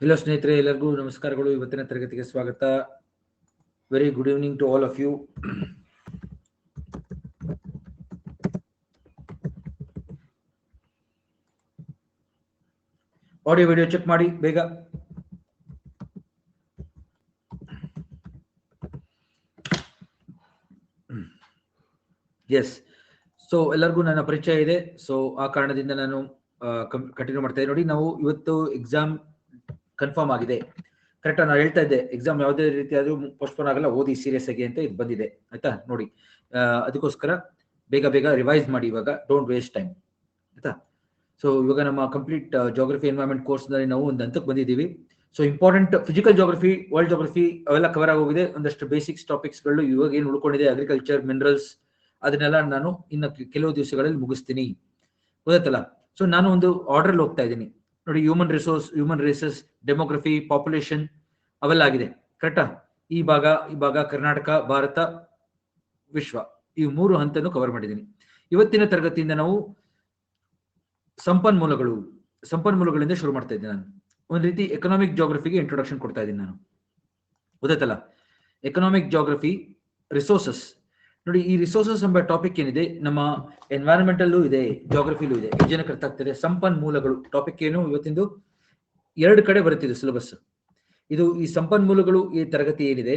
Hello ಸ್ನೇಹಿತರೆ, ಎಲ್ಲರಿಗೂ ನಮಸ್ಕಾರಗಳು. ಇವತ್ತಿನ ತರಗತಿಗೆ ಸ್ವಾಗತ. Very good evening to all of you. Audio video check ಮಾಡಿ ಬೇಗ. ಎಸ್, ಸೊ ಎಲ್ಲರಿಗೂ ನನ್ನ ಪರಿಚಯ ಇದೆ. ಸೊ ಆ ಕಾರಣದಿಂದ ನಾನು ಕಂಟಿನ್ಯೂ ಮಾಡ್ತಾ ಇದ್ದೀನಿ. ನೋಡಿ, ನಾವು ಇವತ್ತು ಎಕ್ಸಾಮ್ ಕನ್ಫರ್ಮ್ ಆಗಿದೆ. ಕರೆಕ್ಟ್, ನಾನು ಹೇಳ್ತಾ ಇದ್ದೆ ಎಕ್ಸಾಮ್ ಯಾವುದೇ ರೀತಿ ಆದ್ರೂ ಪೋಸ್ಟ್ಪೋನ್ ಆಗಲ್ಲ, ಓದಿ ಸೀರಿಯಸ್ ಆಗಿ ಅಂತ ಇದು ಬಂದಿದೆ. ಆಯ್ತಾ, ನೋಡಿ, ಅದಕ್ಕೋಸ್ಕರ ಬೇಗ ಬೇಗ ರಿವೈಸ್ ಮಾಡಿ. ಇವಾಗ ಡೋಂಟ್ ವೇಸ್ಟ್ ಟೈಮ್, ಆಯ್ತಾ. ಸೊ ಇವಾಗ ನಮ್ಮ ಕಂಪ್ಲೀಟ್ ಜೋಗ್ರಫಿ ಎನ್ವೈರನ್ಮೆಂಟ್ ಕೋರ್ಸ್ ನಲ್ಲಿ ನಾವು ಒಂದು ಹಂತಕ್ಕೆ ಬಂದಿದ್ದೀವಿ. So important physical geography, world geography ಅವೆಲ್ಲ ಕವರ್ ಆಗೋಗಿದೆ. ಒಂದಷ್ಟು ಬೇಸಿಕ್ಸ್ ಟಾಪಿಕ್ಸ್ಗಳು ಇವಾಗ ಏನು ಉಳ್ಕೊಂಡಿದೆ, ಅಗ್ರಿಕಲ್ಚರ್, ಮಿನರಲ್ಸ್, ಅದನ್ನೆಲ್ಲ ನಾನು ಇನ್ನು ಕೆಲವು ದಿವಸಗಳಲ್ಲಿ ಮುಗಿಸ್ತೀನಿ, ಗೊತ್ತಾಯ್ತಲ್ಲ. ಸೊ ನಾನು ಒಂದು ಆರ್ಡರ್ ಹೋಗ್ತಾ ಇದ್ದೀನಿ. ನೋಡಿ, ಹ್ಯೂಮನ್ ರೇಸಸ್, ಡೆಮೋಗ್ರಫಿ, ಪಾಪ್ಯುಲೇಷನ್ ಅವೆಲ್ಲ ಆಗಿದೆ. ಕರೆಕ್ಟಾ? ಈ ಭಾಗ ಕರ್ನಾಟಕ, ಭಾರತ, ವಿಶ್ವ, ಈ ಮೂರು ಹಂತನೂ ಕವರ್ ಮಾಡಿದ್ದೀನಿ. ಇವತ್ತಿನ ತರಗತಿಯಿಂದ ನಾವು ಸಂಪನ್ಮೂಲಗಳಿಂದ ಶುರು ಮಾಡ್ತಾ ಇದ್ದೀನಿ. ನಾನು ಒಂದು ರೀತಿ ಎಕನಾಮಿಕ್ ಜೋಗ್ರಫಿಗೆ ಇಂಟ್ರೊಡಕ್ಷನ್ ಕೊಡ್ತಾ ಇದ್ದೀನಿ ನಾನು, ಗೊತ್ತಾಯ್ತಲ್ಲ. Economic geography, resources. ನೋಡಿ, ಈ ರಿಸೋರ್ಸಸ್ ಎಂಬ ಟಾಪಿಕ್ ಏನಿದೆ ನಮ್ಮ ಎನ್ವೈರನ್ಮೆಂಟಲ್ಲೂ ಇದೆ, ಜೋಗ್ರಫಿಲೂ ಇದೆ. ಜನಕ್ಕೆ ಅರ್ಥ ಆಗ್ತದೆ. ಸಂಪನ್ಮೂಲಗಳು ಟಾಪಿಕ್ ಏನು ಇವತ್ತಿಂದು, ಎರಡು ಕಡೆ ಬರುತ್ತಿದೆ ಸಿಲೆಬಸ್. ಇದು ಈ ಸಂಪನ್ಮೂಲಗಳು ಈ ತರಗತಿ ಏನಿದೆ,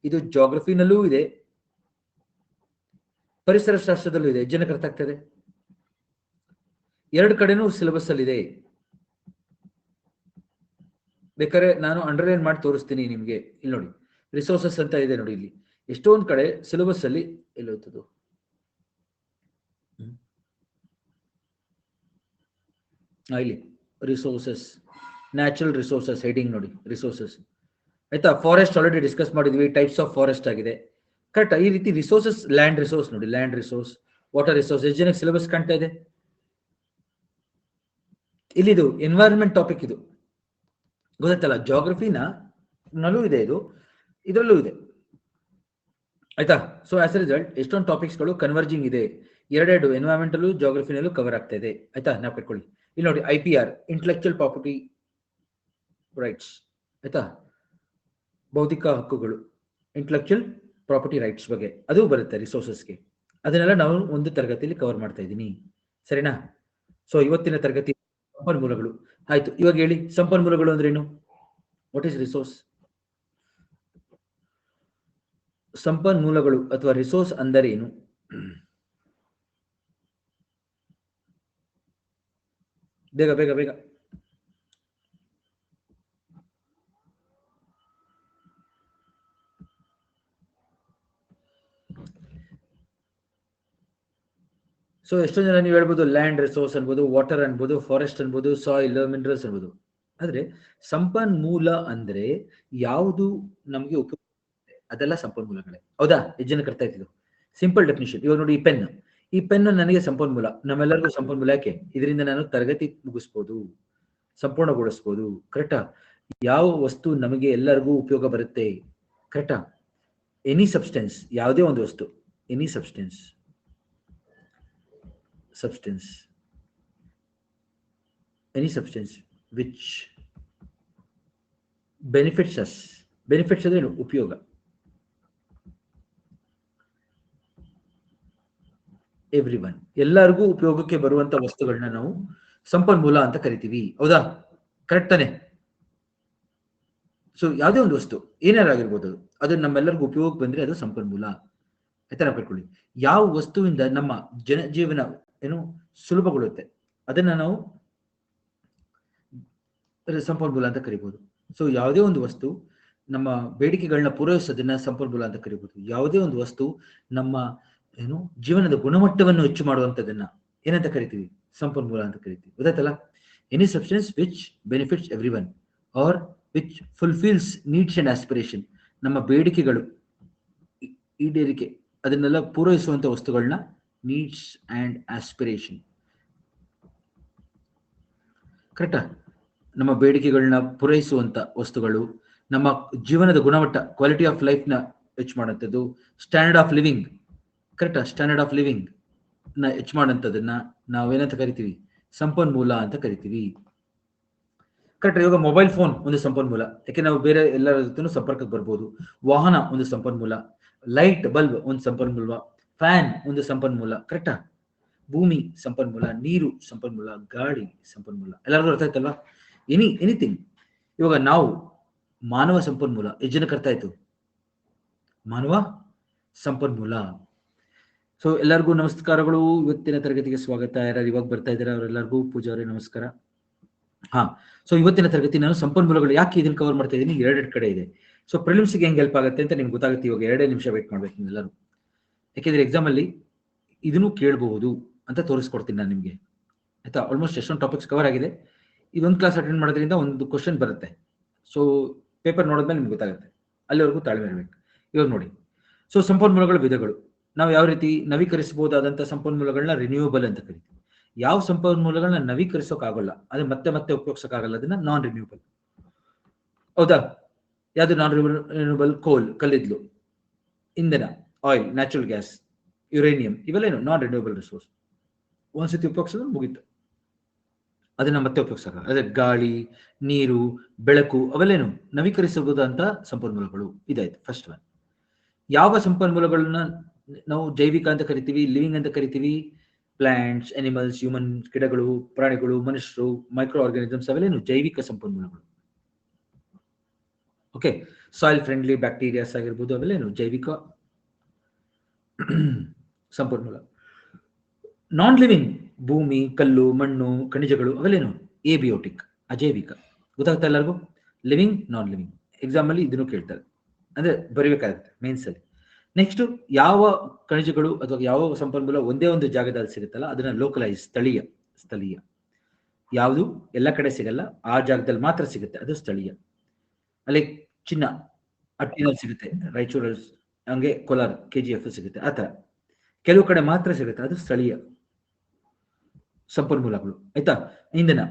ಇದು ಜೋಗ್ರಫಿನಲ್ಲೂ ಇದೆ, ಪರಿಸರ ಶಾಸ್ತ್ರದಲ್ಲೂ ಇದೆ. ಜನಕ್ಕೆ ಅರ್ಥ ಆಗ್ತದೆ. ಎರಡು ಕಡೆನೂ ಸಿಲೆಬಸ್ ಅಲ್ಲಿ ಇದೆ. ಬೇಕಾದ್ರೆ ನಾನು ಅಂಡರ್ಲೈನ್ ಮಾಡಿ ತೋರಿಸ್ತೀನಿ ನಿಮ್ಗೆ. ಇಲ್ಲಿ ನೋಡಿ, ರಿಸೋರ್ಸಸ್ ಅಂತ ಇದೆ ನೋಡಿ. ಇಲ್ಲಿ ಎಷ್ಟೊಂದು ಕಡೆ ಸಿಲೆಬಸ್ ಅಲ್ಲಿ ಎಲ್ಲೋಗ್ತದೆ. ಇಲ್ಲಿ ರಿಸೋರ್ಸಸ್, ನ್ಯಾಚುರಲ್ ರಿಸೋರ್ಸಸ್ ಹೆಡಿಂಗ್ ನೋಡಿ, ರಿಸೋರ್ಸಸ್, ಆಯ್ತಾ. ಫಾರೆಸ್ಟ್ ಆಲ್ರೆಡಿ ಡಿಸ್ಕಸ್ ಮಾಡಿದ್ವಿ, ಟೈಪ್ಸ್ ಆಫ್ ಫಾರೆಸ್ಟ್ ಆಗಿದೆ. ಕರೆಕ್ಟ್. ಈ ರೀತಿ ರಿಸೋರ್ಸಸ್, ಲ್ಯಾಂಡ್ ರಿಸೋರ್ಸ್ ನೋಡಿ, ಲ್ಯಾಂಡ್ ರಿಸೋರ್ಸ್, ವಾಟರ್ ರಿಸೋರ್ಸ್. ಎಷ್ಟು ಜನಕ್ಕೆ ಸಿಲೆಬಸ್ ಕಾಣ್ತಾ ಇದೆ? ಇಲ್ಲಿದು ಎನ್ವೈರನ್ಮೆಂಟ್ ಟಾಪಿಕ್, ಇದು ಗೊತ್ತಾಯ್ತಲ್ಲ. ಜಾಗ್ರಫಿನಲ್ಲೂ ಇದೆ, ಇದರಲ್ಲೂ ಇದೆ, ಆಯ್ತಾ. ಸೊ ಆಸ್ ಎ ರಿಸಲ್ಟ್ ಎಷ್ಟೊಂದು ಟಾಪಿಕ್ಸ್ಗಳು ಕನ್ವರ್ಜಿಂಗ್ ಇದೆ. ಎರಡೆರಡು ಎನ್ವೈರನ್ಮೆಂಟಲ್ಲೂ ಜಾಗ್ರಫಿನಲ್ಲೂ ಕವರ್ ಆಗ್ತಾ ಇದೆ, ಆಯ್ತಾ. ನಾವು ಕಟ್ಕೊಳ್ಳಿ. ಇಲ್ಲಿ ನೋಡಿ, IPR, ಇಂಟೆಲೆಕ್ಚುಯಲ್ ಪ್ರಾಪರ್ಟಿ ರೈಟ್ಸ್, ಆಯ್ತಾ. ಬೌದ್ಧಿಕ ಹಕ್ಕುಗಳು, ಇಂಟೆಲೆಕ್ಚುಯಲ್ ಪ್ರಾಪರ್ಟಿ ರೈಟ್ಸ್ ಬಗ್ಗೆ ಅದು ಬರುತ್ತೆ ರಿಸೋರ್ಸಸ್ಗೆ. ಅದನ್ನೆಲ್ಲ ನಾವು ಒಂದು ತರಗತಿಯಲ್ಲಿ ಕವರ್ ಮಾಡ್ತಾ ಇದ್ದೀನಿ, ಸರಿನಾ. ಸೊ ಇವತ್ತಿನ ತರಗತಿ ಸಂಪನ್ಮೂಲಗಳು ಆಯ್ತು. ಇವಾಗ ಹೇಳಿ, ಸಂಪನ್ಮೂಲಗಳು ಅಂದ್ರೇನು? What is resource? ಸಂಪನ್ಮೂಲಗಳು ಅಥವಾ ರಿಸೋರ್ಸ್ ಅಂದರೇನು? ಬೇಗ ಬೇಗ ಬೇಗ. ಸೊ ಎಷ್ಟೊಂದು ಜನ ನೀವು ಹೇಳ್ಬೋದು ಲ್ಯಾಂಡ್ ರಿಸೋರ್ಸ್ ಅನ್ಬೋದು, ವಾಟರ್ ಅನ್ಬೋದು, ಫಾರೆಸ್ಟ್ ಅನ್ಬೋದು, ಸಾಯಿಲ್, ಮಿನರಲ್ಸ್ ಅನ್ಬೋದು. ಆದ್ರೆ ಸಂಪನ್ಮೂಲ ಅಂದ್ರೆ ಯಾವುದು ನಮ್ಗೆ ಉಪಯೋಗ, ಅದೆಲ್ಲ ಸಂಪನ್ಮೂಲಗಳೇ, ಹೌದಾ. ಎಷ್ಟು ಜನಕ್ಕೆ ಅರ್ಥ ಆಯ್ತಿದ್ದು? Simple definition. ಇವಾಗ ನೋಡಿ, ಈ ಪೆನ್ ನನಗೆ ಸಂಪನ್ಮೂಲ, ನಮ್ಮೆಲ್ಲರಿಗೂ ಸಂಪನ್ಮೂಲ. ಯಾಕೆ? ಇದರಿಂದ ನಾನು ತರಗತಿ ಮುಗಿಸ್ಬೋದು, ಸಂಪೂರ್ಣಗೊಳಿಸ್ಬೋದು, ಕರೆಕ್ಟಾ. ಯಾವ ವಸ್ತು ನಮಗೆ ಎಲ್ಲರಿಗೂ ಉಪಯೋಗ ಬರುತ್ತೆ, ಕರೆಕ್ಟಾ. ಎನಿ ಸಬ್ಸ್ಟೆನ್ಸ್, ಯಾವುದೇ ಒಂದು ವಸ್ತು, any substance which benefits us. Benefits ಅಂದ್ರೆ ಏನು? ಉಪಯೋಗ. ಎವ್ರಿವನ್, ಎಲ್ಲರಿಗೂ ಉಪಯೋಗಕ್ಕೆ ಬರುವಂತ ವಸ್ತುಗಳನ್ನ ನಾವು ಸಂಪನ್ಮೂಲ ಅಂತ ಕರಿತೀವಿ, ಹೌದಾ. ಕರೆಕ್ಟ್ ತಾನೆ? ಸೊ ಯಾವುದೇ ಒಂದು ವಸ್ತು ಏನಾರಾಗಿರ್ಬೋದು, ಅದು ನಮ್ಮೆಲ್ಲರಿಗೂ ಉಪಯೋಗಕ್ಕೆ ಬಂದ್ರೆ ಅದು ಸಂಪನ್ಮೂಲ, ಆಯ್ತಾ. ನಾವು ಕಟ್ಕೊಳ್ಳಿ. ಯಾವ ವಸ್ತುವಿಂದ ನಮ್ಮ ಜನಜೀವನ ಏನು ಸುಲಭಗೊಳ್ಳುತ್ತೆ, ಅದನ್ನ ನಾವು ಸಂಪನ್ಮೂಲ ಅಂತ ಕರಿಬಹುದು. ಸೊ ಯಾವುದೇ ಒಂದು ವಸ್ತು ನಮ್ಮ ಬೇಡಿಕೆಗಳನ್ನ ಪೂರೈಸೋದನ್ನ ಸಂಪನ್ಮೂಲ ಅಂತ ಕರಿಬಹುದು. ಯಾವುದೇ ಒಂದು ವಸ್ತು ನಮ್ಮ ಏನು ಜೀವನದ ಗುಣಮಟ್ಟವನ್ನು ಹೆಚ್ಚು ಮಾಡುವಂತದನ್ನ ಏನಂತ ಕರಿತೀವಿ? ಸಂಪನ್ಮೂಲ ಅಂತ ಕರಿತೀವಿ, ಗೊತ್ತಾಯ್ತಲ್ಲ. Any substance which benefits everyone or which fulfils needs and aspiration. ನಮ್ಮ ಬೇಡಿಕೆಗಳು ಈಡೇರಿಕೆ, ಅದನ್ನೆಲ್ಲ ಪೂರೈಸುವಂತ ವಸ್ತುಗಳನ್ನ ನೀಡ್ಸ್ ಅಂಡ್ ಆಸ್ಪಿರೇಷನ್, ಕರೆಕ್ಟಾ. ನಮ್ಮ ಬೇಡಿಕೆಗಳನ್ನ ಪೂರೈಸುವಂತ ವಸ್ತುಗಳು, ನಮ್ಮ ಜೀವನದ ಗುಣಮಟ್ಟ, ಕ್ವಾಲಿಟಿ ಆಫ್ ಲೈಫ್ ನ ಹೆಚ್ಚು ಮಾಡುವಂಥದ್ದು, ಸ್ಟ್ಯಾಂಡರ್ಡ್ ಆಫ್ ಲಿವಿಂಗ್, ಕರೆಕ್ಟಾ. ಸ್ಟ್ಯಾಂಡರ್ಡ್ ಆಫ್ ಲಿವಿಂಗ್ ನ ಹೆಚ್ಚು ಮಾಡುವಂಥದ್ದನ್ನ ನಾವೇನಂತ ಕರಿತೀವಿ? ಸಂಪನ್ಮೂಲ ಅಂತ ಕರಿತೀವಿ. ಕರೆಕ್ಟ್. ಇವಾಗ ಮೊಬೈಲ್ ಫೋನ್ ಒಂದು ಸಂಪನ್ಮೂಲ, ಯಾಕೆ ನಾವು ಬೇರೆ ಎಲ್ಲರ ಜೊತೆ ಸಂಪರ್ಕಕ್ಕೆ ಬರ್ಬೋದು. ವಾಹನ ಒಂದು ಸಂಪನ್ಮೂಲ, ಲೈಟ್ ಬಲ್ಬ್ ಒಂದು ಸಂಪನ್ಮೂಲ, ಫ್ಯಾನ್ ಒಂದು ಸಂಪನ್ಮೂಲ. ಕರೆಕ್ಟಾ? ಭೂಮಿ ಸಂಪನ್ಮೂಲ, ನೀರು ಸಂಪನ್ಮೂಲ, ಗಾಳಿ ಸಂಪನ್ಮೂಲ. ಎಲ್ಲರಿಗೂ ಅರ್ಥ ಆಯ್ತಲ್ವಾ? ಎನಿಥಿಂಗ್. ಇವಾಗ ನಾವು ಮಾನವ ಸಂಪನ್ಮೂಲ ಎಷ್ಟು ಜನಕ್ಕೆ ಅರ್ಥ ಆಯ್ತು? ಮಾನವ ಸಂಪನ್ಮೂಲ. ಸೊ ಎಲ್ಲರಿಗೂ ನಮಸ್ಕಾರಗಳು. ಇವತ್ತಿನ ತರಗತಿಗೆ ಸ್ವಾಗತ. ಯಾರು ಇವಾಗ ಬರ್ತಾ ಇದ್ದಾರೆ ಅವರೆಲ್ಲರಿಗೂ ಪೂಜಾ ಅವರೇ ನಮಸ್ಕಾರ. ಹಾ, ಸೊ ಇವತ್ತಿನ ತರಗತಿ ನಾನು ಸಂಪನ್ಮೂಲಗಳು ಯಾಕೆ ಇದನ್ನ ಕವರ್ ಮಾಡ್ತಾ ಇದ್ದೀನಿ, ಎರಡೆರಡು ಕಡೆ ಇದೆ. ಸೊ ಪ್ರಿಲಿಮ್ಸ್ಗೆ ಹೆಂಗೆ ಹೆಲ್ಪ್ ಆಗುತ್ತೆ ಅಂತ ನಿಮ್ಗೆ ಗೊತ್ತಾಗುತ್ತೆ. ಇವಾಗ 2 ನಿಮಿಷ ವೇಟ್ ಮಾಡ್ಬೇಕು ಎಲ್ಲರೂ, ಯಾಕೆಂದ್ರೆ ಎಕ್ಸಾಮ್ ಅಲ್ಲಿ ಇದನ್ನು ಕೇಳಬಹುದು ಅಂತ ತೋರಿಸ್ಕೊಡ್ತೀನಿ ನಾನು ನಿಮ್ಗೆ. ಆಯ್ತಾ? ಆಲ್ಮೋಸ್ಟ್ ಎಷ್ಟೊಂದು ಟಾಪಿಕ್ಸ್ ಕವರ್ ಆಗಿದೆ. ಇದೊಂದು ಕ್ಲಾಸ್ ಅಟೆಂಡ್ ಮಾಡೋದ್ರಿಂದ ಒಂದು ಕ್ವಶನ್ ಬರುತ್ತೆ. ಸೊ ಪೇಪರ್ ನೋಡಿದ್ಮೇಲೆ ನಿಮ್ಗೆ ಗೊತ್ತಾಗುತ್ತೆ. ಅಲ್ಲಿವರೆಗೂ ತಾಳ್ಮೆ ಇರಬೇಕು. ಇವಾಗ ನೋಡಿ, ಸೊ ಸಂಪನ್ಮೂಲಗಳ ವಿಧಗಳು. ನಾವು ಯಾವ ರೀತಿ ನವೀಕರಿಸಬಹುದಾದಂತಹ ಸಂಪನ್ಮೂಲಗಳನ್ನ ರಿನ್ಯೂವಬಲ್ ಅಂತ ಕರಿತೀವಿ. ಯಾವ ಸಂಪನ್ಮೂಲಗಳನ್ನ ನವೀಕರಿಸೋಕ್ಕಾಗಲ್ಲ, ಅದು ಮತ್ತೆ ಮತ್ತೆ ಉಪಯೋಗಿಸೋಕ್ಕಾಗಲ್ಲ, ಅದನ್ನ ನಾನ್ ರಿನ್ಯೂವಬಲ್. ಹೌದಾ? ಯಾವ್ದು ನಾನ್ ರಿನ್ಯೂವಬಲ್? ಕೋಲ್, ಕಲ್ಲಿದ್ಲು, ಇಂಧನ, ಆಯಿಲ್, ನ್ಯಾಚುರಲ್ ಗ್ಯಾಸ್, ಯುರೇನಿಯಂ, ಇವೆಲ್ಲೇನು ನಾನ್ ರಿನ್ಯೂವಬಲ್ ರಿಸೋರ್ಸ್. ಒಂದ್ಸತಿ ಉಪಯೋಗಿಸಿದ್ರೆ ಮುಗೀತು, ಅದನ್ನ ಮತ್ತೆ ಉಪಯೋಗಿಸೋಕ್ಕಾಗಲ್ಲ. ಅದೇ ಗಾಳಿ, ನೀರು, ಬೆಳಕು, ಅವೆಲ್ಲೇನು ನವೀಕರಿಸಬಹುದಂತ ಸಂಪನ್ಮೂಲಗಳು. ಇದಾಯ್ತು ಫಸ್ಟ್ ಒನ್. ಯಾವ ಸಂಪನ್ಮೂಲಗಳನ್ನ ನಾವು ಜೈವಿಕ ಅಂತ ಕರಿತೀವಿ, ಲಿವಿಂಗ್ ಅಂತ ಕರಿತೀವಿ? ಪ್ಲಾಂಟ್ಸ್, ಅನಿಮಲ್ಸ್, ಹ್ಯೂಮನ್, ಗಿಡಗಳು, ಪ್ರಾಣಿಗಳು, ಮನುಷ್ಯರು, ಮೈಕ್ರೋ ಆರ್ಗಾನಿಸಮ್ಸ್, ಅವೆಲ್ಲೇನು ಜೈವಿಕ ಸಂಪನ್ಮೂಲಗಳು. ಓಕೆ. ಸಾಯಿಲ್ ಫ್ರೆಂಡ್ಲಿ ಬ್ಯಾಕ್ಟೀರಿಯಾಸ್ ಆಗಿರ್ಬೋದು, ಅವೆಲ್ಲೇನು ಜೈವಿಕ ಸಂಪನ್ಮೂಲ. ನಾನ್ ಲಿವಿಂಗ್, ಭೂಮಿ, ಕಲ್ಲು, ಮಣ್ಣು, ಖನಿಜಗಳು, ಅವೆಲ್ಲೇನು ಏಬಿಯೋಟಿಕ್, ಅಜೈವಿಕ. ಗೊತ್ತಾಗ್ತಾ ಎಲ್ಲರಿಗೂ? Living, non living. ಎಕ್ಸಾಮ್ ಅಲ್ಲಿ ಇದನ್ನು ಕೇಳ್ತಾರೆ, ಅಂದ್ರೆ ಬರೀಬೇಕಾಗುತ್ತೆ ಮೇನ್ಸ್ ಅಲ್ಲಿ. ನೆಕ್ಸ್ಟ್, ಯಾವ ಖನಿಜಗಳು ಅಥವಾ ಯಾವ ಸಂಪನ್ಮೂಲ ಒಂದೇ ಒಂದು ಜಾಗದಲ್ಲಿ ಸಿಗುತ್ತಲ್ಲ ಅದನ್ನ ಲೋಕಲೈಸ್, ಸ್ಥಳೀಯ. ಯಾವುದು ಎಲ್ಲ ಕಡೆ ಸಿಗಲ್ಲ, ಆ ಜಾಗದಲ್ಲಿ ಮಾತ್ರ ಸಿಗುತ್ತೆ, ಅದು ಸ್ಥಳೀಯ. ಅಲ್ಲಿ ಚಿನ್ನ ಅಟ್ಟಿನಲ್ಲಿ ಸಿಗುತ್ತೆ, ರಾಯಚೂರಲ್ಲಿ, ಹಂಗೆ ಕೋಲಾರ KGF ಸಿಗುತ್ತೆ. ಆತರ ಕೆಲವು ಕಡೆ ಮಾತ್ರ ಸಿಗುತ್ತೆ, ಅದು ಸ್ಥಳೀಯ ಸಂಪನ್ಮೂಲಗಳು. ಆಯ್ತಾ? ಇಂಧನ,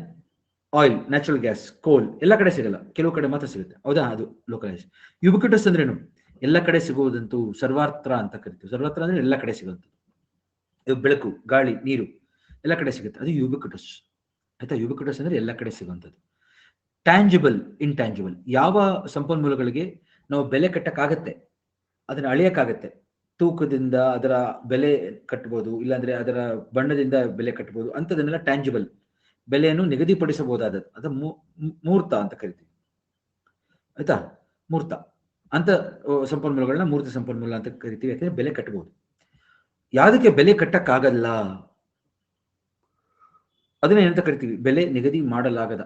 ಆಯಿಲ್, ನ್ಯಾಚುರಲ್ ಗ್ಯಾಸ್, ಕೋಲ್ ಎಲ್ಲ ಕಡೆ ಸಿಗಲ್ಲ, ಕೆಲವು ಕಡೆ ಮಾತ್ರ ಸಿಗುತ್ತೆ. ಹೌದಾ? ಅದು ಲೋಕಲೈಸ್. ಯುಬಿಕ್ವಿಟಸ್ ಅಂದ್ರೇನು? ಎಲ್ಲ ಕಡೆ ಸಿಗುವುದಂತೂ ಸರ್ವಾತ್ರ ಅಂತ ಕರಿತೀವಿ. ಸರ್ವಾತ್ರ ಅಂದ್ರೆ ಎಲ್ಲ ಕಡೆ ಸಿಗುವಂಥದ್ದು. ಬೆಳಕು, ಗಾಳಿ, ನೀರು ಎಲ್ಲ ಕಡೆ ಸಿಗುತ್ತೆ, ಅದು ಯುಬಿಕ್ವಿಟಸ್. ಆಯ್ತಾ? ಯುಬಿಕ್ವಿಟಸ್ ಅಂದ್ರೆ ಎಲ್ಲ ಕಡೆ ಸಿಗುವಂಥದ್ದು. Tangible, intangible. ಯಾವ ಸಂಪನ್ಮೂಲಗಳಿಗೆ ನಾವು ಬೆಲೆ ಕಟ್ಟಕ್ಕಾಗತ್ತೆ, ಅದನ್ನ ಅಳಿಯಕ್ಕಾಗತ್ತೆ, ತೂಕದಿಂದ ಅದರ ಬೆಲೆ ಕಟ್ಟಬಹುದು, ಇಲ್ಲಾಂದ್ರೆ ಅದರ ಬಣ್ಣದಿಂದ ಬೆಲೆ ಕಟ್ಟಬಹುದು, ಅಂತದನ್ನೆಲ್ಲ ಟ್ಯಾಂಜಿಬಲ್, ಬೆಲೆಯನ್ನು ನಿಗದಿಪಡಿಸಬಹುದಾದದ್ದು, ಅದು ಮೂರ್ತ ಅಂತ ಕರಿತೀವಿ. ಆಯ್ತಾ? ಮೂರ್ತ ಅಂತ ಸಂಪನ್ಮೂಲಗಳನ್ನ ಮೂರ್ತ ಸಂಪನ್ಮೂಲ ಅಂತ ಕರಿತೀವಿ, ಯಾಕಂದ್ರೆ ಬೆಲೆ ಕಟ್ಟಬಹುದು. ಯಾವುದಕ್ಕೆ ಬೆಲೆ ಕಟ್ಟಕ್ಕಾಗಲ್ಲ ಅದನ್ನ ಏನಂತ ಕರಿತೀವಿ? ಬೆಲೆ ನಿಗದಿ ಮಾಡಲಾಗದ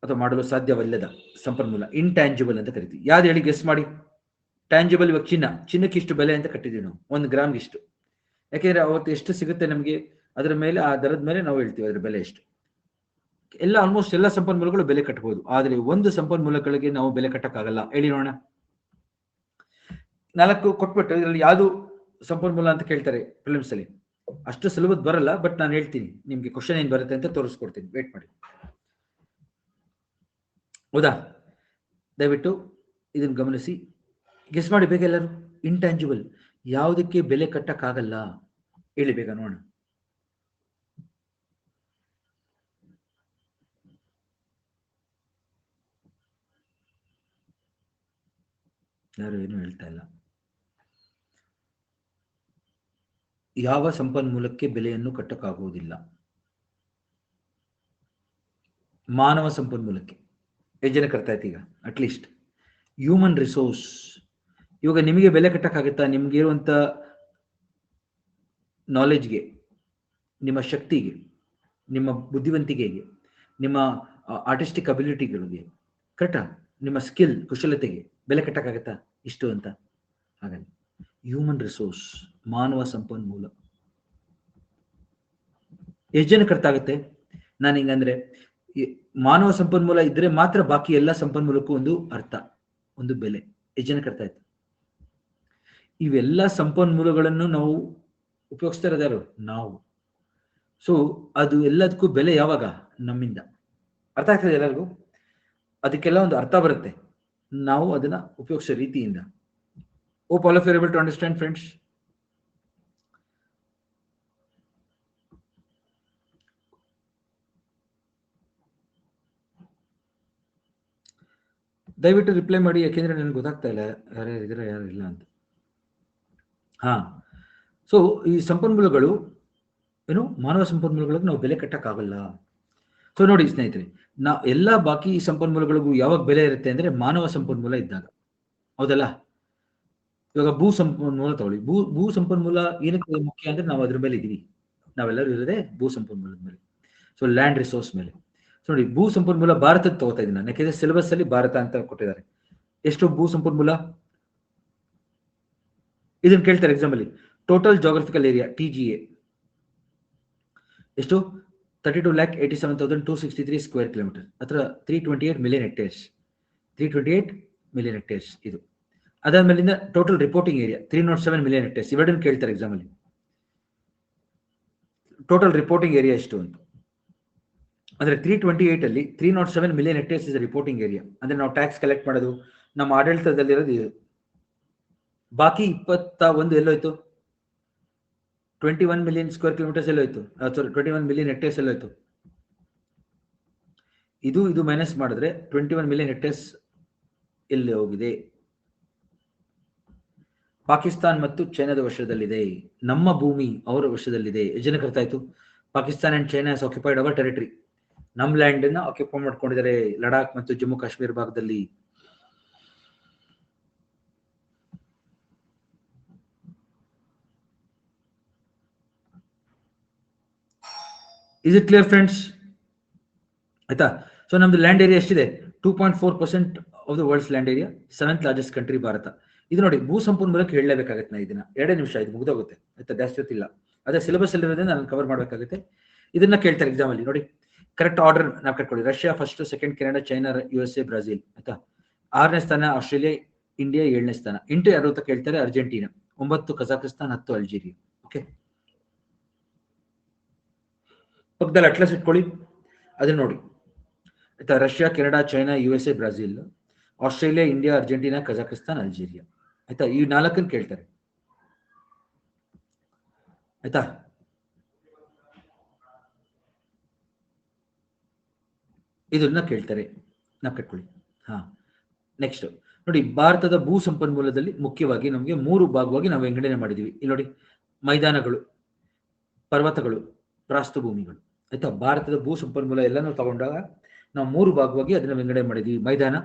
ಅಥವಾ ಮಾಡಲು ಸಾಧ್ಯವಲ್ಲದ ಸಂಪನ್ಮೂಲ ಇಂಟ್ಯಾಂಜಿಬಲ್ ಅಂತ ಕರಿತೀವಿ. ಯಾವ್ದು ಹೇಳಿ, ಗೆಸ್ ಮಾಡಿ. ಟ್ಯಾಂಜಿಬಲ್, ಇವಾಗ ಚಿನ್ನಕ್ಕೆ ಇಷ್ಟು ಬೆಲೆ ಅಂತ ಕಟ್ಟಿದೀವಿ ನಾವು, 1 ಗ್ರಾಮ್ಗೆ ಇಷ್ಟು. ಯಾಕೆಂದ್ರೆ ಅವತ್ತು ಎಷ್ಟು ಸಿಗುತ್ತೆ ನಮಗೆ, ಅದರ ಮೇಲೆ, ಆ ದರದ ಮೇಲೆ ನಾವು ಹೇಳ್ತೀವಿ ಅದರ ಬೆಲೆ ಎಷ್ಟು. ಎಲ್ಲ ಆಲ್ಮೋಸ್ಟ್ ಎಲ್ಲ ಸಂಪನ್ಮೂಲಗಳು ಬೆಲೆ ಕಟ್ಟಬಹುದು, ಆದ್ರೆ ಒಂದು ಸಂಪನ್ಮೂಲಗಳಿಗೆ ನಾವು ಬೆಲೆ ಕಟ್ಟಕ್ಕಾಗಲ್ಲ. ಹೇಳಿ ನೋಡೋಣ. 4 ಕೊಟ್ಬಿಟ್ಟು ಇದರಲ್ಲಿ ಯಾವುದು ಸಂಪನ್ಮೂಲ ಅಂತ ಕೇಳ್ತಾರೆ ಪ್ರಿಲಿಮ್ಸ್ ಅಲ್ಲಿ. ಅಷ್ಟು ಸುಲಭದ ಬರಲ್ಲ, ಬಟ್ ನಾನು ಹೇಳ್ತೀನಿ ನಿಮ್ಗೆ ಕ್ವಶನ್ ಏನ್ ಬರುತ್ತೆ ಅಂತ ತೋರಿಸ್ಕೊಡ್ತೀನಿ, ವೇಟ್ ಮಾಡಿ. ಹೌದಾ? ದಯವಿಟ್ಟು ಇದನ್ನ ಗಮನಿಸಿ, ಗೆಸ್ ಮಾಡಿ ಬೇಗ ಎಲ್ಲರೂ. ಇಂಟ್ಯಾಂಜಿಬಲ್, ಯಾವುದಕ್ಕೆ ಬೆಲೆ ಕಟ್ಟಕ್ಕಾಗಲ್ಲ, ಹೇಳಿ ಬೇಗ ನೋಡೋಣ. ಯಾರು ಏನು ಹೇಳ್ತಾ ಇಲ್ಲ. ಯಾವ ಸಂಪನ್ಮೂಲಕ್ಕೆ ಬೆಲೆಯನ್ನು ಕಟ್ಟಕ್ಕಾಗುವುದಿಲ್ಲ? ಮಾನವ ಸಂಪನ್ಮೂಲಕ್ಕೆ. ಎಷ್ಟು ಜನ ಕರ್ತಾ ಇತ್ತು ಈಗ? At least human resource. ಇವಾಗ ನಿಮಗೆ ಬೆಲೆ ಕಟ್ಟಕ್ಕಾಗತ್ತಾ? ನಿಮ್ಗೆ ಇರುವಂತ ನಾಲೆಜ್ಗೆ, ನಿಮ್ಮ ಶಕ್ತಿಗೆ, ನಿಮ್ಮ ಬುದ್ಧಿವಂತಿಕೆಗೆ, ನಿಮ್ಮ ಆರ್ಟಿಸ್ಟಿಕ್ ಅಬಿಲಿಟಿಗಳಿಗೆ, ಕರೆಕ್ಟಾ? ನಿಮ್ಮ ಸ್ಕಿಲ್, ಕುಶಲತೆಗೆ ಬೆಲೆ ಕಟ್ಟಕ್ಕಾಗತ್ತಾ ಇಷ್ಟು ಅಂತ? ಹಾಗಲ್ಲ. ಹ್ಯೂಮನ್ ರಿಸೋರ್ಸ್, ಮಾನವ ಸಂಪನ್ಮೂಲ. ಎಷ್ಟು ಜನ ಕರ್ತಾಗತ್ತೆ? ನಾನು ಹಿಂಗಂದ್ರೆ, ಮಾನವ ಸಂಪನ್ಮೂಲ ಇದ್ರೆ ಮಾತ್ರ ಬಾಕಿ ಎಲ್ಲ ಸಂಪನ್ಮೂಲಕ್ಕೂ ಒಂದು ಅರ್ಥ, ಒಂದು ಬೆಲೆ. ಎಷ್ಟು ಜನ ಕರ್ತಾ ಇತ್ತು? ಇವೆಲ್ಲ ಸಂಪನ್ಮೂಲಗಳನ್ನು ನಾವು ಉಪಯೋಗಿಸ್ತಾ ಇರೋದು ಯಾರು? ನಾವು. ಸೊ ಅದು ಎಲ್ಲದಕ್ಕೂ ಬೆಲೆ ಯಾವಾಗ? ನಮ್ಮಿಂದ. ಅರ್ಥ ಆಗ್ತದೆ ಎಲ್ಲರಿಗೂ? ಅದಕ್ಕೆಲ್ಲ ಒಂದು ಅರ್ಥ ಬರುತ್ತೆ, ನಾವು ಅದನ್ನ ಉಪಯೋಗಿಸೋ ರೀತಿಯಿಂದ. Hope all of you are able to understand, friends. ದಯವಿಟ್ಟು ರಿಪ್ಲೈ ಮಾಡಿ, ಯಾಕೆಂದ್ರೆ ನನಗೆ ಗೊತ್ತಾಗ್ತಾ ಇಲ್ಲ ಯಾರು ಇದ್ರೆ ಯಾರು ಇಲ್ಲ ಅಂತ. ಹಾ, ಸೊ ಈ ಸಂಪನ್ಮೂಲಗಳು ಏನು ಮಾನವ ಸಂಪನ್ಮೂಲಗಳಿಗೆ ನಾವು ಬೆಲೆ ಕಟ್ಟಕ್ಕಾಗಲ್ಲ. ಸೊ ನೋಡಿ ಸ್ನೇಹಿತರೆ, ಎಲ್ಲ ಬಾಕಿ ಸಂಪನ್ಮೂಲಗಳಿಗೂ ಯಾವಾಗ ಬೆಲೆ ಇರುತ್ತೆ ಅಂದ್ರೆ ಮಾನವ ಸಂಪನ್ಮೂಲ ಇದ್ದಾಗ, ಹೌದಲ್ಲ? ಇವಾಗ ಭೂ ಸಂಪನ್ಮೂಲ ತಗೊಳ್ಳಿ. ಭೂ ಸಂಪನ್ಮೂಲ ಏನಕ್ಕೆ ಮುಖ್ಯ ಅಂದ್ರೆ ನಾವು ಅದ್ರ ಮೇಲೆ ಇದೀವಿ, ನಾವೆಲ್ಲರೂ ಇರೋದೇ ಭೂ ಸಂಪನ್ಮೂಲದ ಮೇಲೆ, ಸೊ ಲ್ಯಾಂಡ್ ರಿಸೋರ್ಸ್ ಮೇಲೆ. ಸೊ ನೋಡಿ, ಭೂ ಸಂಪನ್ಮೂಲ ಭಾರತದ ತಗೋತಾ ಇದ್ದೀನಿ ನಾನು, ಯಾಕೆಂದ್ರೆ ಸಿಲೆಬಸ್ ಅಲ್ಲಿ ಭಾರತ ಅಂತ ಕೊಟ್ಟಿದ್ದಾರೆ. ಎಷ್ಟು ಭೂ ಸಂಪನ್ಮೂಲ ಇದನ್ನ ಕೇಳ್ತಾರೆ ಎಕ್ಸಾಮ್ ಅಲ್ಲಿ. ಟೋಟಲ್ ಜಾಗ್ರಫಿಕಲ್ ಏರಿಯಾ TGA ಎಷ್ಟು? 32,87,263 ಸ್ಕ್ವೇರ್ ಕಿಲೋಮೀಟರ್, ಅಥವಾ 328 ಮಿಲಿಯನ್ ಹೆಕ್ಟೇರ್ಸ್. 328 ಮಿಲಿಯನ್ ಹೆಕ್ಟೇರ್ಸ್ ಇದು. ಅದಾದ್ಮೇಲಿಂದ total reporting area 307 million hectares. ಇವೆರಡನ್ನು ಕೇಳ್ತಾರೆ ಎಕ್ಸಾಮ್ ಅಲ್ಲಿ. ಟೋಟಲ್ ರಿಪೋರ್ಟಿಂಗ್ ಏರಿಯಾ ಎಷ್ಟು ಅಂತ ಅಂದ್ರೆ 328 ಅಲ್ಲಿ 307 million hectares is reporting area. ಅಂದ್ರೆ ನಾವು ಟ್ಯಾಕ್ಸ್ ಕಲೆಕ್ಟ್ ಮಾಡೋದು, ನಮ್ಮ ಆಡಳಿತದಲ್ಲಿರೋದು ಇದು. ಬಾಕಿ 21 ಎಲ್ಲೋಯ್ತು? 21 ಮಿಲಿಯನ್ ಸ್ಕ್ವೇರ್ ಕಿಲೋಮೀಟರ್ಸ್ ಎಲ್ಲೋಯ್ತು? ಸಾರಿ, 21 ಮಿಲಿಯನ್ ಹೆಕ್ಟೇರ್ಸ್ ಎಲ್ಲೋಯ್ತು? ಇದು ಮೈನಸ್ ಮಾಡಿದ್ರೆ 21 ಮಿಲಿಯನ್ ಹೆಕ್ಟೇರ್ಸ್ ಎಲ್ಲಿ ಹೋಗಿದೆ? ಪಾಕಿಸ್ತಾನ್ ಮತ್ತು ಚೈನಾದ ವಶದಲ್ಲಿದೆ. ನಮ್ಮ ಭೂಮಿ ಅವರ ವಶದಲ್ಲಿದೆ. ಜನಕ್ಕೆ ಅರ್ಥ ಆಯ್ತು? Pakistan and China has occupied our territory. ನಮ್ಮ ಲ್ಯಾಂಡ್ ಅನ್ನ ಆಕ್ಯುಪೈ ಮಾಡ್ಕೊಂಡಿದ್ದಾರೆ ಲಡಾಖ್ ಮತ್ತು ಜಮ್ಮು ಕಾಶ್ಮೀರ ಭಾಗದಲ್ಲಿ. Is it clear friends? ಆಯ್ತಾ? ಸೊ ನಮ್ದು ಲ್ಯಾಂಡ್ ಏರಿಯಾ ಎಷ್ಟಿದೆ? 2.4% of the world's land area, 7th largest country Bharat. ಇದು ನೋಡಿ, ಭೂ ಸಂಪನ್ಮೂಲಕ್ಕೆ ಹೇಳಲೇಬೇಕಾಗತ್ತೆ ನಾ ಇದನ್ನ. 2 ನಿಮಿಷ ಇದು ಮುಗ್ದೋಗುತ್ತೆ ಆಯ್ತಾ, ಜಾಸ್ತಿ ಹೊತ್ತಿಲ್ಲ. ಅದೇ ಸಿಲೆಬಸ್ ಅಲ್ಲಿರೋದ್ರಿಂದ ನಾನು ಕವರ್ ಮಾಡ್ಬೇಕಾಗುತ್ತೆ. ಇದನ್ನ ಕೇಳ್ತಾರೆ ಎಕ್ಸಾಮ್ ಅಲ್ಲಿ. ನೋಡಿ, ಕರೆಕ್ಟ್ ಆರ್ಡರ್ ನಾವು ಕಟ್ಕೊಳ್ಳಿ. Russia first, second Canada, China, USA, Brazil. ಆಯ್ತಾ? 6ನೇ ಸ್ಥಾನ ಆಸ್ಟ್ರೇಲಿಯಾ, ಇಂಡಿಯಾ 7ನೇ ಸ್ಥಾನ. 8 ಯಾರು ಅಂತ ಕೇಳ್ತಾರೆ? ಅರ್ಜೆಂಟೀನಾ. 9 ಕಜಾಕಿಸ್ತಾನ್, 10 ಅಲ್ಜೀರಿಯಾ. ಓಕೆ, ಪಕ್ಕದಲ್ಲಿ ಅಟ್ಲಸ್ ಇಟ್ಕೊಳ್ಳಿ, ಅದನ್ನ ನೋಡಿ ಆಯ್ತಾ. Russia, Canada, China, USA, Brazil, Australia, India, Argentina, Kazakhstan, Algeria. ಆಯ್ತಾ? ಈ 4 ಕೇಳ್ತಾರೆ ಆಯ್ತಾ. ಇದನ್ನ ಕೇಳ್ತಾರೆ, ನಾವು ಕಟ್ಕೊಳ್ಳಿ. ಹಾ, ನೆಕ್ಸ್ಟ್ ನೋಡಿ, ಭಾರತದ ಭೂ ಸಂಪನ್ಮೂಲದಲ್ಲಿ ಮುಖ್ಯವಾಗಿ ನಮಗೆ 3 ಭಾಗವಾಗಿ ನಾವು ವಿಂಗಡಣೆ ಮಾಡಿದೀವಿ. ಇಲ್ಲಿ ನೋಡಿ, ಮೈದಾನಗಳು, ಪರ್ವತಗಳು, ಪ್ರಾಸ್ಥಭೂಮಿಗಳು. ಆಯ್ತಾ? ಭಾರತದ ಭೂ ಸಂಪನ್ಮೂಲ ಎಲ್ಲ ನಾವು ತಗೊಂಡಾಗ ನಾವು 3 ಭಾಗವಾಗಿ ಅದನ್ನ ವಿಂಗಡಣೆ ಮಾಡಿದೀವಿ: ಮೈದಾನ,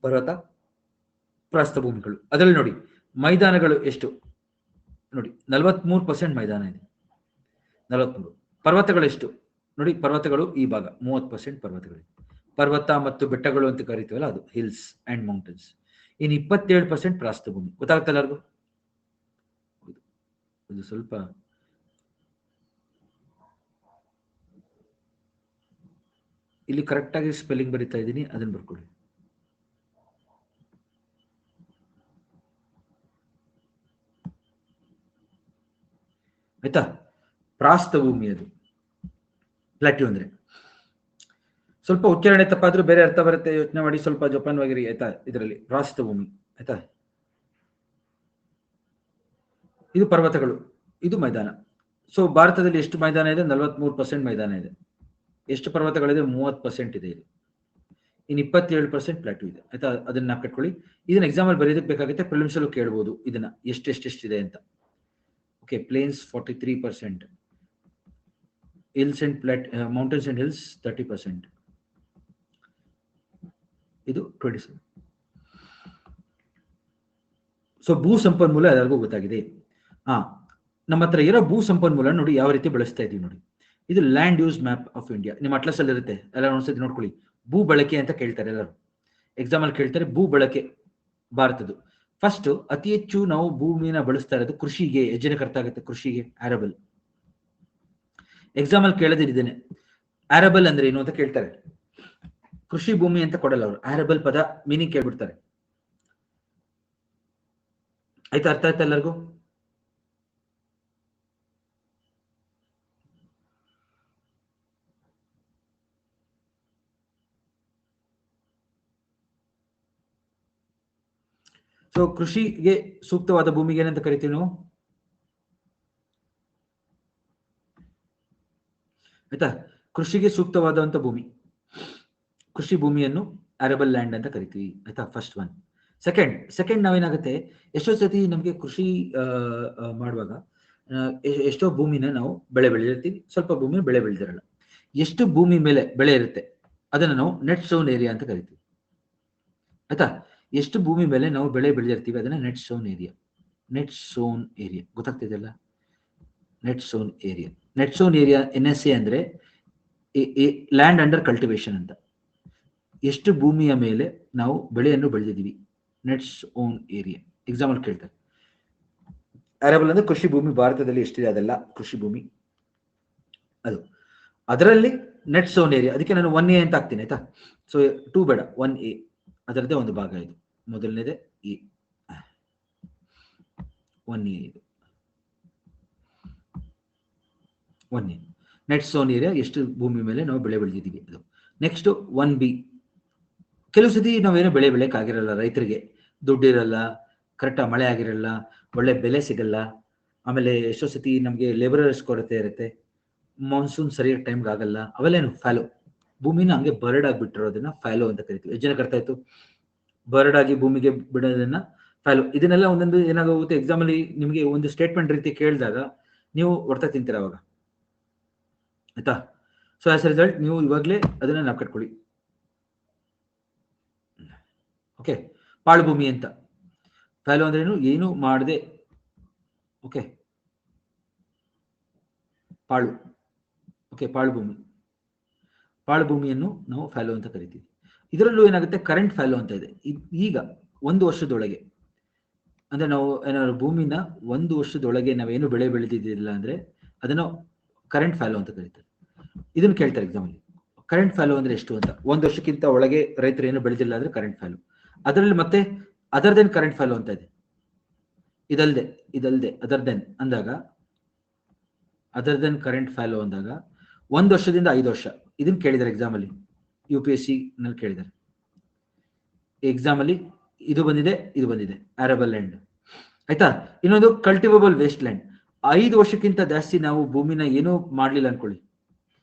ಪರ್ವತ, ಪ್ರಾಸ್ಥಭೂಮಿಗಳು. ಅದರಲ್ಲಿ ನೋಡಿ, ಮೈದಾನಗಳು ಎಷ್ಟು ನೋಡಿ, 43% ಮೈದಾನ ಇದೆ, 43. ಪರ್ವತಗಳು ಎಷ್ಟು ನೋಡಿ, ಪರ್ವತಗಳು ಈ ಭಾಗ 30% ಪರ್ವತಗಳು. ಪರ್ವತ ಮತ್ತು ಬೆಟ್ಟಗಳು ಅಂತ ಕರಿತೀವಲ್ಲ, ಅದು ಹಿಲ್ಸ್ ಅಂಡ್ ಮೌಂಟೇನ್ಸ್. ಇನ್ನು 27% ಪ್ರಾಸ್ಥಭೂಮಿ. ಗೊತ್ತಾಗ್ತಾ ಎಲ್ಲರಿಗೂ? ಇದು ಸ್ವಲ್ಪ ಇಲ್ಲಿ ಕರೆಕ್ಟ್ ಆಗಿ ಸ್ಪೆಲ್ಲಿಂಗ್ ಬರೀತಾ ಇದ್ದೀನಿ, ಅದನ್ನ ಬರ್ಕೊಳ್ಳಿ ಆಯ್ತಾ. ಪ್ರಾಸ್ಥಭೂಮಿ ಅದು ಪ್ಲಾಟ್ಯೂ ಅಂದ್ರೆ. ಸ್ವಲ್ಪ ಉಚ್ಚಾರಣೆ ತಪ್ಪಾದ್ರೂ ಬೇರೆ ಅರ್ಥ ಬರುತ್ತೆ, ಯೋಚನೆ ಮಾಡಿ, ಸ್ವಲ್ಪ ಜೋಪಾನವಾಗಿರಿ ಆಯ್ತಾ. ಇದರಲ್ಲಿ ಪ್ರಾಸ್ಥಭೂಮಿ ಆಯ್ತಾ. ಇದು ಪರ್ವತಗಳು, ಇದು ಮೈದಾನ. ಸೊ ಭಾರತದಲ್ಲಿ ಎಷ್ಟು ಮೈದಾನ ಇದೆ? 43% ಮೈದಾನ ಇದೆ. ಎಷ್ಟು ಪರ್ವತಗಳಿದೆ? 30% ಇದೆ ಇದು. ಇನ್ನು 27% ಪ್ಲಾಟ್ಯೂ ಇದೆ ಆಯ್ತಾ. ಅದನ್ನ ಕಟ್ಕೊಳ್ಳಿ. ಇದನ್ನ ಎಕ್ಸಾಮ್ ಅಲ್ಲಿ ಬರೆಯೋದಕ್ಕೆ ಬೇಕಾಗುತ್ತೆ, ಪ್ರಿಲಿಮ್ಸ್ ಅಲ್ಲೂ ಕೇಳಬಹುದು ಇದನ್ನ, ಎಷ್ಟೆಷ್ಟಿದೆ ಅಂತ. Okay, plains 43%, hills and mountains and hills 30%, ಇದು 27. ಸೊ ಭೂ ಸಂಪನ್ಮೂಲ ಎಲ್ಲರಿಗೂ ಗೊತ್ತಾಗಿದೆ. ನಮ್ಮ ಹತ್ರ ಇರೋ ಭೂ ಸಂಪನ್ಮೂಲ ನೋಡಿ ಯಾವ ರೀತಿ ಬಳಸ್ತಾ ಇದೀವಿ ನೋಡಿ. ಇದು land use map of India, ನಿಮ್ಮ ಅಟ್ಲಸ್ ಅಲ್ಲಿ ಇರುತ್ತೆ, ಎಲ್ಲ ಒಂದ್ಸತಿ ನೋಡ್ಕೊಳ್ಳಿ. ಭೂ ಬಳಕೆ ಅಂತ ಕೇಳ್ತಾರೆ ಎಲ್ಲರೂ ಎಕ್ಸಾಮ್ ಅಲ್ಲಿ ಕೇಳ್ತಾರೆ. ಭೂ ಬಳಕೆ ಭಾರತದ್ದು ಫಸ್ಟ್ ಅತಿ ಹೆಚ್ಚು ನಾವು ಭೂಮಿನ ಬಳಸ್ತಾ ಇರೋದು ಕೃಷಿಗೆ. ಜನಕ್ಕೆ ಅರ್ಥ ಆಗುತ್ತೆ ಕೃಷಿಗೆ. ಆರಬಲ್ ಎಕ್ಸಾಮ್ ಅಲ್ಲಿ ಕೇಳದಿದ್ದೇನೆ, ಆರಬಲ್ ಅಂದ್ರೆ ಏನು ಅಂತ ಕೇಳ್ತಾರೆ. ಕೃಷಿ ಭೂಮಿ ಅಂತ ಕೊಡಲ್ಲ ಅವರು, ಆರಬಲ್ ಪದ ಮೀನಿಂಗ್ ಕೇಳ್ಬಿಡ್ತಾರೆ ಆಯ್ತಾ. ಅರ್ಥ ಆಯ್ತಾ ಎಲ್ಲರಿಗೂ? ಸೊ ಕೃಷಿಗೆ ಸೂಕ್ತವಾದ ಭೂಮಿಗೆ ಏನಂತ ಕರಿತೀವಿ ನಾವು ಆಯ್ತಾ. ಕೃಷಿಗೆ ಸೂಕ್ತವಾದಂತ ಭೂಮಿ, ಕೃಷಿ ಭೂಮಿಯನ್ನು ಅರಬಲ್ ಲ್ಯಾಂಡ್ ಅಂತ ಕರಿತೀವಿ ಆಯ್ತಾ. First one. ಸೆಕೆಂಡ್ ನಾವೇನಾಗುತ್ತೆ, ಎಷ್ಟೋ ಸತಿ ನಮಗೆ ಕೃಷಿ ಮಾಡುವಾಗ ಎಷ್ಟೋ ಭೂಮಿನ ನಾವು ಬೆಳೆ ಬೆಳೆದಿರ್ತೀವಿ, ಸ್ವಲ್ಪ ಭೂಮಿ ಬೆಳೆ ಬೆಳೆದಿರಲ್ಲ. ಎಷ್ಟು ಭೂಮಿ ಮೇಲೆ ಬೆಳೆ ಇರುತ್ತೆ ಅದನ್ನ ನಾವು ನೆಟ್ ಸೋನ್ ಏರಿಯಾ ಅಂತ ಕರಿತೀವಿ ಆಯ್ತಾ. ಎಷ್ಟು ಭೂಮಿ ಮೇಲೆ ನಾವು ಬೆಳೆ ಬೆಳೆದಿರ್ತೀವಿ ಅದನ್ನ ನೆಟ್ ಸೋನ್ ಏರಿಯಾ ಗೊತ್ತಾಗ್ತಿದೆಯಲ್ಲ. ನೆಟ್ ಸೋನ್ ಏರಿಯಾ NSA ಅಂದ್ರೆ ಲ್ಯಾಂಡ್ ಅಂಡರ್ ಕಲ್ಟಿವೇಶನ್ ಅಂತ. ಎಷ್ಟು ಭೂಮಿಯ ಮೇಲೆ ನಾವು ಬೆಳೆಯನ್ನು ಬೆಳೆದಿದ್ದೀವಿ, ನೆಟ್ಸ್ ಓನ್ ಏರಿಯಾ. ಎಕ್ಸಾಂಪಲ್ ಕೇಳ್ತಾರೆ, ಅರೇಬಲ್ ಅಂದ್ರೆ ಕೃಷಿ ಭೂಮಿ ಭಾರತದಲ್ಲಿ ಎಷ್ಟಿದೆ ಅದೆಲ್ಲ ಕೃಷಿ ಭೂಮಿ, ಅದು ಅದರಲ್ಲಿ ನೆಟ್ಸ್ ಓನ್ ಏರಿಯಾ. ಅದಕ್ಕೆ ನಾನು 1A ಅಂತ ಹಾಕ್ತೀನಿ ಆಯ್ತಾ. ಸೊ 2 ಬೇಡ, 1A ಅದರದ್ದೇ ಒಂದು ಭಾಗ ಇದು. ಮೊದಲನೇದೇ ಎ, 1A ಇದು 1A ನೆಟ್ಸ್ ಓನ್ ಏರಿಯಾ, ಎಷ್ಟು ಭೂಮಿ ಮೇಲೆ ನಾವು ಬೆಳೆ ಬೆಳೆದಿದ್ದೀವಿ ಅದು. ನೆಕ್ಸ್ಟ್ 1B, ಕೆಲವು ಸತಿ ನಾವೇನೋ ಬೆಳೆ ಬೆಳೆಯಕ್ಕಾಗಿರಲ್ಲ, ರೈತರಿಗೆ ದುಡ್ಡಿರಲ್ಲ, ಕರೆಕ್ಟಾಗಿ ಮಳೆ ಆಗಿರಲ್ಲ, ಒಳ್ಳೆ ಬೆಲೆ ಸಿಗಲ್ಲ, ಆಮೇಲೆ ಎಷ್ಟೋ ಸತಿ ನಮಗೆ ಲೇಬರರ್ಸ್ ಕೊರತೆ ಇರುತ್ತೆ, ಮಾನ್ಸೂನ್ ಸರಿಯಾದ ಟೈಮ್ಗೆ ಆಗಲ್ಲ, ಅವೆಲ್ಲೇನು ಫ್ಯಾಲೋ, ಭೂಮಿನ ಹಂಗೆ ಬರ್ಡ್ ಆಗಿಬಿಟ್ಟಿರೋದನ್ನ ಫ್ಯಾಲೋ ಅಂತ ಕರಿತೀವಿ. ಎಷ್ಟು ಜನಕ್ಕೆ ಅರ್ಥ ಆಯ್ತು? ಬರ್ಡ್ ಆಗಿ ಭೂಮಿಗೆ ಬಿಡೋದನ್ನ ಫ್ಯಾಲೋ. ಇದನ್ನೆಲ್ಲ ಒಂದೊಂದು ಏನಾಗುತ್ತೆ, ಎಕ್ಸಾಮ್ ಅಲ್ಲಿ ನಿಮಗೆ ಒಂದು ಸ್ಟೇಟ್ಮೆಂಟ್ ರೀತಿ ಕೇಳಿದಾಗ ನೀವು ಹೊಡ್ತಾ ತಿಂತೀರ ಅವಾಗ ಆಯ್ತಾ. ಸೊ ಆಸ್ ಎ ರಿಸಲ್ಟ್ ನೀವು ಇವಾಗಲೇ ಅದನ್ನ ನಾವು ಕಟ್ಕೊಳ್ಳಿ. ಓಕೆ, ಪಾಳು ಭೂಮಿ ಅಂತ. ಫ್ಯಾಲೋ ಅಂದ್ರೆ ಏನು ಮಾಡದೆ, ಓಕೆ, ಪಾಳು. ಓಕೆ, ಪಾಳು ಭೂಮಿಯನ್ನು ನಾವು ಫ್ಯಾಲೋ ಅಂತ ಕರಿತೀವಿ. ಇದರಲ್ಲೂ ಏನಾಗುತ್ತೆ, ಕರೆಂಟ್ ಫ್ಯಾಲೋ ಅಂತ ಇದೆ. ಈಗ 1 ವರ್ಷದೊಳಗೆ ಅಂದ್ರೆ ನಾವು ಏನಾದ್ರು ಭೂಮಿನ 1 ವರ್ಷದೊಳಗೆ ನಾವೇನು ಬೆಳೆ ಬೆಳೆದಿದ್ದಿಲ್ಲ ಅಂದ್ರೆ ಅದನ್ನು ಕರೆಂಟ್ ಫ್ಯಾಲೋ ಅಂತ ಕರೀತಾರೆ. ಇದನ್ನು ಕೇಳ್ತಾರೆ ಎಕ್ಸಾಮ್ ಅಲ್ಲಿ, ಕರೆಂಟ್ ಫ್ಯಾಲೋ ಅಂದ್ರೆ ಎಷ್ಟು ಅಂತ. 1 ವರ್ಷಕ್ಕಿಂತ ಒಳಗೆ ರೈತರು ಏನು ಬೆಳೆದಿಲ್ಲ ಅಂದ್ರೆ ಕರೆಂಟ್ ಫ್ಯಾಲೋ. ಅದರಲ್ಲಿ ಮತ್ತೆ ಅದರ್ದೆನ್ ಕರೆಂಟ್ ಫ್ಯಾಲೋ ಅಂತ ಇದೆ. ಇದಲ್ದೆ ಅದರ್ದೆನ್ ಅಂದಾಗ, ಅದರ್ದೆನ್ ಕರೆಂಟ್ ಫ್ಯಾಲೋ ಅಂದಾಗ 1 ವರ್ಷದಿಂದ 5 ವರ್ಷ, ಇದನ್ನ ಕೇಳಿದ್ದಾರೆ ಎಕ್ಸಾಮ್ ಅಲ್ಲಿ, UPSC ನಲ್ಲಿ ಕೇಳಿದ್ದಾರೆ ಎಕ್ಸಾಮ್ ಅಲ್ಲಿ. ಇದು ಬಂದಿದೆ ಅರೇಬಲ್ ಲ್ಯಾಂಡ್ ಆಯ್ತಾ. ಇನ್ನೊಂದು ಕಲ್ಟಿವೇಬಲ್ ವೇಸ್ಟ್ ಲ್ಯಾಂಡ್. 5 ವರ್ಷಕ್ಕಿಂತ ಜಾಸ್ತಿ ನಾವು ಭೂಮಿನ ಏನೂ ಮಾಡ್ಲಿಲ್ಲ ಅನ್ಕೊಳ್ಳಿ,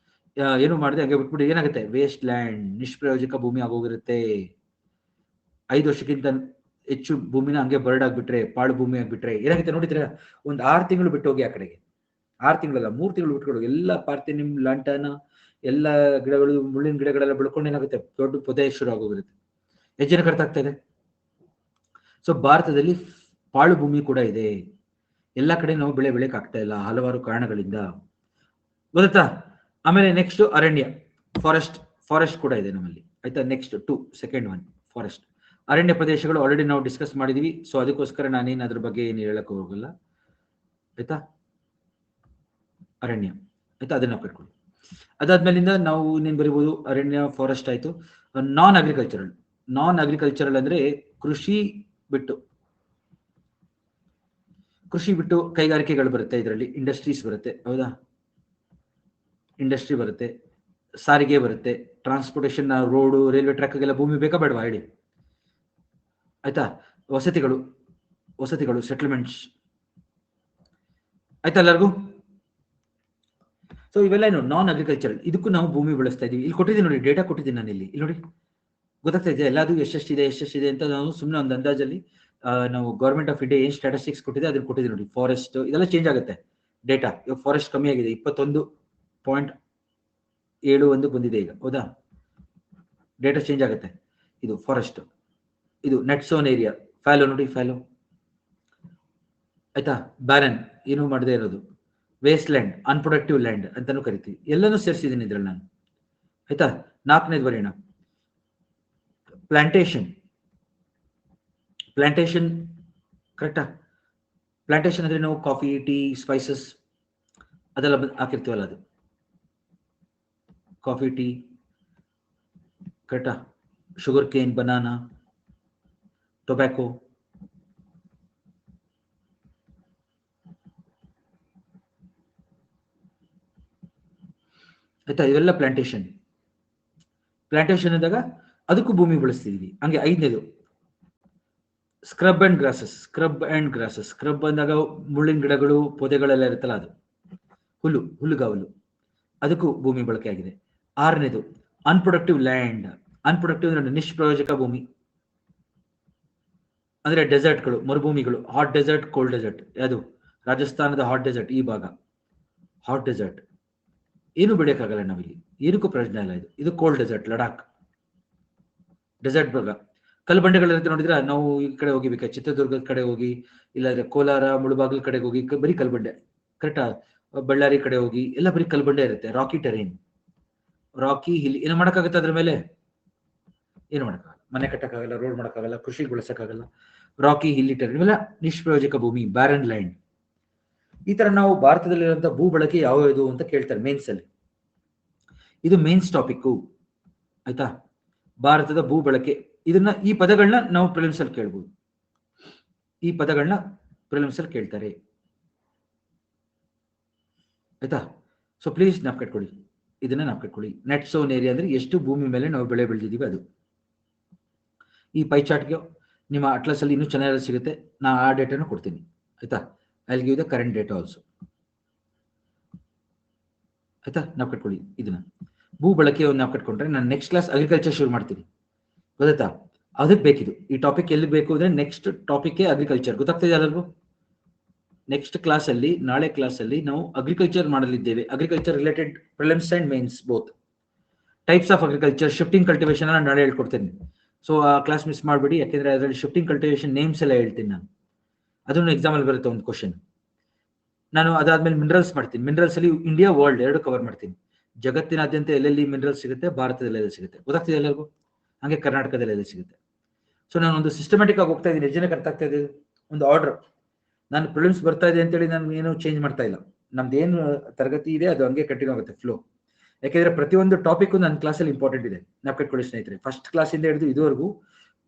ಏನು ಮಾಡದೆ ಹಂಗೆ ಬಿಟ್ಬಿಟ್ಟು ಏನಾಗುತ್ತೆ, ವೇಸ್ಟ್ ಲ್ಯಾಂಡ್, ನಿಷ್ಪ್ರಯೋಜಕ ಭೂಮಿ ಆಗೋಗಿರುತ್ತೆ. 5 ವರ್ಷಕ್ಕಿಂತ ಹೆಚ್ಚು ಭೂಮಿನ ಹಂಗೆ ಬರ್ಡ್ ಆಗ್ಬಿಟ್ರೆ, ಪಾಳು ಭೂಮಿ ಆಗ್ಬಿಟ್ರೆ ಏನಾಗುತ್ತೆ ನೋಡಿದ್ರೆ, ಒಂದು 6 ತಿಂಗಳು ಬಿಟ್ಟು ಹೋಗಿ ಆ ಕಡೆಗೆ, 6 ತಿಂಗಳಲ್ಲ 3 ತಿಂಗಳು ಬಿಟ್ಕೊಂಡು ಎಲ್ಲ ಪಾರ್ಥೆನಿಯಂ, ಲಾಂಟಾನ, ಎಲ್ಲ ಗಿಡಗಳು, ಮುಳ್ಳಿನ ಗಿಡಗಳೆಲ್ಲ ಬೆಳ್ಕೊಂಡು ಏನಾಗುತ್ತೆ, ದೊಡ್ಡ ಪೊದೆ ಶುರು ಆಗೋಗಿರುತ್ತೆ. ಎಷ್ಟು ಜನಕ್ಕೆ ಅರ್ಥ ಆಗ್ತಾ ಇದೆ? ಸೊ ಭಾರತದಲ್ಲಿ ಪಾಳು ಭೂಮಿ ಕೂಡ ಇದೆ, ಎಲ್ಲ ಕಡೆ ನಾವು ಬೆಳೆ ಬೆಳೆಯಕ್ಕೆ ಆಗ್ತಾ ಇಲ್ಲ ಹಲವಾರು ಕಾರಣಗಳಿಂದ, ಗೊತ್ತಾ. ಆಮೇಲೆ ನೆಕ್ಸ್ಟ್ ಅರಣ್ಯ, ಫಾರೆಸ್ಟ್ ಕೂಡ ಇದೆ ನಮ್ಮಲ್ಲಿ ಆಯ್ತಾ. Next 2, second one forest. ಅರಣ್ಯ ಪ್ರದೇಶಗಳು ಆಲ್ರೆಡಿ ನಾವು ಡಿಸ್ಕಸ್ ಮಾಡಿದೀವಿ, ಸೊ ಅದಕ್ಕೋಸ್ಕರ ನಾನೇನು ಅದ್ರ ಬಗ್ಗೆ ಏನು ಹೇಳಕ್ ಹೋಗಲ್ಲ ಆಯ್ತಾ. ಅರಣ್ಯ ಆಯ್ತಾ, ಅದನ್ನ ಕಟ್ಕೊಳ್ಳಿ. ಅದಾದ್ಮೇಲಿಂದ ನಾವು ಇನ್ನೇನು ಬರೀಬಹುದು, ಅರಣ್ಯ, ಫಾರೆಸ್ಟ್ ಆಯ್ತು. ನಾನ್ ಅಗ್ರಿಕಲ್ಚರಲ್ ಅಂದ್ರೆ ಕೃಷಿ ಬಿಟ್ಟು ಕೈಗಾರಿಕೆಗಳು ಬರುತ್ತೆ, ಇದರಲ್ಲಿ ಇಂಡಸ್ಟ್ರೀಸ್ ಬರುತ್ತೆ, ಹೌದಾ. ಇಂಡಸ್ಟ್ರಿ ಬರುತ್ತೆ, ಸಾರಿಗೆ ಬರುತ್ತೆ, ಟ್ರಾನ್ಸ್ಪೋರ್ಟೇಷನ್, ರೋಡು, ರೈಲ್ವೆ ಟ್ರ್ಯಾಕ್ಗೆಲ್ಲ ಭೂಮಿ ಬೇಕಾ ಬೇಡವಾ ಹೇಳಿ ಆಯ್ತಾ. ವಸತಿಗಳು ಸೆಟಲ್ಮೆಂಟ್ಸ್ ಆಯ್ತಾ ಎಲ್ಲರಿಗೂ. ಸೊ ಇವೆಲ್ಲ ಏನು ನಾನ್ ಅಗ್ರಿಕಲ್ಚರಲ್, ಇದಕ್ಕೂ ನಾವು ಭೂಮಿ ಬಳಸ್ತಾ ಇದೀವಿ. ಇಲ್ಲಿ ಕೊಟ್ಟಿದ್ದೀನಿ ನೋಡಿ, ಡೇಟಾ ಕೊಟ್ಟಿದ್ದೀನಿ ನಾನು ಇಲ್ಲಿ ನೋಡಿ, ಗೊತ್ತಾಗ್ತಾ ಇದೆ ಎಲ್ಲದು ಎಷ್ಟೆಷ್ಟಿದೆ ಅಂತ. ನಾವು ಸುಮ್ಮನೆ ಒಂದು ಅಂದಾಜಲ್ಲಿ ನಾವು ಗೌರ್ಮೆಂಟ್ ಆಫ್ ಇಂಡಿಯಾ ಏನ್ ಸ್ಟಾಟಿಸ್ಟಿಕ್ಸ್ ಕೊಟ್ಟಿದೆ ಅದನ್ನ ಕೊಟ್ಟಿದ್ದೀವಿ ನೋಡಿ. ಫಾರೆಸ್ಟ್ ಇದೆಲ್ಲ ಚೇಂಜ್ ಆಗುತ್ತೆ ಡೇಟಾ. ಇವಾಗ ಫಾರೆಸ್ಟ್ ಕಮ್ಮಿ ಆಗಿದೆ, 21.71 ಬಂದಿದೆ ಈಗ, ಹೌದಾ. ಡೇಟಾ ಚೇಂಜ್ ಆಗುತ್ತೆ. ಇದು ಫಾರೆಸ್ಟ್, ಇದು ನೆಟ್ ಝೋನ್ ಏರಿಯಾ. ಫ್ಯಾಲೋ ನೋಡಿ, ಫ್ಯಾಲೋ ಆಯ್ತಾ. ಬ್ಯಾರನ್, ಏನು ಮಾಡದೇ ಇರೋದು. ವೇಸ್ಟ್ ಲ್ಯಾಂಡ್, ಅನ್ಪ್ರೊಡಕ್ಟಿವ್ ಲ್ಯಾಂಡ್ ಅಂತಾನು ಕರಿತೀವಿ. ಎಲ್ಲನೂ ಸೇರಿಸಿದ್ದೀನಿ ಇದ್ರಲ್ಲಿ ನಾನು ಆಯ್ತಾ. 4ನೇದು ಬರೆಯೋಣ, ಪ್ಲಾಂಟೇಶನ್ ಕರೆಕ್ಟಾ. ಪ್ಲಾಂಟೇಶನ್ ಅಂದ್ರೆ ನಾವು ಕಾಫಿ, ಟೀ, ಸ್ಪೈಸಸ್ ಅದೆಲ್ಲ ಹಾಕಿರ್ತೀವಲ್ಲ, ಅದು ಕಾಫಿ, ಟೀ ಕರೆಕ್ಟಾ. ಶುಗರ್ ಕೇನ್, ಬನಾನಾ, ಟೊಬ್ಯಾಕೊ ಆಯ್ತಾ. ಇವೆಲ್ಲ ಪ್ಲಾಂಟೇಶನ್ ಅಂದಾಗ ಅದಕ್ಕೂ ಭೂಮಿ ಬಳಸ್ತಿದೀವಿ. ಹಂಗೆ 5ನೇದು ಸ್ಕ್ರಬ್ ಅಂಡ್ ಗ್ರಾಸಸ್. ಸ್ಕ್ರಬ್ ಅಂದಾಗ ಮುಳ್ಳಿನ ಗಿಡಗಳು, ಪೊದೆಗಳೆಲ್ಲ ಇರುತ್ತಲ್ಲ, ಅದು ಹುಲ್ಲುಗಾವಲು, ಅದಕ್ಕೂ ಭೂಮಿ ಬಳಕೆ ಆಗಿದೆ. 6ನೇದು ಅನ್ಪ್ರೊಡಕ್ಟಿವ್ ಲ್ಯಾಂಡ್. ಅನ್ಪ್ರೊಡಕ್ಟಿವ್ ಅಂದ್ರೆ ನಿಷ್ಪ್ರಯೋಜಕ ಭೂಮಿ ಅಂದ್ರೆ ಡೆಸರ್ಟ್ಗಳು, ಮರುಭೂಮಿಗಳು, ಹಾಟ್ ಡೆಸರ್ಟ್, ಕೋಲ್ಡ್ ಡೆಸರ್ಟ್. ಯಾವುದು ರಾಜಸ್ಥಾನದ ಹಾಟ್ ಡೆಸರ್ಟ್, ಈ ಭಾಗ ಹಾಟ್ ಡೆಸರ್ಟ್, ಏನು ಬೆಳೆಯಕ್ಕಾಗಲ್ಲ ನಾವಿಲ್ಲಿ, ಏನಕ್ಕೂ ಪ್ರಯೋಜನ ಇಲ್ಲ. ಇದು ಕೋಲ್ಡ್ ಡೆಸರ್ಟ್, ಲಡಾಖ್ ಡೆಸರ್ಟ್ ಭಾಗ. ಕಲ್ಲು ಬಂಡೆಗಳಿರುತ್ತೆ ನೋಡಿದ್ರೆ, ನಾವು ಈ ಕಡೆ ಹೋಗಿಬೇಕಾ, ಚಿತ್ರದುರ್ಗದ ಕಡೆ ಹೋಗಿ, ಇಲ್ಲಾಂದ್ರೆ ಕೋಲಾರ ಮುಳುಬಾಗಿಲು ಕಡೆಗೆ ಹೋಗಿ ಬರೀ ಕಲ್ಬಂಡೆ, ಕರೆಕ್ಟಾ? ಬಳ್ಳಾರಿ ಕಡೆ ಹೋಗಿ ಎಲ್ಲ ಬರೀ ಕಲ್ಬಂಡೆ ಇರುತ್ತೆ. Rocky terrain, rocky hill. ಏನು ಮಾಡೋಕ್ಕಾಗುತ್ತೆ ಅದ್ರ ಮೇಲೆ? ಏನು ಮಾಡೋಕ್ಕಾಗಲ್ಲ. ಮನೆ ಕಟ್ಟಕ್ಕಾಗಲ್ಲ, ರೋಡ್ ಮಾಡೋಕ್ಕಾಗಲ್ಲ, ಕೃಷಿ ಬೆಳೆಸಕ್ಕಾಗಲ್ಲ. ರಾಕಿ ಹಿಲ್ಲಿ ಟೆರೈನ್ ಇವೆಲ್ಲ ನಿಷ್ಪ್ರಯೋಜಕ ಭೂಮಿ, ಬ್ಯಾರನ್ ಲ್ಯಾಂಡ್. ಈ ತರ ನಾವು ಭಾರತದಲ್ಲಿರುವಂತಹ ಭೂ ಬಳಕೆ ಯಾವ್ಯಾವುದು ಅಂತ ಕೇಳ್ತಾರೆ ಮೇನ್ಸ್ ಅಲ್ಲಿ. ಇದು ಮೇನ್ಸ್ ಟಾಪಿಕ್ ಆಯ್ತಾ. ಭಾರತದ ಭೂ ಬಳಕೆ, ಇದನ್ನ ಈ ಪದಗಳನ್ನ ನಾವು ಪ್ರಿಲಿಮ್ಸ್ ಅಲ್ಲಿ ಕೇಳ್ಬೋದು. ಈ ಪದಗಳನ್ನ ಪ್ರಿಲಿಮ್ಸ್ ಅಲ್ಲಿ ಕೇಳ್ತಾರೆ ಆಯ್ತಾ. ಸೊ ಪ್ಲೀಸ್ ನಾಪ್ಕಟ್ಕೊಳ್ಳಿ, ಇದನ್ನ ನಾಪ್ಕಟ್ಕೊಳ್ಳಿ. ನೆಟ್ ಸೋನ್ ಏರಿಯಾ ಅಂದ್ರೆ ಎಷ್ಟು ಭೂಮಿ ಮೇಲೆ ನಾವು ಬೆಳೆ ಬೆಳೆದಿದ್ದೀವಿ ಅದು. ಈ ಪೈ ಚಾರ್ಟ್ಗೆ ನಿಮ್ಮ ಅಟ್ಲಸ್ ಅಲ್ಲಿ ಇನ್ನೂ ಚೆನ್ನಾಗಿ ಸಿಗುತ್ತೆ. ನಾ ಆ ಡೇಟಾನು ಕೊಡ್ತೀನಿ ಆಯ್ತಾ. I give the current data also ಆಯ್ತಾ. ನಾವು ಕಟ್ಕೊಳ್ಳಿ ಇದನ್ನ. ಭೂ ಬಳಕೆ ನಾವು ಕಟ್ಕೊಂಡ್ರೆ ನಾನು ನೆಕ್ಸ್ಟ್ ಕ್ಲಾಸ್ ಅಗ್ರಿಕಲ್ಚರ್ ಶುರು ಮಾಡ್ತೀನಿ, ಗೊತ್ತಾಯ್ತಾ? ಅದಕ್ಕೆ ಬೇಕಿದು ಈ ಟಾಪಿಕ್. ಎಲ್ಲಿ ಬೇಕು ಅಂದ್ರೆ ನೆಕ್ಸ್ಟ್ ಟಾಪಿಕ್ ಅಗ್ರಿಕಲ್ಚರ್. ಗೊತ್ತಾಗ್ತಿದೆ ಎಲ್ಲರಿಗೂ? ನೆಕ್ಸ್ಟ್ ಕ್ಲಾಸ್ ಅಲ್ಲಿ, ನಾಳೆ ಕ್ಲಾಸ್ ಅಲ್ಲಿ ನಾವು ಅಗ್ರಿಕಲ್ಚರ್ ಮಾಡಲಿದ್ದೇವೆ. Agriculture related prelims and mains both types of agriculture. Shifting cultivation ನಾಳೆ ಹೇಳ್ಕೊಡ್ತೇನೆ. ಸೊ ಆ ಕ್ಲಾಸ್ ಮಿಸ್ ಮಾಡಬೇಡಿ, ಯಾಕೆಂದ್ರೆ ಅದರಲ್ಲಿ ಶಿಫ್ಟಿಂಗ್ ಕಲ್ಟಿವೇಶನ್ ನೇಮ್ಸ್ ಎಲ್ಲ ಹೇಳ್ತೀನಿ ನಾನು. ಅದನ್ನು ಎಕ್ಸಾಮ್ ಅಲ್ಲಿ ಬರುತ್ತೆ ಒಂದು ಕ್ವಶನ್. ನಾನು ಅದಾದ್ಮೇಲೆ ಮಿನರಲ್ಸ್ ಮಾಡ್ತೀನಿ. ಮಿನರಲ್ಸ್ ಅಲ್ಲಿ ಇಂಡಿಯಾ ವರ್ಲ್ಡ್ ಎರಡು ಕವರ್ ಮಾಡ್ತೀನಿ. ಜಗತ್ತಿನಾದ್ಯಂತ ಎಲ್ಲೆಲ್ಲಿ ಮಿನರಲ್ಸ್ ಸಿಗುತ್ತೆ, ಭಾರತದಲ್ಲಿ ಎಲ್ಲ ಸಿಗುತ್ತೆ. ಗೊತ್ತಾಗ್ತಿದೆ ಎಲ್ಲರಿಗೂ? ಹಾಗೆ ಕರ್ನಾಟಕದಲ್ಲಿ ಎಲ್ಲ ಸಿಗುತ್ತೆ. ಸೊ ನಾನು ಒಂದು ಸಿಸ್ಟಮ್ಯಾಟಿಕ್ ಆಗಿ ಹೋಗ್ತಾ ಇದ್ದೀನಿ. ಜನಕ್ಕೆ ಅರ್ಥ ಆಗ್ತಾ ಇದೆ, ಒಂದು ಆರ್ಡರ್. ನಾನು ಪ್ರಿಲಿಮ್ಸ್ ಬರ್ತಾ ಇದೆ ಅಂತೇಳಿ ನಾನು ಏನು ಚೇಂಜ್ ಮಾಡ್ತಾ ಇಲ್ಲ. ನಮ್ದು ಏನು ತರಗತಿ ಇದೆ ಅದು ಹಂಗೆ ಕಂಟಿನ್ಯೂ ಆಗುತ್ತೆ ಫ್ಲೋ. ಯಾಕೆಂದ್ರೆ ಪ್ರತಿಯೊಂದು ಟಾಪಿಕ್ ನನ್ನ ಕ್ಲಾಸಲ್ಲಿ ಇಂಪಾರ್ಟೆಂಟ್ ಇದೆ. ನಾವು ಕಟ್ಕೊಳ್ಳಿ ಸ್ನೇಹಿತರೆ, ಫಸ್ಟ್ ಕ್ಲಾಸಿಂದ ಹಿಡಿದು ಇದುವರೆಗೂ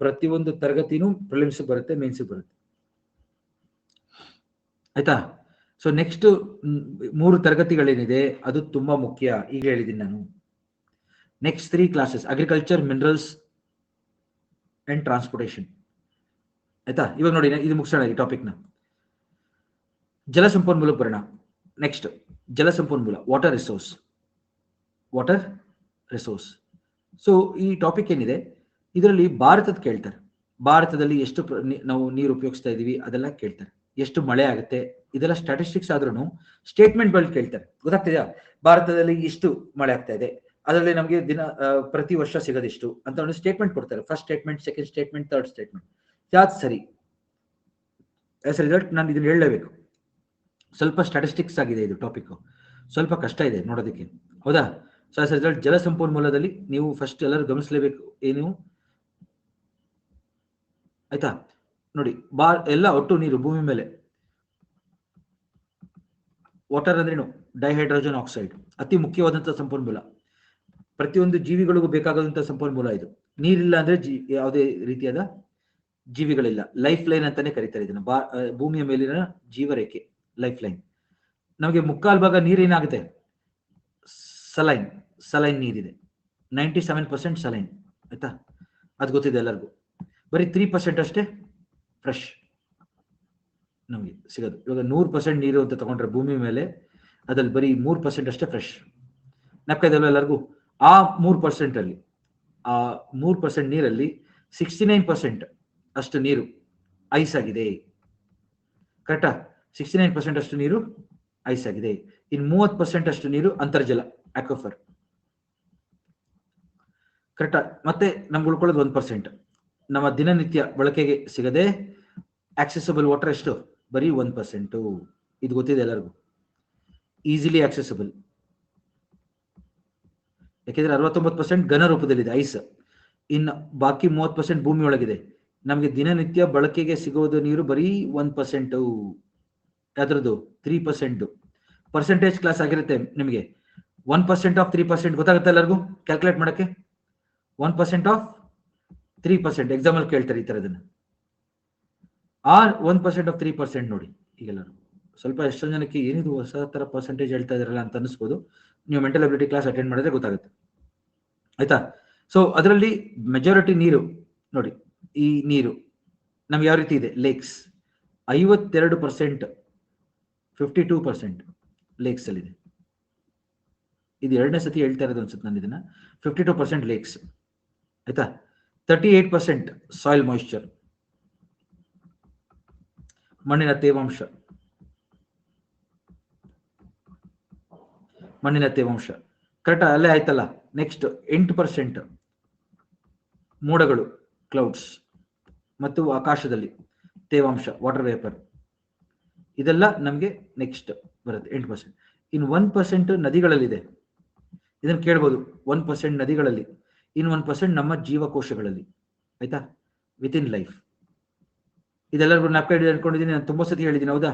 ಪ್ರತಿಯೊಂದು ತರಗತಿನೂ ಪ್ರಿಲಿಮ್ಸ್ ಬರುತ್ತೆ, ಮೇನ್ಸ್ ಬರುತ್ತೆ ಆಯ್ತಾ. ಸೊ ನೆಕ್ಸ್ಟ್ 3 ತರಗತಿಗಳೇನಿದೆ ಅದು ತುಂಬಾ ಮುಖ್ಯ. ಈಗ ಹೇಳಿದ್ದೀನಿ ನಾನು. Next 3 classes agriculture, minerals and transportation ಆಯ್ತಾ. ಇವಾಗ ನೋಡಿ, ಇದು ಮುಗಿಸೋಣ ಈ ಟಾಪಿಕ್ನ. ಜಲಸಂಪನ್ಮೂಲಕ್ಕೆ ಬರೋಣ. ನೆಕ್ಸ್ಟ್ ಜಲಸಂಪನ್ಮೂಲ, water resource. Water resource. So ಈ ಟಾಪಿಕ್ ಏನಿದೆ ಇದರಲ್ಲಿ ಭಾರತದ ಕೇಳ್ತಾರೆ. ಭಾರತದಲ್ಲಿ ಎಷ್ಟು ನಾವು ನೀರು ಉಪಯೋಗಿಸ್ತಾ ಇದೀವಿ ಅದೆಲ್ಲ ಕೇಳ್ತಾರೆ. ಎಷ್ಟು ಮಳೆ ಆಗುತ್ತೆ ಇದೆಲ್ಲ ಸ್ಟಾಟಿಸ್ಟಿಕ್ಸ್ ಆದ್ರೂ ಸ್ಟೇಟ್ಮೆಂಟ್ ಗಳು ಕೇಳ್ತಾರೆ. ಗೊತ್ತಾಗ್ತಿದೆಯಾ? ಭಾರತದಲ್ಲಿ ಇಷ್ಟು ಮಳೆ ಆಗ್ತಾ ಇದೆ, ಅದರಲ್ಲಿ ನಮಗೆ ದಿನ ಪ್ರತಿ ವರ್ಷ ಸಿಗೋದಿಷ್ಟು ಅಂತ ಒಂದು ಸ್ಟೇಟ್ಮೆಂಟ್ ಕೊಡ್ತಾರೆ. First statement, second statement, third statement. ಯಾವ್ದು ಸರಿ? ಆಸ್ ರಿಸಲ್ಟ್ ನಾನು ಇದನ್ನ ಹೇಳಲೇಬೇಕು. ಸ್ವಲ್ಪ ಸ್ಟಾಟಿಸ್ಟಿಕ್ಸ್ ಆಗಿದೆ ಇದು ಟಾಪಿಕ್, ಸ್ವಲ್ಪ ಕಷ್ಟ ಇದೆ ನೋಡೋದಕ್ಕೆ, ಹೌದಾ? ಸೊ ಆಸ್ ರಿಸಲ್ಟ್ ಜಲಸಂಪನ್ಮೂಲದಲ್ಲಿ ನೀವು ಫಸ್ಟ್ ಎಲ್ಲರೂ ಗಮನಿಸಲೇಬೇಕು ಏನು ಆಯ್ತಾ. ನೋಡಿ, ಎಲ್ಲ ಒಟ್ಟು ನೀರು ಭೂಮಿ ಮೇಲೆ. ವಾಟರ್ ಅಂದ್ರೇನು? ಡೈಹೈಡ್ರೋಜನ್ ಆಕ್ಸೈಡ್, ಅತಿ ಮುಖ್ಯವಾದಂತಹ ಸಂಪನ್ಮೂಲ. ಪ್ರತಿಯೊಂದು ಜೀವಿಗಳಿಗೂ ಬೇಕಾದಂತಹ ಸಂಪನ್ಮೂಲ ಇದು. ನೀರಿಲ್ಲ ಅಂದ್ರೆ ಯಾವುದೇ ರೀತಿಯಾದ ಜೀವಿಗಳಿಲ್ಲ. ಲೈಫ್ ಲೈನ್ ಅಂತಾನೆ ಕರೀತಾರೆ ಇದನ್ನ. ಭೂಮಿಯ ಮೇಲಿನ ಜೀವರೇಖೆ, ಲೈಫ್ ಲೈನ್. ನಮಗೆ ಮುಕ್ಕಾಲು ಭಾಗ ನೀರೇನಾಗುತ್ತೆ? ಸಲೈನ್ ನೀರಿದೆ. 97% ಸಲೈನ್ ಆಯ್ತಾ. ಅದು ಗೊತ್ತಿದೆ ಎಲ್ಲರಿಗೂ. ಬರೀ 3% ಅಷ್ಟೇ ಫ್ರೆಶ್ ನಮಗೆ ಸಿಗೋದು. ಇವಾಗ 100% ನೀರು ಅಂತ ತಗೊಂಡ್ರೆ ಭೂಮಿ ಮೇಲೆ ಅದ್ರಲ್ಲಿ ಬರೀ 3% ಅಷ್ಟೇ ಫ್ರೆಶ್. ನಕ್ಕದಲ್ಲ ಎಲ್ಲರಿಗೂ? ಆ 3% ಅಲ್ಲಿ, ಆ 3% ನೀರಲ್ಲಿ 69% ಅಷ್ಟು ನೀರು ಐಸ್ ಆಗಿದೆ. ಕರೆಕ್ಟಾ? 69% ಅಷ್ಟು ನೀರು ಐಸ್ ಆಗಿದೆ. ಇನ್ನು 30% ಅಷ್ಟು ನೀರು ಅಂತರ್ಜಲ, ಆಕ್ವಾಫರ್. ಕರೆಕ್ಟಾ? ಮತ್ತೆ ನಮ್ಗೆ ಉಳ್ಕೊಳ್ಳೋದು 1%. ನಮ್ಮ ದಿನನಿತ್ಯ ಬಳಕೆಗೆ ಸಿಗದೆ ಆಕ್ಸೆಸಬಲ್ ವಾಟರ್ ಎಷ್ಟು? ಬರೀ 1%. ಇದು ಗೊತ್ತಿದೆ ಎಲ್ಲರಿಗೂ. Easily accessible. ಯಾಕೆಂದ್ರೆ 69% ಘನ ರೂಪದಲ್ಲಿದೆ ಐಸ್. ಇನ್ನು ಬಾಕಿ 30% ಭೂಮಿ ಒಳಗಿದೆ. ನಮಗೆ ದಿನನಿತ್ಯ ಬಳಕೆಗೆ ಸಿಗೋದು ನೀರು ಬರೀ 1%. ಯಾವ್ದ್ರದ್ದು? 3%. ಪರ್ಸೆಂಟೇಜ್ ಕ್ಲಾಸ್ ಆಗಿರುತ್ತೆ ನಿಮಗೆ. 1% ಆಫ್ 3% ಗೊತ್ತಾಗುತ್ತೆ ಎಲ್ಲರಿಗೂ ಕ್ಯಾಲ್ಕುಲೇಟ್ ಮಾಡಕ್ಕೆ? 1% ಆಫ್ 3% ಎಕ್ಸಾಮ್ ಅಲ್ಲಿ ಕೇಳ್ತಾರೆ ಈ ತರದನ್ನ. ಆ 1% ಆಫ್ 3% ನೋಡಿ ಈಗೆಲ್ಲರೂ ಸ್ವಲ್ಪ ಎಷ್ಟೊಂದು ಜನಕ್ಕೆ ಏನಿದು ಹೊಸ ತರ ಪರ್ಸೆಂಟೇಜ್ ಹೇಳ್ತಾ ಇದಾರಲ್ಲ ಅಂತ ಅನಿಸ್ಬೋದು. ನೀವು ಮೆಂಟಲ್ ಅಬಿಲಿಟಿ ಕ್ಲಾಸ್ ಅಟೆಂಡ್ ಮಾಡಿದ್ರೆ ಗೊತ್ತಾಗುತ್ತೆ ಆಯ್ತಾ. ಸೊ ಅದರಲ್ಲಿ ಮೆಜಾರಿಟಿ ನೀರು ನೋಡಿ, ಈ ನೀರು ನಮ್ಗೆ ಯಾವ ರೀತಿ ಇದೆ? ಲೇಕ್ಸ್ 52%, 52% ಲೇಕ್ಸ್ ಅಲ್ಲಿ ಇದೆ. ಇದು ಎರಡನೇ ಸತಿ ಹೇಳ್ತಾ ಇರೋದು ಅನ್ಸುತ್ತೆ ನಾನು ಇದನ್ನ. 52% ಲೇಕ್ಸ್ ಆಯ್ತಾ. 38% ಸಾಯಿಲ್ ಮಾಯಿಶ್ಚರ್, ಮಣ್ಣಿನ ತೇವಾಂಶ, ಕರೆಕ್ಟಾ, ಅಲ್ಲೇ ಆಯ್ತಲ್ಲ. ನೆಕ್ಸ್ಟ್ 8% ಮೋಡಗಳು, ಕ್ಲೌಡ್ಸ್, ಮತ್ತು ಆಕಾಶದಲ್ಲಿ ತೇವಾಂಶ, ವಾಟರ್ ವೇಪರ್, ಇದೆಲ್ಲ ನಮಗೆ ನೆಕ್ಸ್ಟ್ ಬರುತ್ತೆ 8%. ಇನ್ನು 1% ನದಿಗಳಲ್ಲಿದೆ. ಇದನ್ನು ಕೇಳ್ಬೋದು, 1% ನದಿಗಳಲ್ಲಿ, ಇನ್ನು 1% ನಮ್ಮ ಜೀವಕೋಶಗಳಲ್ಲಿ. ಆಯ್ತಾ, ವಿತ್ ಇನ್ ಲೈಫ್. ಇದೆಲ್ಲರಿಗೂ ಜ್ಞಾಪಕ ಅನ್ಕೊಂಡಿದ್ದೀನಿ, ನಾನು ತುಂಬಾ ಸತಿ ಹೇಳಿದ್ದೀನಿ, ಹೌದಾ.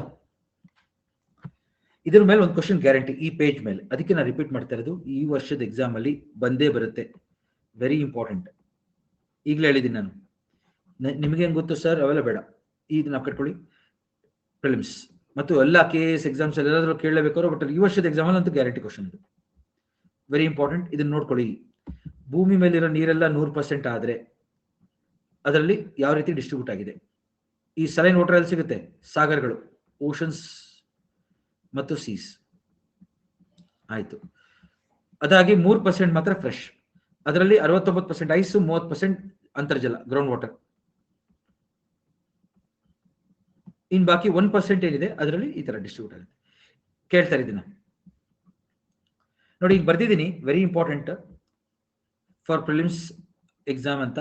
ಇದ್ರ ಮೇಲೆ ಒಂದು ಕ್ವಶನ್ ಗ್ಯಾರಂಟಿ ಈ ಪೇಜ್ ಮೇಲೆ, ಅದಕ್ಕೆ ನಾನು ರಿಪೀಟ್ ಮಾಡ್ತಾ ಇರೋದು. ಈ ವರ್ಷದ ಎಕ್ಸಾಮ್ ಅಲ್ಲಿ ಬಂದೇ ಬರುತ್ತೆ, ವೆರಿ ಇಂಪಾರ್ಟೆಂಟ್. ಈಗಲೇ ಹೇಳಿದ್ದೀನಿ ನಾನು. ನಿಮಗೆ ಹೆಂಗ್ ಗೊತ್ತು ಸರ್, ಅವೆಲ್ಲ ಬೇಡ, ಇದನ್ನ ಕಟ್ಕೊಳ್ಳಿ. ಪ್ರಿಲಿಮ್ಸ್ ಮತ್ತು ಎಲ್ಲ KS ಎಕ್ಸಾಮ್ಸ್ ಎಲ್ಲಾದ್ರೂ ಕೇಳಲೇಬೇಕಾದ್ರು, ಬಟ್ ಈ ವರ್ಷದ ಎಕ್ಸಾಮ್ ಅಲ್ಲಿ ಅಂತೂ ಗ್ಯಾರಂಟಿ ಕ್ವಶನ್ ಇದು, ವೆರಿ ಇಂಪಾರ್ಟೆಂಟ್. ಇದನ್ನ ನೋಡ್ಕೊಳ್ಳಿ. ಭೂಮಿ ಮೇಲಿರೋ ನೀರೆಲ್ಲ 100% ಆದ್ರೆ ಅದರಲ್ಲಿ ಯಾವ ರೀತಿ ಡಿಸ್ಟ್ರಿಬ್ಯೂಟ್ ಆಗಿದೆ? ಈ ಸಲೈನ್ ವಾಟರ್ ಅಲ್ಲಿ ಸಿಗುತ್ತೆ, ಸಾಗರಗಳು, ಓಷನ್ಸ್ ಮತ್ತು ಸೀಸ್. ಆಯ್ತು. ಅದಾಗಿ 3% ಮಾತ್ರ ಫ್ರೆಶ್, ಅದರಲ್ಲಿ 69% ಐಸ್, 30% ಅಂತರ್ಜಲ, ಗ್ರೌಂಡ್ ವಾಟರ್. ಇನ್ ಬಾಕಿ 1% ಏನಿದೆ ಅದರಲ್ಲಿ ಈ ತರ ಡಿಸ್ಟ್ರಿಬ್ಯೂಟ್ ಆಗುತ್ತೆ. ಕೇಳ್ತಾರೆ ಇದನ್ನ ನೋಡಿ, ಈಗ ಬರ್ದಿದ್ದೀನಿ, very important for prelims exam ಅಂತ.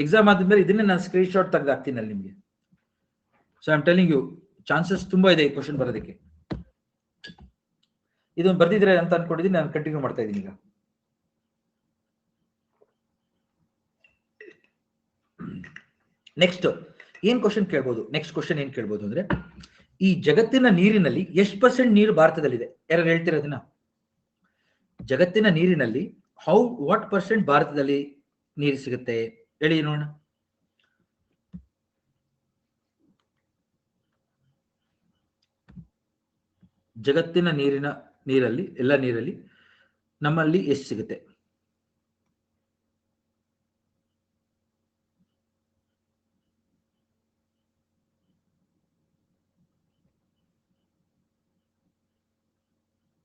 ಎಕ್ಸಾಮ್ ಆದ್ಮೇಲೆ ಇದನ್ನೇ ನಾನು ಸ್ಕ್ರೀನ್ ಶಾಟ್ ತೆಗೆದು ಹಾಕ್ತೀನಿ ಅಲ್ಲಿ ನಿಮಗೆ. So I am telling you, chances ತುಂಬಾ ಇದೆ ಈ ಕ್ವಶನ್ ಬರೋದಕ್ಕೆ. ಇದನ್ನು ಬರ್ದಿದ್ರೆ ಅಂತ ಅನ್ಕೊಂಡಿದ್ದೀನಿ, ನಾನು ಕಂಟಿನ್ಯೂ ಮಾಡ್ತಾ ಇದ್ದೀನಿ ಈಗ. ನೆಕ್ಸ್ಟ್ ಏನ್ ಕ್ವಶನ್ ಕೇಳ್ಬೋದು? ನೆಕ್ಸ್ಟ್ ಕ್ವಶನ್ ಏನ್ ಕೇಳ್ಬೋದು ಅಂದ್ರೆ, ಈ ಜಗತ್ತಿನ ನೀರಿನಲ್ಲಿ ಎಷ್ಟು % ನೀರು ಭಾರತದಲ್ಲಿದೆ? ಯಾರು ಹೇಳ್ತೀರಾ ಅದನ್ನ? ಜಗತ್ತಿನ ನೀರಿನಲ್ಲಿ ವಾಟ್ % ಭಾರತದಲ್ಲಿ ನೀರು ಸಿಗುತ್ತೆ ಹೇಳಿ ನೋಡೋಣ. ಜಗತ್ತಿನ ನೀರಲ್ಲಿ ಎಲ್ಲ ನೀರಲ್ಲಿ ನಮ್ಮಲ್ಲಿ ಎಷ್ಟು ಸಿಗುತ್ತೆ?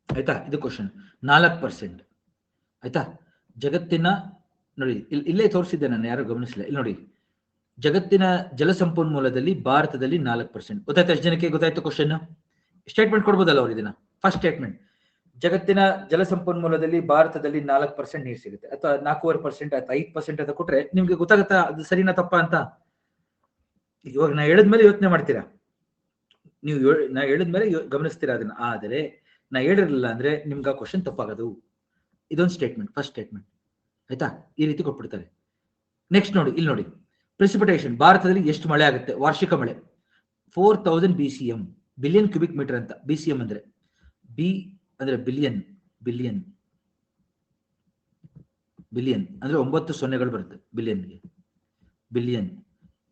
ಆಯ್ತಾ, ಇದು ಕ್ವಶನ್. 4%. ಆಯ್ತಾ, ಜಗತ್ತಿನ ನೋಡಿ, ಇಲ್ಲೇ ತೋರಿಸಿದ್ದೆ ನಾನು, ಯಾರು ಗಮನಿಸಿಲ್ಲ. ಇಲ್ಲಿ ನೋಡಿ, ಜಗತ್ತಿನ ಜಲಸಂಪನ್ಮೂಲದಲ್ಲಿ ಭಾರತದಲ್ಲಿ 4%. ಗೊತ್ತಾಯ್ತು? ಎಷ್ಟು ಜನಕ್ಕೆ ಗೊತ್ತಾಯ್ತು ಕ್ವಶನ್? ಸ್ಟೇಟ್ಮೆಂಟ್ ಕೊಡ್ಬೋದಲ್ಲ ಅವ್ರು ಇದನ್ನ? ಫಸ್ಟ್ ಸ್ಟೇಟ್ಮೆಂಟ್, ಜಗತ್ತಿನ ಜಲಸಂಪನ್ಮೂಲದಲ್ಲಿ ಭಾರತದಲ್ಲಿ 4% ನೀರು ಸಿಗುತ್ತೆ, ಅಥವಾ 4.5% ಅಥವಾ 5% ಅಂತ ಕೊಟ್ರೆ ನಿಮ್ಗೆ ಗೊತ್ತಾಗುತ್ತಾ ಅದು ಸರಿನಾ ತಪ್ಪಾ ಅಂತ? ಇವಾಗ ನಾ ಹೇಳಿದ್ಮೇಲೆ ಯೋಚನೆ ಮಾಡ್ತೀರಾ ನೀವು, ನಾ ಹೇಳಿದ್ಮೇಲೆ ಗಮನಿಸ್ತೀರಾ ಅದನ್ನ. ಆದರೆ ನಾ ಹೇಳಿರಲಿಲ್ಲ ಅಂದ್ರೆ ನಿಮ್ಗೆ ಆ ಕ್ವಶನ್ ತಪ್ಪಾಗೋದು. ಇದೊಂದು ಸ್ಟೇಟ್ಮೆಂಟ್, ಫಸ್ಟ್ ಸ್ಟೇಟ್ಮೆಂಟ್. ಆಯ್ತಾ, ಈ ರೀತಿ ಕೊಟ್ಬಿಡ್ತಾರೆ. ನೆಕ್ಸ್ಟ್ ನೋಡಿ, ಇಲ್ಲಿ ನೋಡಿ, ಪ್ರೆಸಿಪಿಟೇಷನ್, ಭಾರತದಲ್ಲಿ ಎಷ್ಟು ಮಳೆ ಆಗುತ್ತೆ? ವಾರ್ಷಿಕ ಮಳೆ 4000 BCM, ಬಿಲಿಯನ್ ಕ್ಯೂಬಿಕ್ ಮೀಟರ್ ಅಂತ. BCM ಅಂದ್ರೆ ಅಂದ್ರೆ ಬಿಲಿಯನ್ ಅಂದ್ರೆ 9 ಸೊನ್ನೆಗಳು ಬರುತ್ತೆ ಬಿಲಿಯನ್ಗೆ. ಬಿಲಿಯನ್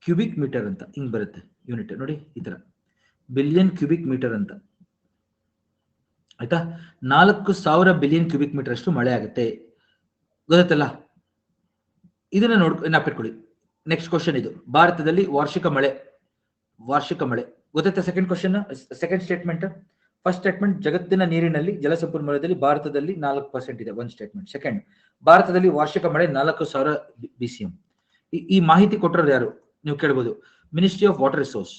ಕ್ಯೂಬಿಕ್ ಮೀಟರ್ ಅಂತ ಹಿಂಗ್ ಬರುತ್ತೆ ಯೂನಿಟ್ ನೋಡಿ, ಈ ತರ ಬಿಲಿಯನ್ ಕ್ಯೂಬಿಕ್ ಮೀಟರ್ ಅಂತ. ಆಯ್ತಾ, 4000 ಬಿಲಿಯನ್ ಕ್ಯೂಬಿಕ್ ಮೀಟರ್ ಅಷ್ಟು ಮಳೆ ಆಗುತ್ತೆ, ಗೊತ್ತಲ್ಲ? ಇದನ್ನ ನೆನಪಿಟ್ಕೊಳ್ಳಿ. ನೆಕ್ಸ್ಟ್ ಕ್ವಶನ್ ಇದು, ಭಾರತದಲ್ಲಿ ವಾರ್ಷಿಕ ಮಳೆ ಗೊತ್ತಾಯ್ತಾ? Second question, second statement. First statement, ಜಗತ್ತಿನ ನೀರಿನಲ್ಲಿ ಜಲಸಂಪನ್ಮೂಲದಲ್ಲಿ ಭಾರತದಲ್ಲಿ 4% ಇದೆ, ಒಂದು ಸ್ಟೇಟ್ಮೆಂಟ್. ಸೆಕೆಂಡ್, ಭಾರತದಲ್ಲಿ ವಾರ್ಷಿಕ ಮಳೆ 4000 BCM. ಈ ಮಾಹಿತಿ ಕೊಟ್ಟರು ಯಾರು ನೀವು ಕೇಳ್ಬೋದು? ಮಿನಿಸ್ಟ್ರಿ ಆಫ್ ವಾಟರ್ ರಿಸೋರ್ಸ್,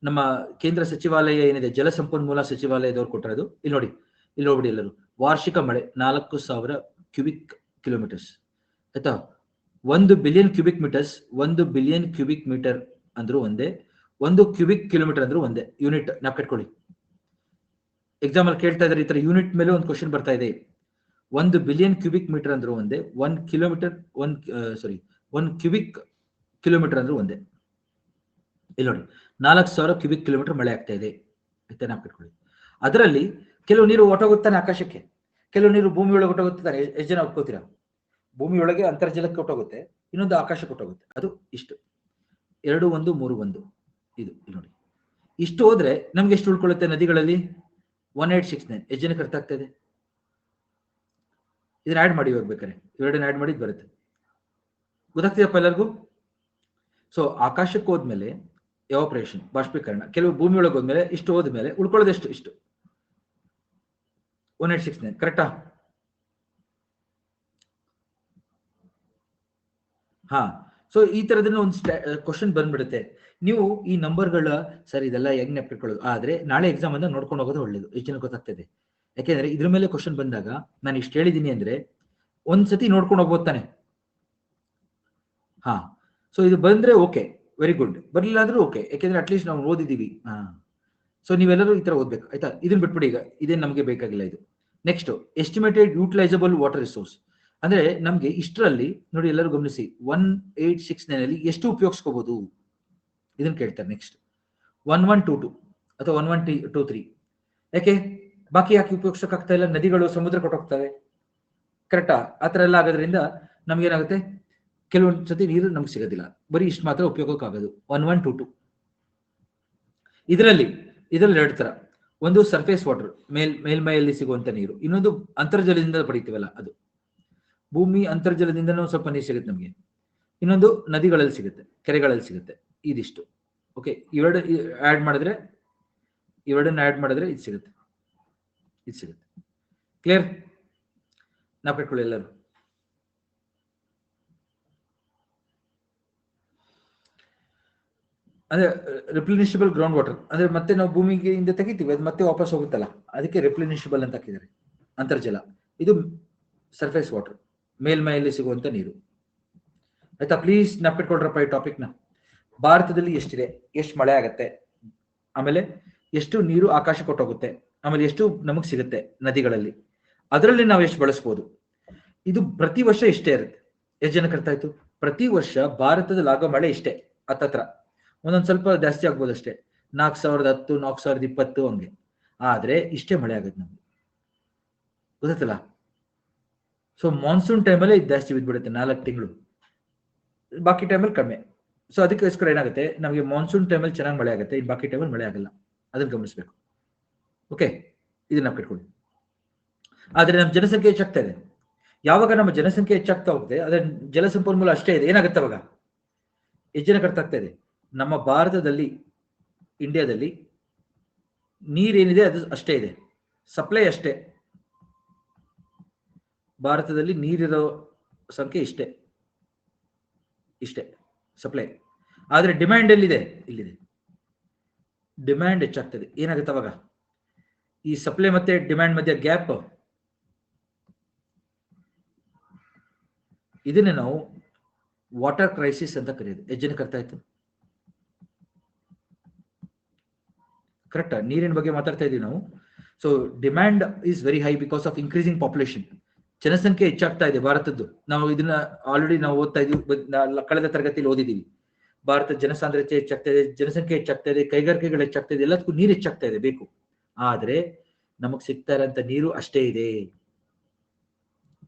ನಮ್ಮ ಕೇಂದ್ರ ಸಚಿವಾಲಯ ಏನಿದೆ, ಜಲಸಂಪನ್ಮೂಲ ಸಚಿವಾಲಯದವ್ರು ಕೊಟ್ಟರದು. ಇಲ್ಲಿ ನೋಡಿ, ಇಲ್ಲಿ ಹೋಗ್ಬಿಡಿ ಎಲ್ಲರೂ. ವಾರ್ಷಿಕ ಮಳೆ 4000 ಕ್ಯೂಬಿಕ್ ಕಿಲೋಮೀಟರ್ಸ್. ಆಯ್ತಾ, 1 billion cubic metres, 1 billion cubic metre ಅಂದ್ರೂ ಒಂದೇ, 1 ಕ್ಯೂಬಿಕ್ ಕಿಲೋಮೀಟರ್ ಅಂದ್ರೂ ಒಂದೇ. ಯೂನಿಟ್ ನೆನಪಿಟ್ಕೊಳ್ಳಿ, ಎಕ್ಸಾಮ್ ಅಲ್ಲಿ ಕೇಳ್ತಾ ಇದ್ದಾರೆ ಈ ತರ ಯೂನಿಟ್ ಮೇಲೆ ಒಂದು ಕ್ವಶನ್ ಬರ್ತಾ ಇದೆ. 1 ಬಿಲಿಯನ್ ಕ್ಯೂಬಿಕ್ ಮೀಟರ್ ಅಂದ್ರೂ ಒಂದೇ, 1 ಕ್ಯೂಬಿಕ್ ಕಿಲೋಮೀಟರ್ ಅಂದ್ರೂ ಒಂದೇ. ಇಲ್ಲಿ ನೋಡಿ, 4000 ಕ್ಯೂಬಿಕ್ ಕಿಲೋಮೀಟರ್ ಮಳೆ ಆಗ್ತಾ ಇದೆ ಅಂತ ನೆನಪಿಟ್ಕೊಳ್ಳಿ. ಅದರಲ್ಲಿ ಕೆಲವು ನೀರು ಹೊಟ್ಟೋಗುತ್ತಾನೆ ಆಕಾಶಕ್ಕೆ, ಕೆಲವು ನೀರು ಭೂಮಿ ಒಳಗೆ ಹೊಟ್ಟೋಗುತ್ತಾನೆ. ಎಷ್ಟು ಜನ ಒಪ್ಕೋತೀರಾ? ಭೂಮಿ ಒಳಗೆ ಅಂತರ್ಜಲಕ್ಕೆ ಹೊಟ್ಟೋಗುತ್ತೆ, ಇನ್ನೊಂದು ಆಕಾಶಕ್ಕೆ ಹೊಟ್ಟೋಗುತ್ತೆ. ಅದು ಇಷ್ಟು 2 1 3 1 ಇದು ನೋಡಿ. ಇಷ್ಟು ಹೋದ್ರೆ ನಮ್ಗೆ ಎಷ್ಟು ಉಳ್ಕೊಳ್ಳುತ್ತೆ ನದಿಗಳಲ್ಲಿ? 1869. ಎಷ್ಟು ಜನಕ್ಕೆ ಅರ್ಥ ಆಗ್ತಾ ಇದೆ? ಇದನ್ನ ಆಡ್ ಮಾಡಿ ಹೋಗ್ಬೇಕಾರೆ, ಇವೆರಡನ್ನ ಆಡ್ ಮಾಡಿದ್ ಬರುತ್ತೆ. ಗೊತ್ತಾಗ್ತಿದಪ್ಪ ಎಲ್ಲರಿಗೂ? ಸೊ ಆಕಾಶಕ್ಕೆ ಹೋದ್ಮೇಲೆ ಎವಾಪರೇಷನ್, ಬಾಷ್ಪೀಕರಣ, ಕೆಲವು ಭೂಮಿ ಒಳಗೆ ಹೋದ್ಮೇಲೆ ಇಷ್ಟು ಹೋದ್ಮೇಲೆ ಉಳ್ಕೊಳ್ಳೋದು ಎಷ್ಟು? ಇಷ್ಟು 1869. ಕರೆಕ್ಟಾ? ಹಾ, ಸೊ ಈ ತರದನ್ನ ಒಂದು ಕ್ವಶನ್ ಬಂದ್ಬಿಡುತ್ತೆ. ನೀವು ಈ ನಂಬರ್ಗಳ ಸರ್ ಇದೆಲ್ಲ ಹೆಂಗ್ ನೆನಪಿಟ್ಕೊಳ್ಳೋದು, ಆದ್ರೆ ನಾಳೆ ಎಕ್ಸಾಮ್ ಅನ್ನ ನೋಡ್ಕೊಂಡು ಹೋಗೋದು ಒಳ್ಳೇದು, ಎಷ್ಟು ಜನ ಗೊತ್ತಾಗ್ತದೆ. ಯಾಕೆಂದ್ರೆ ಇದ್ರ ಮೇಲೆ ಕ್ವಶನ್ ಬಂದಾಗ ನಾನು ಇಷ್ಟು ಹೇಳಿದೀನಿ ಅಂದ್ರೆ ಒಂದ್ಸತಿ ನೋಡ್ಕೊಂಡು ಹೋಗ್ಬೋದು ತಾನೆ. ಹಾ, ಸೊ ಇದು ಬಂದ್ರೆ ಓಕೆ, ವೆರಿ ಗುಡ್. ಬರ್ಲಿಲ್ಲ ಅಂದ್ರೂ ಓಕೆ, ಯಾಕೆಂದ್ರೆ ಅಟ್ಲೀಸ್ಟ್ ನಾವು ಓದಿದೀವಿ. ಹಾ, ಸೊ ನೀವೆಲ್ಲರೂ ಈ ತರ ಓದ್ಬೇಕು ಆಯ್ತಾ. ಇದನ್ನ ಬಿಟ್ಬಿಡಿ, ಈಗ ಇದೇನು ನಮಗೆ ಬೇಕಾಗಿಲ್ಲ ಇದು. ನೆಕ್ಸ್ಟ್, ಎಸ್ಟಿಮೇಟೆಡ್ ಯೂಟಿಲೈಸಬಲ್ ವಾಟರ್ ರಿಸೋರ್ಸ್ ಅಂದ್ರೆ ನಮ್ಗೆ ಇಷ್ಟರಲ್ಲಿ ನೋಡಿ, ಎಲ್ಲರೂ ಗಮನಿಸಿ, 1869 ಅಲ್ಲಿ ಎಷ್ಟು ಉಪಯೋಗಿಸ್ಕೋಬಹುದು ಇದನ್ನ ಕೇಳ್ತಾರೆ. ನೆಕ್ಸ್ಟ್ 1122 ಅಥವಾ 1123 ಯಾಕೆ ಬಾಕಿ ಯಾಕೆ ಉಪಯೋಗಿಸಕ್ ಆಗ್ತಾ ಇಲ್ಲ? ನದಿಗಳು ಸಮುದ್ರ ಕೊಟ್ಟೋಗ್ತವೆ, ಕರೆಕ್ಟಾ? ಆತರ ಎಲ್ಲ ಆಗೋದ್ರಿಂದ ನಮ್ಗೇನಾಗುತ್ತೆ, ಕೆಲವೊಂದು ಸತಿ ನೀರು ನಮ್ಗೆ ಸಿಗೋದಿಲ್ಲ, ಬರೀ ಇಷ್ಟು ಮಾತ್ರ ಉಪಯೋಗಕ್ಕಾಗೋದು. 1122 ಇದರಲ್ಲಿ 2 ತರ, ಒಂದು ಸರ್ಫೇಸ್ ವಾಟರ್, ಮೇಲ್ಮೈಯಲ್ಲಿ ಸಿಗುವಂತ ನೀರು, ಇನ್ನೊಂದು ಅಂತರ್ಜಲದಿಂದ ಪಡಿತೀವಲ್ಲ ಅದು. ಭೂಮಿ ಅಂತರ್ಜಲದಿಂದ ಸ್ವಲ್ಪ ನೀರು ಸಿಗುತ್ತೆ ನಮಗೆ, ಇನ್ನೊಂದು ನದಿಗಳಲ್ಲಿ ಸಿಗುತ್ತೆ, ಕೆರೆಗಳಲ್ಲಿ ಸಿಗುತ್ತೆ. ಇದಿಷ್ಟು ಓಕೆ. ಇವೆರಡನ್ನ ಆಡ್ ಮಾಡಿದ್ರೆ ಇದು ಸಿಗುತ್ತೆ. ಕ್ಲಿಯರ್? ನಾವು ಕಟ್ಕೊಳ್ಳಿ ಎಲ್ಲರೂ. ಅಂದ್ರೆ ರಿಪ್ಲಿನಿಷಬಲ್ ಗ್ರೌಂಡ್ ವಾಟರ್ ಅಂದ್ರೆ ಮತ್ತೆ ನಾವು ಭೂಮಿಗೆ ಇಂದ ತೆಗಿತೀವಿ, ಅದು ಮತ್ತೆ ವಾಪಸ್ ಹೋಗುತ್ತಲ್ಲ, ಅದಕ್ಕೆ ರಿಪ್ಲಿನಿಷಬಲ್ ಅಂತ ಹಾಕಿದ್ದಾರೆ. ಅಂತರ್ಜಲ, ಇದು ಸರ್ಫೇಸ್ ವಾಟರ್, ಮೇಲ್ಮೈಯಲ್ಲಿ ಸಿಗುವಂತ ನೀರು. ಆಯ್ತಾ? ಪ್ಲೀಸ್ ನೆನಪಿಟ್ಕೊಳ್ರಪ್ಪ ಈ ಟಾಪಿಕ್ ನ. ಭಾರತದಲ್ಲಿ ಎಷ್ಟಿದೆ, ಎಷ್ಟು ಮಳೆ ಆಗತ್ತೆ, ಆಮೇಲೆ ಎಷ್ಟು ನೀರು ಆಕಾಶ ಕೊಟ್ಟೋಗುತ್ತೆ, ಆಮೇಲೆ ಎಷ್ಟು ನಮಗ್ ಸಿಗುತ್ತೆ ನದಿಗಳಲ್ಲಿ, ಅದರಲ್ಲಿ ನಾವು ಎಷ್ಟು ಬಳಸ್ಬೋದು. ಇದು ಪ್ರತಿ ವರ್ಷ ಇಷ್ಟೇ ಇರುತ್ತೆ. ಎಷ್ಟು ಜನಕ್ಕೆ ಅರ್ಥ ಆಯ್ತು? ಪ್ರತಿ ವರ್ಷ ಭಾರತದಲ್ಲಿ ಆಗೋ ಮಳೆ ಇಷ್ಟೇ, ಹತ್ತತ್ರ. ಒಂದೊಂದ್ ಸ್ವಲ್ಪ ಜಾಸ್ತಿ ಆಗ್ಬೋದು ಅಷ್ಟೇ, 4010, 4020 ಹಂಗೆ. ಆದ್ರೆ ಇಷ್ಟೇ ಮಳೆ ಆಗುತ್ತೆ ನಮ್ಗೆ, ಗೊತ್ತಲ್ಲ? ಸೊ ಮಾನ್ಸೂನ್ ಟೈಮಲ್ಲೇ ಇದು ಜಾಸ್ತಿ ಬಿದ್ಬಿಡುತ್ತೆ, 4 ತಿಂಗಳು. ಬಾಕಿ ಟೈಮಲ್ಲಿ ಕಡಿಮೆ. ಸೊ ಅದಕ್ಕೋಸ್ಕರ ಏನಾಗುತ್ತೆ, ನಮಗೆ ಮಾನ್ಸೂನ್ ಟೈಮಲ್ಲಿ ಚೆನ್ನಾಗಿ ಮಳೆ ಆಗುತ್ತೆ, ಈ ಬಾಕಿ ಟೈಮಲ್ಲಿ ಮಳೆ ಆಗಲ್ಲ. ಅದನ್ನ ಗಮನಿಸ್ಬೇಕು. ಓಕೆ, ಇದನ್ನ ನಾವು ಕಟ್ಕೊಳ್ಳಿ. ಆದ್ರೆ ನಮ್ಮ ಜನಸಂಖ್ಯೆ ಹೆಚ್ಚಾಗ್ತಾ ಇದೆ. ಯಾವಾಗ ನಮ್ಮ ಜನಸಂಖ್ಯೆ ಹೆಚ್ಚಾಗ್ತಾ ಹೋಗುತ್ತೆ, ಅದ್ರ ಜಲಸಂಪನ್ಮೂಲ ಅಷ್ಟೇ ಇದೆ, ಏನಾಗುತ್ತೆ ಅವಾಗ? ಎಷ್ಟು ಜನಕ್ಕೆ ಅರ್ಥ ಆಗ್ತಾ ಇದೆ? ನಮ್ಮ ಭಾರತದಲ್ಲಿ, ಇಂಡಿಯಾದಲ್ಲಿ ನೀರೇನಿದೆ ಅದು ಅಷ್ಟೇ ಇದೆ, ಸಪ್ಲೈ ಅಷ್ಟೇ. ಭಾರತದಲ್ಲಿ ನೀರಿರೋ ಸಂಖ್ಯೆ ಇಷ್ಟೇ ಸಪ್ಲೈ. ಆದ್ರೆ ಡಿಮ್ಯಾಂಡ್ ಎಲ್ಲಿದೆ? ಇಲ್ಲಿದೆ. ಡಿಮ್ಯಾಂಡ್ ಹೆಚ್ಚಾಗ್ತದೆ, ಏನಾಗುತ್ತೆ ಅವಾಗ? ಈ ಸಪ್ಲೈ ಮತ್ತೆ ಡಿಮ್ಯಾಂಡ್ ಮಧ್ಯೆ ಗ್ಯಾಪ್, ಇದನ್ನೇ ನಾವು ವಾಟರ್ ಕ್ರೈಸಿಸ್ ಅಂತ ಕರೆಯೋದು. ಎಷ್ಟು ಜನಕ್ಕೆ ಅರ್ಥ ಆಯ್ತು? ಕರೆಕ್ಟಾ? ನೀರಿನ ಬಗ್ಗೆ ಮಾತಾಡ್ತಾ ಇದೀವಿ ನಾವು. So demand is very high because of increasing population. ಜನಸಂಖ್ಯೆ ಹೆಚ್ಚಾಗ್ತಾ ಇದೆ ಭಾರತದ್ದು. ನಾವು ಇದನ್ನ ಆಲ್ರೆಡಿ ನಾವು ಓದ್ತಾ ಇದೀವಿ, ಕಳೆದ ತರಗತಿಯಲ್ಲಿ ಓದಿದೀವಿ. ಭಾರತ ಜನಸಾಂದ್ರತೆ ಹೆಚ್ಚಾಗ್ತಾ ಇದೆ, ಜನಸಂಖ್ಯೆ ಹೆಚ್ಚಾಗ್ತಾ ಇದೆ, ಕೈಗಾರಿಕೆಗಳು ಹೆಚ್ಚಾಗ್ತಾ ಇದೆ, ಎಲ್ಲದಕ್ಕೂ ನೀರು ಹೆಚ್ಚಾಗ್ತಾ ಇದೆ, ಬೇಕು. ಆದ್ರೆ ನಮಗ್ ಸಿಗ್ತಾ ಇರೋಂಥ ನೀರು ಅಷ್ಟೇ ಇದೆ,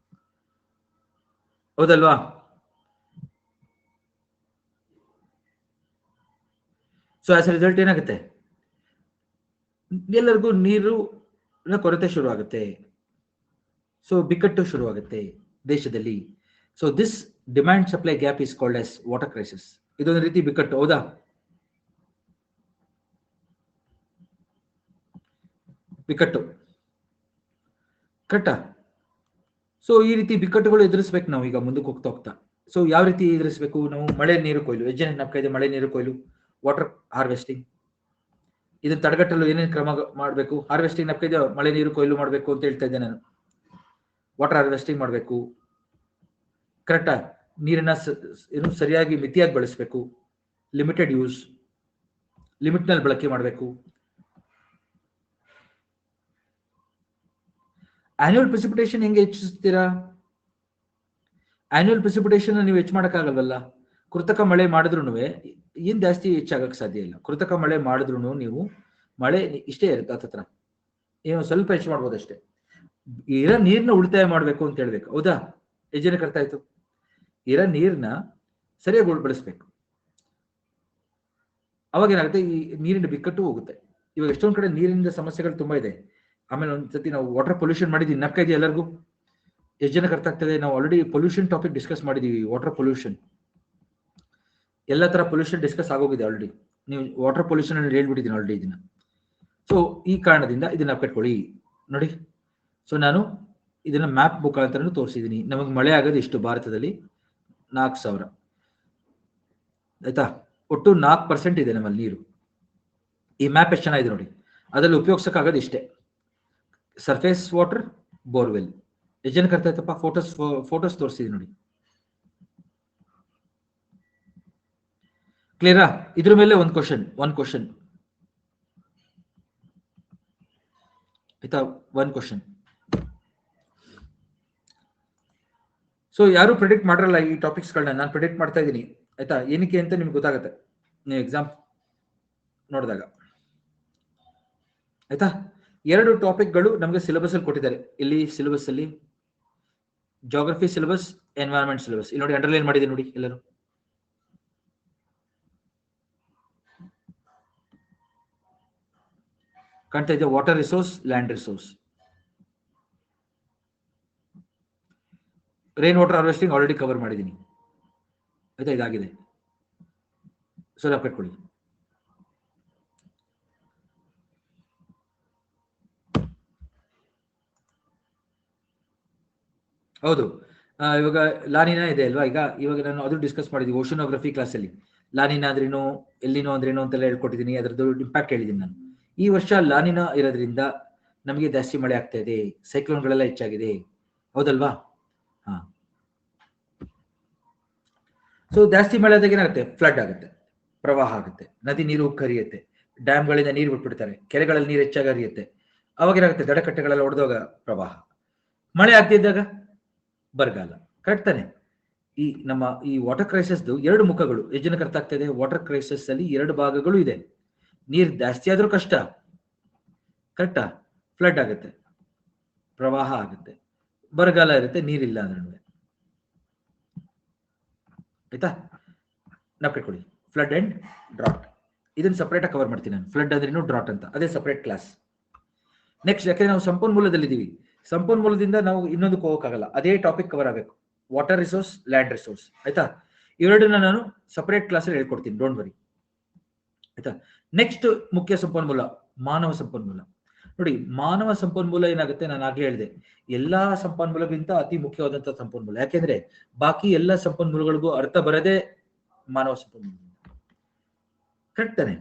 ಹೌದಲ್ವಾ? ಸೊ ಆಸ್ ಎ ರಿಸಲ್ಟ್ ಏನಾಗುತ್ತೆ, ಎಲ್ಲರಿಗೂ ನೀರು ಕೊರತೆ ಶುರುವಾಗುತ್ತೆ. ಸೊ ಬಿಕ್ಕಟ್ಟು ಶುರುವಾಗುತ್ತೆ ದೇಶದಲ್ಲಿ. So this demand supply gap is called as water crisis. ಇದೊಂದು ರೀತಿ ಬಿಕ್ಕಟ್ಟು, ಹೌದಾ? ಬಿಕ್ಕಟ್ಟು, ಕರೆಕ್ಟಾ? ಸೊ ಈ ರೀತಿ ಬಿಕ್ಕಟ್ಟುಗಳು ಎದುರಿಸ್ಬೇಕು ನಾವು ಈಗ ಮುಂದಕ್ಕೆ ಹೋಗ್ತಾ. ಸೊ ಯಾವ ರೀತಿ ಎದುರಿಸಬೇಕು ನಾವು? ಮಳೆ ನೀರು ಕೊಯ್ಲು, ಎಷ್ಟು ಜನ ನಮ್ಗೆ ಮಳೆ ನೀರು ಕೊಯ್ಲು, ವಾಟರ್ ಹಾರ್ವೆಸ್ಟಿಂಗ್. ಇದನ್ನ ತಡೆಗಟ್ಟಲು ಏನೇನು ಕ್ರಮ ಮಾಡಬೇಕು? ಹಾರ್ವೆಸ್ಟಿಂಗ್ ನಪ್ಪಿದೆ, ಮಳೆ ನೀರು ಕೊಯ್ಲು ಮಾಡಬೇಕು ಅಂತ ಹೇಳ್ತಾ ಇದ್ದೆ ನಾನು. ವಾಟರ್ ಹಾರ್ವೆಸ್ಟಿಂಗ್ ಮಾಡಬೇಕು, ಕರೆಕ್ಟಾ? ನೀರನ್ನ ಸರಿಯಾಗಿ ಮಿತಿಯಾಗಿ ಬಳಸಬೇಕು, ಲಿಮಿಟೆಡ್ ಯೂಸ್, ಲಿಮಿಟ್ ನಲ್ಲಿ ಬಳಕೆ ಮಾಡಬೇಕು. ಆನ್ಯುವಲ್ ಪ್ರೆಸಿಪಿಟೇಷನ್ ಹೆಂಗೆ ಹೆಚ್ಚಿಸ್ತೀರಾ? ಆನ್ಯುವಲ್ ಪ್ರೆಸಿಪಿಟೇಷನ್ ನೀವು ಹೆಚ್ಚು ಮಾಡಕ್ಕಾಗಲ್ವಲ್ಲ. ಕೃತಕ ಮಳೆ ಮಾಡಿದ್ರು ಏನ್ ಜಾಸ್ತಿ ಹೆಚ್ಚಾಗಕ್ ಸಾಧ್ಯ ಇಲ್ಲ. ಕೃತಕ ಮಳೆ ಮಾಡಿದ್ರು ನೀವು ಮಳೆ ಇಷ್ಟೇ ಇರುತ್ತೆ, ಹತ್ತತ್ರ ಏನು ಸ್ವಲ್ಪ ಹೆಚ್ಚು ಮಾಡ್ಬೋದು ಅಷ್ಟೇ. ಇರೋ ನೀರ್ನ ಉಳಿತಾಯ ಮಾಡ್ಬೇಕು ಅಂತ ಹೇಳ್ಬೇಕು, ಹೌದಾ? ಎಷ್ಟು ಜನಕ್ಕೆ ಅರ್ಥ ಆಯ್ತು? ಇರೋ ನೀರ್ನ ಸರಿಯಾಗಿ ಬಳಸ್ಬೇಕು, ಅವಾಗ ಏನಾಗುತ್ತೆ, ಈ ನೀರಿನ ಬಿಕ್ಕಟ್ಟು ಹೋಗುತ್ತೆ. ಇವಾಗ ಎಷ್ಟೊಂದ್ ಕಡೆ ನೀರಿನ ಸಮಸ್ಯೆಗಳು ತುಂಬಾ ಇದೆ. ಆಮೇಲೆ ಒಂದ್ಸತಿ ನಾವು ವಾಟರ್ ಪೊಲ್ಯೂಷನ್ ಮಾಡಿದೀವಿ, ನಕ್ಕ ಇದೆ ಎಲ್ಲರಿಗೂ. ಎಷ್ಟು ಜನಕ್ಕೆ ಅರ್ಥ ಆಗ್ತದೆ? ನಾವು ಆಲ್ರೆಡಿ ಪೊಲ್ಯೂಷನ್ ಟಾಪಿಕ್ ಡಿಸ್ಕಸ್ ಮಾಡಿದೀವಿ. ವಾಟರ್ ಪೊಲ್ಯೂಷನ್, ಎಲ್ಲ ತರ ಪೊಲ್ಯೂಷನ್ ಡಿಸ್ಕಸ್ ಆಗೋಗಿದೆ ಆಲ್ರೆಡಿ. ನೀವು ವಾಟರ್ ಪೊಲ್ಯೂಷನ್ ಅಲ್ಲಿ ಹೇಳ್ಬಿಟ್ಟಿದ್ದೀನಿ ಆಲ್ರೆಡಿ ಇದನ್ನ. ಸೊ ಈ ಕಾರಣದಿಂದ ಇದನ್ನ ಕಟ್ಕೊಳ್ಳಿ ನೋಡಿ. ಸೊ ನಾನು ಇದನ್ನ ಮ್ಯಾಪ್ ಮುಖಾಂತರ ತೋರಿಸಿದ್ದೀನಿ. ನಮಗೆ ಮಳೆ ಆಗೋದು ಇಷ್ಟು ಭಾರತದಲ್ಲಿ 4000. ಆಯ್ತಾ. ಒಟ್ಟು 4% ಇದೆ ನಮ್ಮಲ್ಲಿ ನೀರು. ಈ ಮ್ಯಾಪ್ ಎಷ್ಟು ಚೆನ್ನಾಗಿದೆ ನೋಡಿ. ಅದರಲ್ಲಿ ಉಪಯೋಗಿಸಕ್ಕಾಗೋದು ಇಷ್ಟೇ, ಸರ್ಫೇಸ್ ವಾಟರ್, ಬೋರ್ವೆಲ್. ಎಷ್ಟು ಜನಕ್ಕೆ ಅರ್ಥ ಆಯ್ತಪ್ಪ? ಫೋಟೋಸ್ ತೋರಿಸಿದೆ ನೋಡಿ, ಕ್ಲಿಯರಾ? ಇದ್ರ ಮೇಲೆ ಒಂದು ಕ್ವಶನ್ ಆಯ್ತಾ, ಒಂದು ಕ್ವಶನ್. ಸೊ ಯಾರು ಪ್ರಿಡಿಕ್ಟ್ ಮಾಡಿರಲ್ಲ ಈ ಟಾಪಿಕ್ಸ್ಗಳನ್ನ, ನಾನು ಪ್ರಿಡಿಕ್ಟ್ ಮಾಡ್ತಾ ಇದ್ದೀನಿ ಆಯ್ತಾ. ಏನಕ್ಕೆ ಅಂತ ನಿಮ್ಗೆ ಗೊತ್ತಾಗುತ್ತೆ ನೀವು ಎಕ್ಸಾಮ್ ನೋಡಿದಾಗ ಆಯ್ತಾ. 2 ಟಾಪಿಕ್ಗಳು ನಮಗೆ ಸಿಲೆಬಸ್ ಅಲ್ಲಿ ಕೊಟ್ಟಿದ್ದಾರೆ. ಇಲ್ಲಿ ಸಿಲೆಬಸ್ ಅಲ್ಲಿ ಜಾಗ್ರಫಿ ಸಿಲೆಬಸ್, ಎನ್ವೈರನ್ಮೆಂಟ್ ಸಿಲೆಬಸ್. ಇಲ್ಲಿ ನೋಡಿ ಅಂಡರ್ಲೈನ್ ಮಾಡಿದೆ ನೋಡಿ ಎಲ್ಲರೂ. ಕಾಣ್ತಾ ಇದೆ? Water resource, land resource, rain water harvesting already cover ಮಾಡಿದ್ದೀನಿ ಆಯ್ತಾ. ಇದಾಗಿದೆ, ಸೊ ನಾವು ಕಟ್ಕೊಳ್ಳಿ. ಹೌದು, ಇವಾಗ ಲಾನಿನಾ ಇದೆ ಅಲ್ವಾ. ಇವಾಗ ನಾನು ಅದು ಡಿಸ್ಕಸ್ ಮಾಡಿದ್ವಿ ಓಷನೋಗ್ರಫಿ ಕ್ಲಾಸಲ್ಲಿ. ಲಾನಿನಾ ಅಂದ್ರೇನು, ಎಲ್ಲಿನೋ ಅಂದ್ರೇನು ಅಂತೆಲ್ಲ ಹೇಳ್ಕೊಟ್ಟಿದ್ದೀನಿ, ಅದರದ್ದು ಇಂಪ್ಯಾಕ್ಟ್ ಹೇಳಿದ್ದೀನಿ ನಾನು. ಈ ವರ್ಷ ಲಾನಿನಾ ಇರೋದ್ರಿಂದ ನಮಗೆ ಜಾಸ್ತಿ ಮಳೆ ಆಗ್ತಾ ಇದೆ, ಸೈಕ್ಲೋನ್ಗಳೆಲ್ಲ ಹೆಚ್ಚಾಗಿದೆ, ಹೌದಲ್ವಾ? ಹಾ. ಸೊ ಜಾಸ್ತಿ ಮಳೆ ಆದಾಗ ಏನಾಗುತ್ತೆ? ಫ್ಲಡ್ ಆಗುತ್ತೆ, ಪ್ರವಾಹ ಆಗುತ್ತೆ, ನದಿ ನೀರು ಹರಿಯುತ್ತೆ, ಡ್ಯಾಮ್ಗಳಿಂದ ನೀರು ಬಿಟ್ಬಿಡ್ತಾರೆ, ಕೆರೆಗಳಲ್ಲಿ ನೀರು ಹೆಚ್ಚಾಗಿ ಹರಿಯುತ್ತೆ. ಅವಾಗ ಏನಾಗುತ್ತೆ? ದಡಕಟ್ಟೆಗಳೆಲ್ಲ ಒಡೆದೋಗ ಪ್ರವಾಹ. ಮಳೆ ಆಗ್ತಿದ್ದಾಗ ಬರಗಾಲ. ಕರೆಕ್ಟ್ ತಾನೆ? ನಮ್ಮ ಈ ವಾಟರ್ ಕ್ರೈಸಿಸ್ದು 2 ಮುಖಗಳು ಎಷ್ಟು ಜನಕ್ಕೆ ಅರ್ಥ ಆಗ್ತಾ ಇದೆ? ವಾಟರ್ ಕ್ರೈಸಿಸ್ ಅಲ್ಲಿ 2 ಭಾಗಗಳು ಇದೆ. ನೀರು ಜಾಸ್ತಿ ಆದ್ರೂ ಕಷ್ಟ, ಕರೆಕ್ಟಾ? ಫ್ಲಡ್ ಆಗುತ್ತೆ, ಪ್ರವಾಹ ಆಗುತ್ತೆ, ಬರಗಾಲ ಇರುತ್ತೆ, ನೀರಿಲ್ಲ ಅಂದ್ರೆ ಆಯ್ತಾ. ನಾವು ಕಟ್ಕೊಳ್ಳಿ ಫ್ಲಡ್ ಅಂಡ್ ಡ್ರಾಟ್. ಇದನ್ನ ಸಪರೇಟ್ ಆಗಿ ಕವರ್ ಮಾಡ್ತೀನಿ ನಾನು. ಫ್ಲಡ್ ಅಂದ್ರೇನು, ಡ್ರಾಟ್ ಅಂತ, ಅದೇ ಸಪರೇಟ್ ಕ್ಲಾಸ್. ನೆಕ್ಸ್ಟ್, ಯಾಕಂದ್ರೆ ನಾವು ಸಂಪನ್ಮೂಲದಲ್ಲಿದ್ದೀವಿ, ಸಂಪನ್ಮೂಲದಿಂದ ನಾವು ಇನ್ನೊಂದಕ್ಕೆ ಹೋಗೋಕ್ಕಾಗಲ್ಲ, ಅದೇ ಟಾಪಿಕ್ ಕವರ್ ಆಗಬೇಕು. ವಾಟರ್ ರಿಸೋರ್ಸ್, ಲ್ಯಾಂಡ್ ರಿಸೋರ್ಸ್ ಆಯ್ತಾ. ಇವೆರಡನ್ನ ನಾನು ಸಪರೇಟ್ ಕ್ಲಾಸಲ್ಲಿ ಹೇಳ್ಕೊಡ್ತೀನಿ, ಡೋಂಟ್ ವರಿ ಆಯ್ತಾ. ನೆಕ್ಸ್ಟ್ ಮುಖ್ಯ ಸಂಪನ್ಮೂಲ ಮಾನವ ಸಂಪನ್ಮೂಲ. ನೋಡಿ, ಮಾನವ ಸಂಪನ್ಮೂಲ ಏನಾಗುತ್ತೆ, ನಾನು ಆಗ್ಲೇ ಹೇಳಿದೆ, ಎಲ್ಲಾ ಸಂಪನ್ಮೂಲಗಿಂತ ಅತಿ ಮುಖ್ಯವಾದಂತಹ ಸಂಪನ್ಮೂಲ. ಯಾಕೆಂದ್ರೆ ಬಾಕಿ ಎಲ್ಲ ಸಂಪನ್ಮೂಲಗಳಿಗೂ ಅರ್ಥ ಬರದೆ ಮಾನವ ಸಂಪನ್ಮೂಲ. ಕರೆಕ್ಟ್ ತಾನೆ?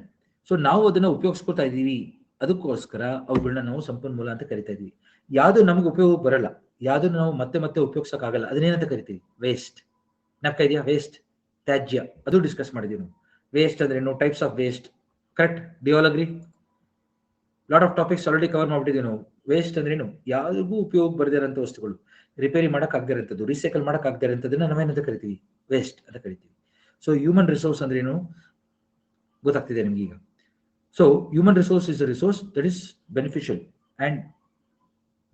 ಸೊ ನಾವು ಅದನ್ನ ಉಪಯೋಗಿಸ್ಕೊತಾ ಇದೀವಿ, ಅದಕ್ಕೋಸ್ಕರ ಅವುಗಳನ್ನ ನಾವು ಸಂಪನ್ಮೂಲ ಅಂತ ಕರಿತಾ ಇದೀವಿ. ಯಾವ್ದು ನಮ್ಗೆ ಉಪಯೋಗ ಬರಲ್ಲ, ಯಾವ್ದನ್ನು ನಾವು ಮತ್ತೆ ಮತ್ತೆ ಉಪಯೋಗಿಸಕ್ ಆಗಲ್ಲ, ಅದನ್ನೇನಂತ ಕರಿತೀವಿ? ವೇಸ್ಟ್. ನಮ್ಕ ಇದೆಯಾ? ವೇಸ್ಟ್, ತ್ಯಾಜ್ಯ, ಅದು ಡಿಸ್ಕಸ್ ಮಾಡಿದೀವಿ ನಾವು. ವೇಸ್ಟ್ ಅಂದ್ರೆ ಏನು, types of waste. Correct? Do all agree? Lot of topics already cover ಮಾಡ್ಬಿಟ್ಟಿದ್ದೀವಿ ನಾವು. ವೇಸ್ಟ್ ಅಂದ್ರೇನು? ಯಾರಿಗೂ ಉಪಯೋಗ ಬರದಿರೋಂಥ ವಸ್ತುಗಳು, ರಿಪೇರಿ ಮಾಡಕ್ ಆಗದಿರೋಂಥದ್ದು, ರೀಸೈಕಲ್ ಮಾಡಕ್ ಆಗದಿರೋಂಥದ್ದನ್ನ ನಾವೇನಂತ ಕರಿತೀವಿ? ವೇಸ್ಟ್ ಅಂತ ಕರಿತೀವಿ. ಸೊ ಹ್ಯೂಮನ್ ರಿಸೋರ್ಸ್ ಅಂದ್ರೇನು ಗೊತ್ತಾಗ್ತಿದೆ ನಿಮ್ಗೆ ಈಗ. So human resource is a resource that is beneficial and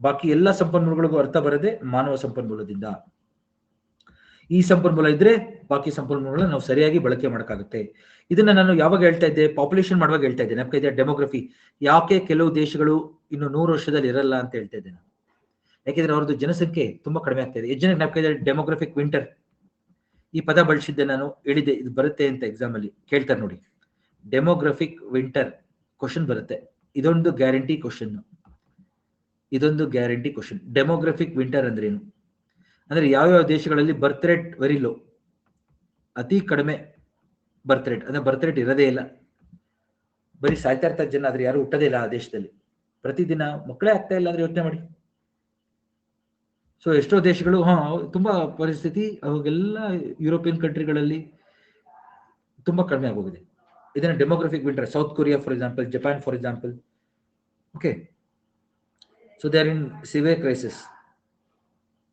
ಬಾಕಿ ಎಲ್ಲ ಸಂಪನ್ಮೂಲಗಳಿಗೂ ಅರ್ಥ ಬರದೆ ಮಾನವ ಸಂಪನ್ಮೂಲದಿಂದ. ಈ ಸಂಪನ್ಮೂಲ ಇದ್ರೆ ಬಾಕಿ ಸಂಪನ್ಮೂಲಗಳನ್ನ ನಾವು ಸರಿಯಾಗಿ ಬಳಕೆ ಮಾಡಕ್ಕಾಗುತ್ತೆ. ಇದನ್ನ ನಾನು ಯಾವಾಗ ಹೇಳ್ತಾ ಇದ್ದೆ? ಪಾಪ್ಯುಲೇಷನ್ ಮಾಡುವಾಗ ಹೇಳ್ತಾ ಇದ್ದೆ. ನಮ್ಗೆ ಇದೆ ಡೆಮೋಗ್ರಫಿ. ಯಾಕೆ ಕೆಲವು ದೇಶಗಳು ಇನ್ನು 100 ವರ್ಷದಲ್ಲಿ ಇರಲ್ಲ ಅಂತ ಹೇಳ್ತಾ ಇದ್ದೆ ನಾನು? ಯಾಕೆಂದ್ರೆ ಅವ್ರದ್ದು ಜನಸಂಖ್ಯೆ ತುಂಬಾ ಕಡಿಮೆ ಆಗ್ತಾ ಇದೆ. ಎಷ್ಟು ಜನಕ್ಕೆ ನಮ್ಗೆ ಇದೆ ಡೆಮೋಗ್ರಫಿಕ್ ವಿಂಟರ್? ಈ ಪದ ಬಳಸಿದ್ದೆ ನಾನು, ಹೇಳಿದ್ದೆ ಇದು ಬರುತ್ತೆ ಅಂತ ಎಕ್ಸಾಮ್ ಅಲ್ಲಿ ಕೇಳ್ತಾರೆ ನೋಡಿ. ಡೆಮೋಗ್ರಫಿಕ್ ವಿಂಟರ್ ಕ್ವಶನ್ ಬರುತ್ತೆ. ಇದೊಂದು ಗ್ಯಾರಂಟಿ ಕ್ವಶನ್, ಇದೊಂದು ಗ್ಯಾರಂಟಿ ಕ್ವಶನ್. ಡೆಮೋಗ್ರಫಿಕ್ ವಿಂಟರ್ ಅಂದ್ರೆ ಏನು ಅಂದ್ರೆ ಯಾವ್ಯಾವ ದೇಶಗಳಲ್ಲಿ ಬರ್ತ್ ರೇಟ್ ವೆರಿ ಲೋ, ಅತಿ ಕಡಿಮೆ ಬರ್ತ್ ರೇಟ್, ಅಂದ್ರೆ ಬರ್ತ್ ರೇಟ್ ಇರೋದೇ ಇಲ್ಲ, ಬರೀ ಸಾಯ್ತಾ ಇರ್ತಾರೆ ಜನ, ಆದ್ರೆ ಯಾರು ಹುಟ್ಟದೇ ಇಲ್ಲ ಆ ದೇಶದಲ್ಲಿ. ಪ್ರತಿದಿನ ಮಕ್ಕಳೇ ಆಗ್ತಾ ಇಲ್ಲ ಅಂದ್ರೆ ಯೋಚನೆ ಮಾಡಿ. ಸೊ ಎಷ್ಟೋ ದೇಶಗಳು ತುಂಬಾ ಪರಿಸ್ಥಿತಿ ಅವಾಗೆಲ್ಲ ಯುರೋಪಿಯನ್ ಕಂಟ್ರಿಗಳಲ್ಲಿ ತುಂಬಾ ಕಡಿಮೆ ಆಗೋಗಿದೆ. ಇದನ್ನ demographic winter. South Korea for example, Japan for example. Okay, so they are in severe crisis.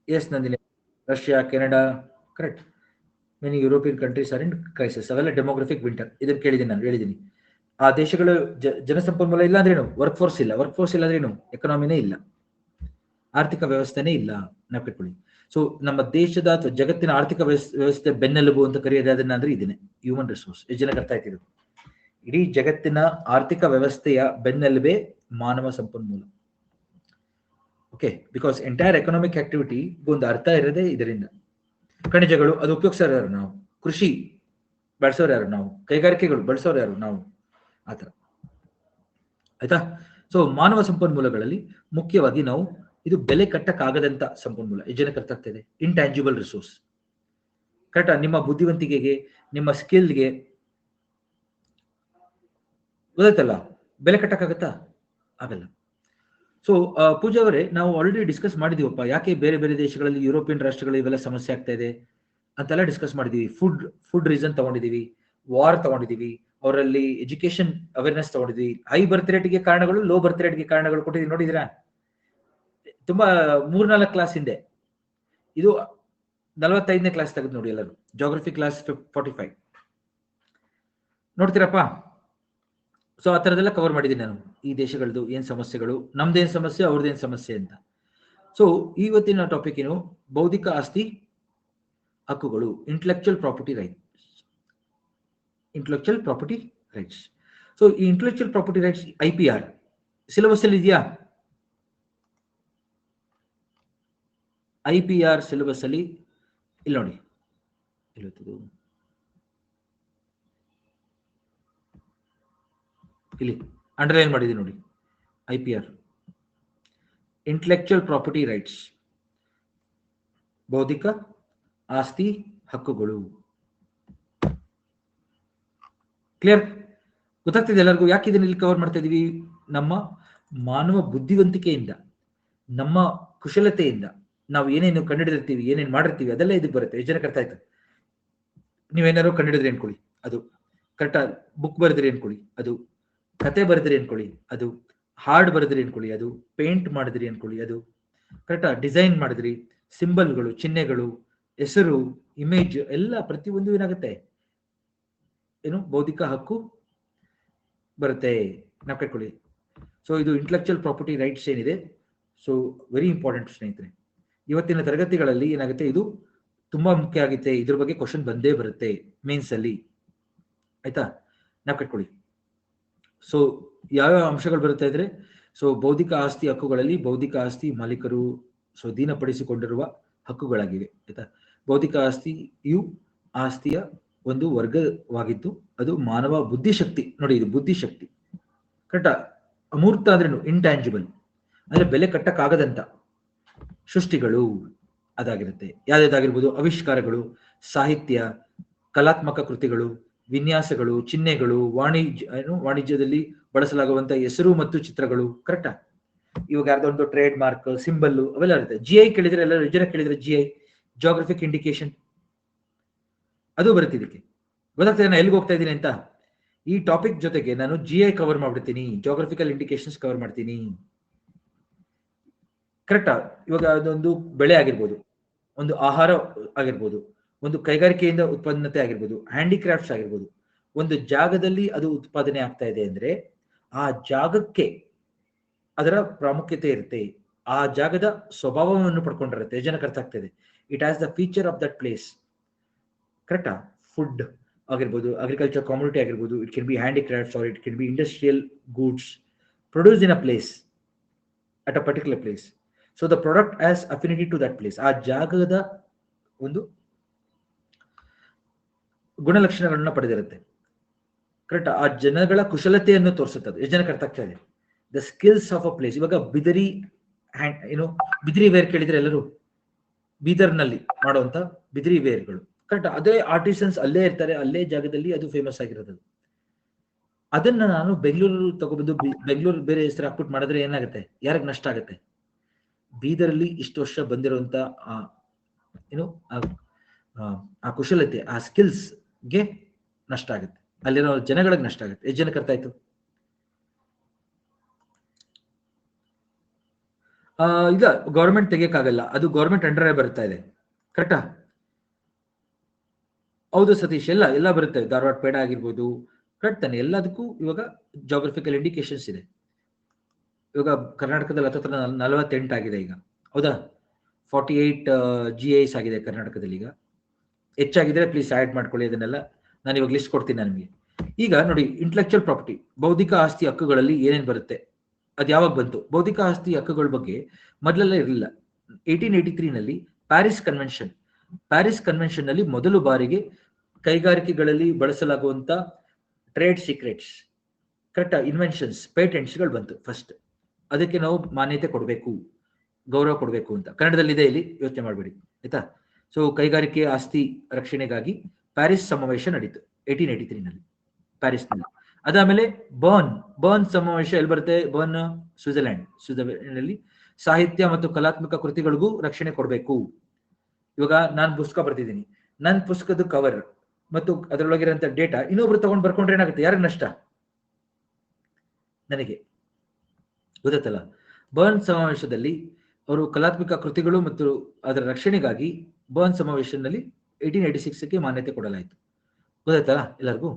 Yes Nandini, Russia, Canada, correct, many European countries are in crisis. ಅವೆಲ್ಲ ಡೆಮೋಗ್ರಫಿಕ್ ವಿಂಟರ್. ಇದನ್ನ ಕೇಳಿದ್ದೀನಿ ನಾನು, ಹೇಳಿದ್ದೀನಿ. ಆ ದೇಶಗಳು ಜನಸಂಪನ್ಮೂಲ ಇಲ್ಲ ಅಂದ್ರೇನು? ವರ್ಕ್ ಫೋರ್ಸ್ ಇಲ್ಲ. ವರ್ಕ್ ಫೋರ್ಸ್ ಇಲ್ಲ ಅಂದ್ರೇನು? ಎಕನಾಮಿನೇ ಇಲ್ಲ, ಆರ್ಥಿಕ ವ್ಯವಸ್ಥೆನೇ ಇಲ್ಲ. ನೆನಪಿಟ್ಕೊಳ್ಳಿ. ಸೊ ನಮ್ಮ ದೇಶದ ಅಥವಾ ಜಗತ್ತಿನ ಆರ್ಥಿಕ ವ್ಯವಸ್ಥೆ ಬೆನ್ನೆಲುಬು ಅಂತ ಕರೆಯೋದು ಅದನ್ನ ಅಂದ್ರೆ ಇದನ್ನೇ, ಹ್ಯೂಮನ್ ರಿಸೋರ್ಸ್. ಎಷ್ಟು ಜನಕ್ಕೆ ಅರ್ಥ ಆಯ್ತಿದ್ರು? ಇಡೀ ಜಗತ್ತಿನ ಆರ್ಥಿಕ ವ್ಯವಸ್ಥೆಯ ಬೆನ್ನೆಲುಬೆ ಮಾನವ ಸಂಪನ್ಮೂಲ. Okay, because entire economic activity ಒಂದು ಅರ್ಥ ಇರೋದೇ ಇದರಿಂದ. ಖನಿಜಗಳು, ಅದು ಉಪಯೋಗಿಸೋರು ಯಾರು? ನಾವು. ಕೃಷಿ ಬಳಸೋರು ಯಾರು? ನಾವು. ಕೈಗಾರಿಕೆಗಳು ಬಳಸೋರು ಯಾರು? ನಾವು. ಆತರ ಆಯ್ತಾ. ಸೊ ಮಾನವ ಸಂಪನ್ಮೂಲಗಳಲ್ಲಿ ಮುಖ್ಯವಾಗಿ ನಾವು, ಇದು ಬೆಲೆ ಕಟ್ಟಕ್ಕಾಗದಂತ ಸಂಪನ್ಮೂಲ. ಎಷ್ಟು ಜನಕ್ಕೆ ಅರ್ಥ ಆಗ್ತದೆ? Intangible resource. ಕರೆಕ್ಟಾ? ನಿಮ್ಮ ಬುದ್ಧಿವಂತಿಕೆಗೆ, ನಿಮ್ಮ ಸ್ಕಿಲ್ಗೆ ಗೊತ್ತಾಯ್ತಲ್ಲ, ಬೆಲೆ ಕಟ್ಟಕ್ಕಾಗತ್ತಾ? ಆಗಲ್ಲ. ಸೊ ಪೂಜಾ ಅವರೇ, ನಾವು ಆಲ್ರೆಡಿ ಡಿಸ್ಕಸ್ ಮಾಡಿದೀವಪ್ಪ, ಯಾಕೆ ಬೇರೆ ಬೇರೆ ದೇಶಗಳಲ್ಲಿ, ಯುರೋಪಿಯನ್ ರಾಷ್ಟ್ರಗಳು ಇವೆಲ್ಲ ಸಮಸ್ಯೆ ಆಗ್ತಾ ಇದೆ ಅಂತೆಲ್ಲ ಡಿಸ್ಕಸ್ ಮಾಡಿದೀವಿ. ಫುಡ್ ರೀಸನ್ ತಗೊಂಡಿದೀವಿ, ವಾರ್ ತಗೊಂಡಿದೀವಿ, ಅವರಲ್ಲಿ ಎಜುಕೇಶನ್ ಅವೇರ್ನೆಸ್ ತಗೊಂಡಿದೀವಿ, ಹೈ ಬರ್ತ್ ರೇಟ್ಗೆ ಕಾರಣಗಳು, ಲೋ ಬರ್ತ್ ರೇಟ್ಗೆ ಕಾರಣಗಳು ಕೊಟ್ಟಿದ್ದೀವಿ. ನೋಡಿದಿರಾ? ತುಂಬಾ 3-4 ಕ್ಲಾಸ್ ಹಿಂದೆ, ಇದು 45ನೇ ಕ್ಲಾಸ್ ತೆಗೆದು ನೋಡಿ ಎಲ್ಲರೂ, ಜಾಗ್ರಫಿ ಕ್ಲಾಸ್ 45 ನೋಡ್ತೀರಪ್ಪ. ಸೊ ಆ ಥರದೆಲ್ಲ ಕವರ್ ಮಾಡಿದ್ದೀನಿ ನಾನು, ಈ ದೇಶಗಳದ್ದು ಏನ್ ಸಮಸ್ಯೆಗಳು, ನಮ್ದೇನ್ ಸಮಸ್ಯೆ, ಅವ್ರದ್ದೇನ್ ಸಮಸ್ಯೆ ಅಂತ. ಸೊ ಇವತ್ತಿನ ಟಾಪಿಕ್ ಏನು? ಬೌದ್ಧಿಕ ಆಸ್ತಿ ಹಕ್ಕುಗಳು, intellectual property rights. Intellectual property rights. So ಈ intellectual property rights IPR syllabus ಅಲ್ಲಿ ಇದೆಯಾ? IPR ಸಿಲೆಬಸ್ ಅಲ್ಲಿ ಇಲ್ಲಿ ನೋಡಿ, ಇಲ್ಲಿ ಅಂಡರ್ಲೈನ್ ಮಾಡಿದೀನಿ ನೋಡಿ, IPR ಇಂಟೆಲೆಕ್ಚುಯಲ್ ಪ್ರಾಪರ್ಟಿ ರೈಟ್ಸ್, ಬೌದ್ಧಿಕ ಆಸ್ತಿ ಹಕ್ಕುಗಳು. ಕ್ಲಿಯರ್? ಗೊತ್ತಾಗ್ತಿದೆ ಎಲ್ಲರಿಗೂ ಯಾಕೆ ಇದನ್ನ ಇಲ್ಲಿ ಕವರ್ ಮಾಡ್ತಾ ಇದೀವಿ? ನಮ್ಮ ಮಾನವ ಬುದ್ಧಿವಂತಿಕೆಯಿಂದ, ನಮ್ಮ ಕುಶಲತೆಯಿಂದ ನಾವು ಏನೇನು ಕಂಡುಹಿಡಿದಿರ್ತೀವಿ, ಏನೇನು ಮಾಡಿರ್ತೀವಿ, ಅದೆಲ್ಲ ಇದಕ್ಕೆ ಬರುತ್ತೆ. ಎಷ್ಟು ಜನಕ್ಕೆ ಅರ್ಥ ಆಯ್ತು? ನೀವೇನಾದ್ರು ಕಂಡುಹಿಡಿದ್ರಿ ಅನ್ಕೊಳ್ಳಿ, ಅದು ಕರೆಕ್ಟಾ. ಬುಕ್ ಬರೆದ್ರಿ ಅನ್ಕೊಳ್ಳಿ, ಅದು ಕತೆ ಬರೆದ್ರಿ ಅನ್ಕೊಳ್ಳಿ, ಅದು ಹಾರ್ಡ್ ಬರೆದ್ರಿ ಅನ್ಕೊಳ್ಳಿ, ಅದು ಪೇಂಟ್ ಮಾಡಿದ್ರಿ ಅನ್ಕೊಳ್ಳಿ, ಅದು ಕರೆಕ್ಟಾ. ಡಿಸೈನ್ ಮಾಡಿದ್ರಿ, ಸಿಂಬಲ್ಗಳು, ಚಿಹ್ನೆಗಳು, ಹೆಸರು, ಇಮೇಜ್ ಎಲ್ಲ ಪ್ರತಿಯೊಂದು ಏನಾಗುತ್ತೆ, ಏನು ಬೌದ್ಧಿಕ ಹಕ್ಕು ಬರುತ್ತೆ. ನಾವು ಕಟ್ಕೊಳ್ಳಿ. ಸೊ ಇದು ಇಂಟೆಲೆಕ್ಚುಯಲ್ ಪ್ರಾಪರ್ಟಿ ರೈಟ್ಸ್ ಏನಿದೆ, ಸೊ ವೆರಿ ಇಂಪಾರ್ಟೆಂಟ್ ಸ್ನೇಹಿತರೆ. ಇವತ್ತಿನ ತರಗತಿಗಳಲ್ಲಿ ಏನಾಗುತ್ತೆ, ಇದು ತುಂಬಾ ಮುಖ್ಯ ಆಗುತ್ತೆ. ಇದ್ರ ಬಗ್ಗೆ ಕ್ವಶನ್ ಬಂದೇ ಬರುತ್ತೆ ಮೇನ್ಸ್ ಅಲ್ಲಿ, ಆಯ್ತಾ? ನಾವು ಕಟ್ಕೊಳ್ಳಿ. ಸೊ ಯಾವ್ಯಾವ ಅಂಶಗಳು ಬರುತ್ತೆ ಇದ್ರೆ, ಸೊ ಬೌದ್ಧಿಕ ಆಸ್ತಿ ಹಕ್ಕುಗಳಲ್ಲಿ ಬೌದ್ಧಿಕ ಆಸ್ತಿ ಮಾಲೀಕರು ಸ್ವಾಧೀನಪಡಿಸಿಕೊಂಡಿರುವ ಹಕ್ಕುಗಳಾಗಿವೆ, ಆಯ್ತಾ? ಬೌದ್ಧಿಕ ಆಸ್ತಿಯು ಆಸ್ತಿಯ ಒಂದು ವರ್ಗವಾಗಿದ್ದು, ಅದು ಮಾನವ ಬುದ್ಧಿಶಕ್ತಿ, ನೋಡಿ ಇದು ಬುದ್ಧಿಶಕ್ತಿ, ಕರೆಕ್ಟಾ. ಅಮೂರ್ತ ಅಂದ್ರೇನು? ಇಂಟ್ಯಾಂಜಿಬಲ್, ಅಂದ್ರೆ ಬೆಲೆ ಕಟ್ಟಕ್ಕಾಗದಂತ ಸೃಷ್ಟಿಗಳು ಅದಾಗಿರುತ್ತೆ. ಯಾವ್ದಾಗಿರ್ಬೋದು? ಆವಿಷ್ಕಾರಗಳು, ಸಾಹಿತ್ಯ, ಕಲಾತ್ಮಕ ಕೃತಿಗಳು, ವಿನ್ಯಾಸಗಳು, ಚಿಹ್ನೆಗಳು, ವಾಣಿಜ್ಯದಲ್ಲಿ ಬಳಸಲಾಗುವಂತ ಹೆಸರು ಮತ್ತು ಚಿತ್ರಗಳು, ಕರೆಕ್ಟಾ. ಇವಾಗ ಯಾರ್ದೊಂದು ಟ್ರೇಡ್ ಮಾರ್ಕ್, ಸಿಂಬಲ್ ಅವೆಲ್ಲ ಇರುತ್ತೆ. GI ಕೇಳಿದ್ರೆ ಎಲ್ಲ ಜನ ಕೇಳಿದ್ರೆ, GI ಜಾಗ್ರಫಿಕ್ ಇಂಡಿಕೇಶನ್ ಅದು ಬರುತ್ತೆ. ಇದಕ್ಕೆ ಗೊತ್ತಾಗ್ತದೆ ನಾನು ಎಲ್ಲಿಗೆ ಹೋಗ್ತಾ ಇದ್ದೀನಿ ಅಂತ. ಈ ಟಾಪಿಕ್ ಜೊತೆಗೆ ನಾನು GI ಕವರ್ ಮಾಡ್ಬಿಡ್ತೀನಿ, ಜಾಗ್ರಫಿಕಲ್ ಇಂಡಿಕೇಶನ್ಸ್ ಕವರ್ ಮಾಡ್ತೀನಿ, ಕರೆಕ್ಟಾ. ಇವಾಗ ಅದೊಂದು ಬೆಳೆ ಆಗಿರ್ಬೋದು, ಒಂದು ಆಹಾರ ಆಗಿರ್ಬೋದು, ಒಂದು ಕೈಗಾರಿಕೆಯಿಂದ ಉತ್ಪನ್ನತೆ ಆಗಿರ್ಬೋದು, ಹ್ಯಾಂಡಿಕ್ರಾಫ್ಟ್ಸ್ ಆಗಿರ್ಬೋದು. ಒಂದು ಜಾಗದಲ್ಲಿ ಅದು ಉತ್ಪಾದನೆ ಆಗ್ತಾ ಇದೆ ಅಂದ್ರೆ ಆ ಜಾಗಕ್ಕೆ ಅದರ ಪ್ರಾಮುಖ್ಯತೆ ಇರುತ್ತೆ, ಆ ಜಾಗದ ಸ್ವಭಾವವನ್ನು ಪಡ್ಕೊಂಡಿರುತ್ತೆ. ಜನಕ್ಕೆ ಅರ್ಥ ಆಗ್ತದೆ. It has the feature of that place, ಕರೆಕ್ಟಾ. ಫುಡ್ ಆಗಿರ್ಬೋದು, ಅಗ್ರಿಕಲ್ಚರ್ ಕಾಮೊಡಿಟಿ ಆಗಿರ್ಬೋದು, it can be handicrafts or it can be industrial goods produce in a place at a particular place. So the product has affinity to that place. ಆ ಜಾಗದ ಒಂದು ಗುಣಲಕ್ಷಣಗಳನ್ನ ಪಡೆದಿರುತ್ತೆ, correct. ಆ ಜನಗಳ ಕುಶಲತೆಯನ್ನು ತೋರಿಸುತ್ತದೆ. ಎಷ್ಟು ಜನಕ್ಕೆ ಅರ್ಥ ಆಗ್ತಾ ಇದೆ? The skills of a place. ಇವಾಗ ಬಿದರಿ ಬಿದಿರಿ ವೇರ್ ಕೇಳಿದ್ರೆ ಎಲ್ಲರೂ, ಬೀದರ್ನಲ್ಲಿ ಮಾಡುವಂತ ಬಿದಿರಿ ವೇರ್ಗಳು, ಕರೆಕ್ಟ್. ಅದೇ ಆರ್ಟಿಸನ್ಸ್ ಅಲ್ಲೇ ಇರ್ತಾರೆ, ಅಲ್ಲೇ ಜಾಗದಲ್ಲಿ ಅದು ಫೇಮಸ್ ಆಗಿರೋದು. ಅದನ್ನ ನಾನು ಬೆಂಗಳೂರು ತಗೊಬಂದು ಬೆಂಗಳೂರು ಬೇರೆ ಹೆಸರು ಹಾಕ್ಬಿಟ್ಟು ಮಾಡಿದ್ರೆ ಏನಾಗುತ್ತೆ? ಯಾರಿಗೆ ನಷ್ಟ ಆಗುತ್ತೆ? ಬೀದರಲ್ಲಿ ಇಷ್ಟು ವರ್ಷ ಬಂದಿರುವಂತ ಆ ಕುಶಲತೆ, ಆ ಸ್ಕಿಲ್ಸ್ಗೆ ನಷ್ಟ ಆಗುತ್ತೆ, ಅಲ್ಲಿರೋ ಜನಗಳಿಗೆ ನಷ್ಟ ಆಗುತ್ತೆ. ಎಷ್ಟು ಜನಕ್ಕೆ ಅರ್ಥ ಆಯ್ತು? ಈಗ ಗೌರ್ಮೆಂಟ್ ತೆಗಿಯಕ್ಕಾಗಲ್ಲ, ಅದು ಗೌರ್ಮೆಂಟ್ ಅಂಡರ್ ಬರ್ತಾ ಇದೆ, ಕರೆಕ್ಟಾ. ಹೌದು ಸತೀಶ್, ಎಲ್ಲ ಬರುತ್ತೆ. ಧಾರವಾಡ ಪೇಡ ಆಗಿರ್ಬೋದು, ಕರೆಕ್ಟ್ ತಾನೆ. ಎಲ್ಲದಕ್ಕೂ ಇವಾಗ ಜಾಗ್ರಫಿಕಲ್ ಇಂಡಿಕೇಶನ್ಸ್ ಇದೆ. ಇವಾಗ ಕರ್ನಾಟಕದಲ್ಲಿ 48 ಆಗಿದೆ ಈಗ, ಹೌದಾ? 48 GIs ಆಗಿದೆ ಕರ್ನಾಟಕದಲ್ಲಿ. ಈಗ ಹೆಚ್ಚಾಗಿದ್ರೆ ಪ್ಲೀಸ್ ಆಡ್ ಮಾಡ್ಕೊಳ್ಳಿ, ಅದನ್ನೆಲ್ಲ ನಾನು ಇವಾಗ ಲಿಸ್ಟ್ ಕೊಡ್ತೀನಿ ನಿಮಗೆ. ಈಗ ನೋಡಿ, ಇಂಟೆಲೆಕ್ಚುಯಲ್ ಪ್ರಾಪರ್ಟಿ, ಬೌದ್ಧಿಕ ಆಸ್ತಿ ಹಕ್ಕುಗಳಲ್ಲಿ ಏನೇನು ಬರುತ್ತೆ, ಅದು ಯಾವಾಗ ಬಂತು? ಬೌದ್ಧಿಕ ಆಸ್ತಿ ಹಕ್ಕುಗಳ ಬಗ್ಗೆ ಮೊದಲೆಲ್ಲ ಇರಲಿಲ್ಲ. 1883 ನಲ್ಲಿ ಪ್ಯಾರಿಸ್ ಕನ್ವೆನ್ಷನ್ ನಲ್ಲಿ ಮೊದಲು ಬಾರಿಗೆ ಕೈಗಾರಿಕೆಗಳಲ್ಲಿ ಬಳಸಲಾಗುವಂತ ಟ್ರೇಡ್ ಸೀಕ್ರೆಟ್ಸ್, ಕರೆಕ್ಟ್, ಇನ್ವೆನ್ಷನ್ಸ್, ಪೇಟೆಂಟ್ಸ್ಗಳು ಬಂತು ಫಸ್ಟ್. ಅದಕ್ಕೆ ನಾವು ಮಾನ್ಯತೆ ಕೊಡಬೇಕು, ಗೌರವ ಕೊಡಬೇಕು ಅಂತ ಕನ್ನಡದಲ್ಲಿದೆ, ಇಲ್ಲಿ ಯೋಚನೆ ಮಾಡಬೇಡಿ, ಆಯ್ತಾ? ಸೊ ಕೈಗಾರಿಕೆ ಆಸ್ತಿ ರಕ್ಷಣೆಗಾಗಿ ಪ್ಯಾರಿಸ್ ಸಮಾವೇಶ ನಡೀತು 1883ನಲ್ಲಿ ಪ್ಯಾರಿಸ್ನಲ್ಲಿ. ಅದಾದ್ಮೇಲೆ ಬರ್ನ್ ಸಮಾವೇಶ ಎಲ್ಲಿ ಬರುತ್ತೆ? ಬರ್ನ್ ಸ್ವಿಟ್ಜರ್ಲೆಂಡ್ ಸಾಹಿತ್ಯ ಮತ್ತು ಕಲಾತ್ಮಕ ಕೃತಿಗಳಿಗೂ ರಕ್ಷಣೆ ಕೊಡಬೇಕು. ಇವಾಗ ನಾನು ಪುಸ್ತಕ ಬರ್ತಿದ್ದೀನಿ, ನನ್ನ ಪುಸ್ತಕದ ಕವರ್ ಮತ್ತು ಅದರೊಳಗಿರೋಂಥ ಡೇಟಾ ಇನ್ನೊಬ್ರು ತಗೊಂಡು ಬರ್ಕೊಂಡ್ರೆ ಏನಾಗುತ್ತೆ? ಯಾರಿಗೆ ನಷ್ಟ? ನನಗೆ. ಗೊತ್ತಲ್ಲ, ಬರ್ನ್ ಸಮಾವೇಶದಲ್ಲಿ ಅವರು ಕಲಾತ್ಮಕ ಕೃತಿಗಳು ಮತ್ತು ಅದರ ರಕ್ಷಣೆಗಾಗಿ ಬರ್ನ್ ಸಮಾವೇಶದಲ್ಲಿ 1886ಕ್ಕೆ ಮಾನ್ಯತೆ ಕೊಡಲಾಯಿತು. ಗೊತ್ತಾಯ್ತಲ್ಲ ಎಲ್ಲರಿಗೂ?